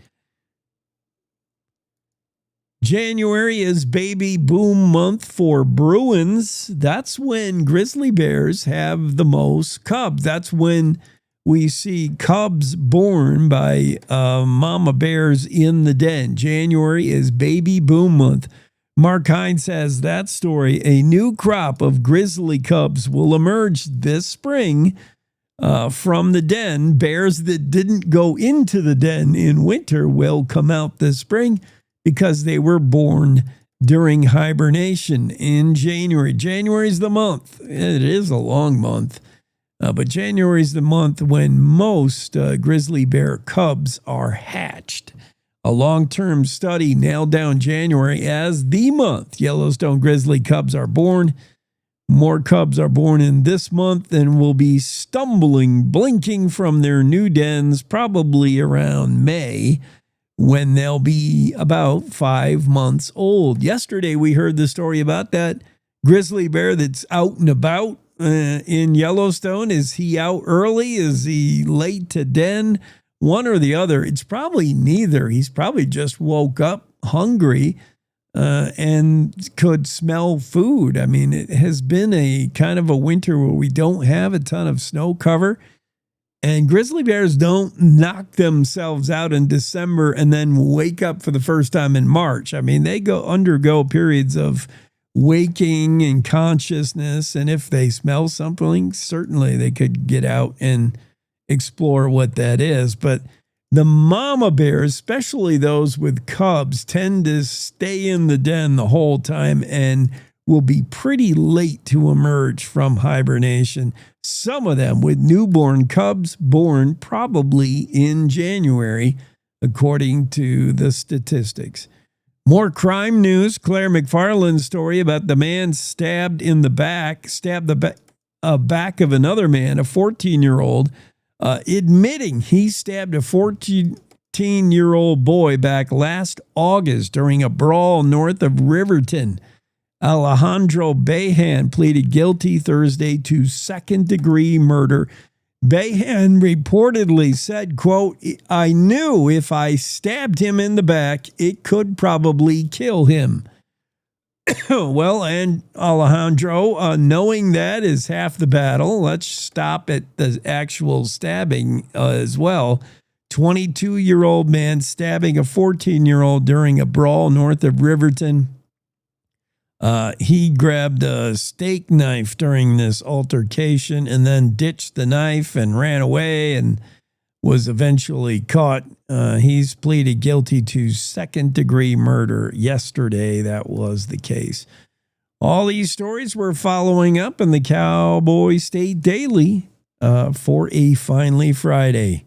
[SPEAKER 1] January is baby boom month for Bruins. That's when grizzly bears have the most cubs. That's when we see cubs born by mama bears in the den. January is baby boom month. Mark Hines has that story. A new crop of grizzly cubs will emerge this spring from the den. Bears that didn't go into the den in winter will come out this spring because they were born during hibernation in January. January is the month. It is a long month, but January is the month when most grizzly bear cubs are hatched. A long-term study nailed down January as the month Yellowstone grizzly cubs are born. More cubs are born in this month and will be blinking from their new dens probably around May, when they'll be about 5 months old. Yesterday, we heard the story about that grizzly bear that's out and about in Yellowstone. Is he out early? Is he late to den? One or the other. It's probably neither. He's probably just woke up hungry and could smell food. I mean, it has been a kind of a winter where we don't have a ton of snow cover. And grizzly bears don't knock themselves out in December and then wake up for the first time in March. I mean, they undergo periods of waking and consciousness. And if they smell something, certainly they could get out and explore what that is. But the mama bears, especially those with cubs, tend to stay in the den the whole time and will be pretty late to emerge from hibernation. Some of them with newborn cubs born probably in January, according to the statistics. More crime news. Claire McFarland's story about the man stabbed the back of another man, a 14-year-old, admitting he stabbed a 14-year-old boy back last August during a brawl north of Riverton. Alejandro Behan pleaded guilty Thursday to second-degree murder. Behan reportedly said, quote, "I knew if I stabbed him in the back, it could probably kill him." Well, and Alejandro, knowing that is half the battle. Let's stop at the actual stabbing as well. 22-year-old man stabbing a 14-year-old during a brawl north of Riverton. He grabbed a steak knife during this altercation and then ditched the knife and ran away and was eventually caught. He's pleaded guilty to second-degree murder. Yesterday, that was the case. All these stories we're following up in the Cowboy State Daily for a Finally Friday.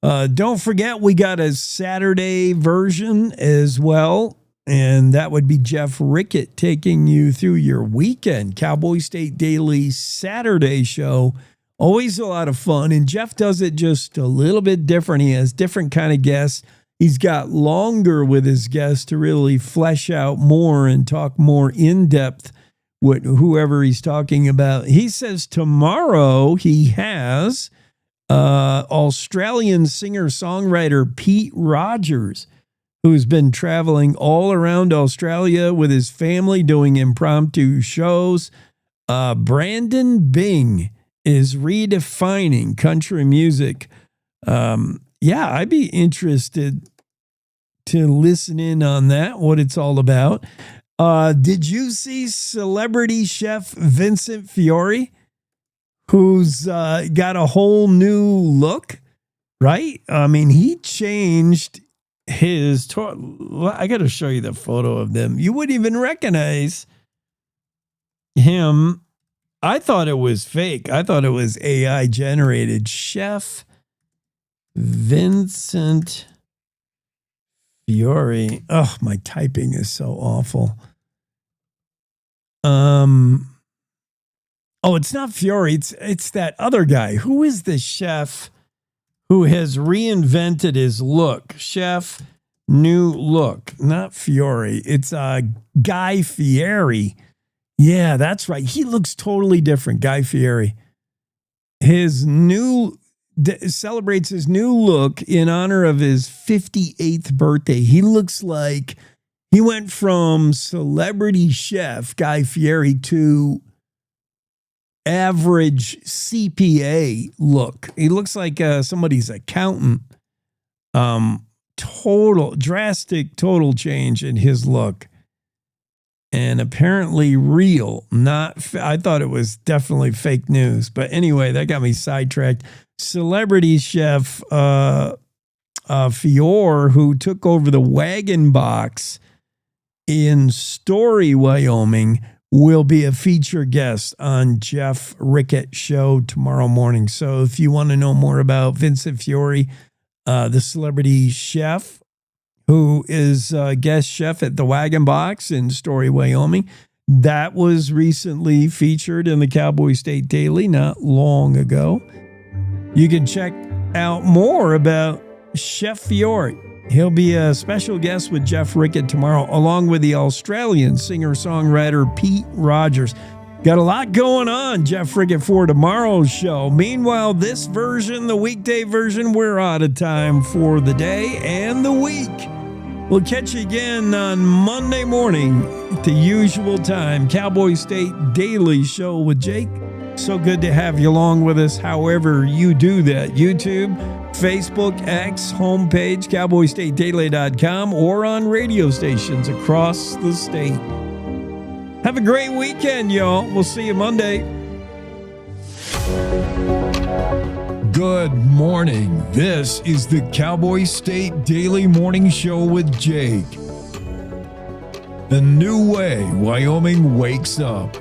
[SPEAKER 1] Don't forget, we got a Saturday version as well. And that would be Jeff Rickett taking you through your weekend. Cowboy State Daily Saturday show. Always a lot of fun. And Jeff does it just a little bit different. He has different kind of guests. He's got longer with his guests to really flesh out more and talk more in depth with whoever he's talking about. He says tomorrow he has Australian singer-songwriter Pete Rogers, who's been traveling all around Australia with his family doing impromptu shows. Brandon Bing is redefining country music. I'd be interested to listen in on that, what it's all about. Did you see celebrity chef Vincent Fiore, who's got a whole new look, right? I mean, he changed his I got to show you the photo of them. You wouldn't even recognize him. I thought it was fake. I thought it was AI generated. Chef Vincent Fiore. Oh, my typing is so awful. Oh, it's not Fiore. It's that other guy. Who is the chef who has reinvented his look? Chef, new look. Not Fiore. It's Guy Fieri. Yeah, that's right. He looks totally different. Guy Fieri. Celebrates his new look in honor of his 58th birthday. He looks like he went from celebrity chef Guy Fieri to average CPA look. He looks like somebody's accountant. Drastic change in his look. And apparently real, I thought it was definitely fake news. But anyway, that got me sidetracked. Celebrity chef Fiore, who took over the Wagon Box in Story, Wyoming, will be a feature guest on Jeff Rickett show tomorrow morning. So if you want to know more about Vincent Fiore, the celebrity chef, who is a guest chef at the Wagon Box in Story, Wyoming. That was recently featured in the Cowboy State Daily not long ago. You can check out more about Chef Fiore. He'll be a special guest with Jeff Rickett tomorrow, along with the Australian singer-songwriter Pete Rogers. Got a lot going on, Jeff Rickett, for tomorrow's show. Meanwhile, this version, the weekday version, we're out of time for the day and the week. We'll catch you again on Monday morning at the usual time. Cowboy State Daily Show with Jake. So good to have you along with us, however you do that. YouTube, Facebook, X, homepage, cowboystatedaily.com, or on radio stations across the state. Have a great weekend, y'all. We'll see you Monday. Good morning. This is the Cowboy State Daily Morning Show with Jake. The new way Wyoming wakes up.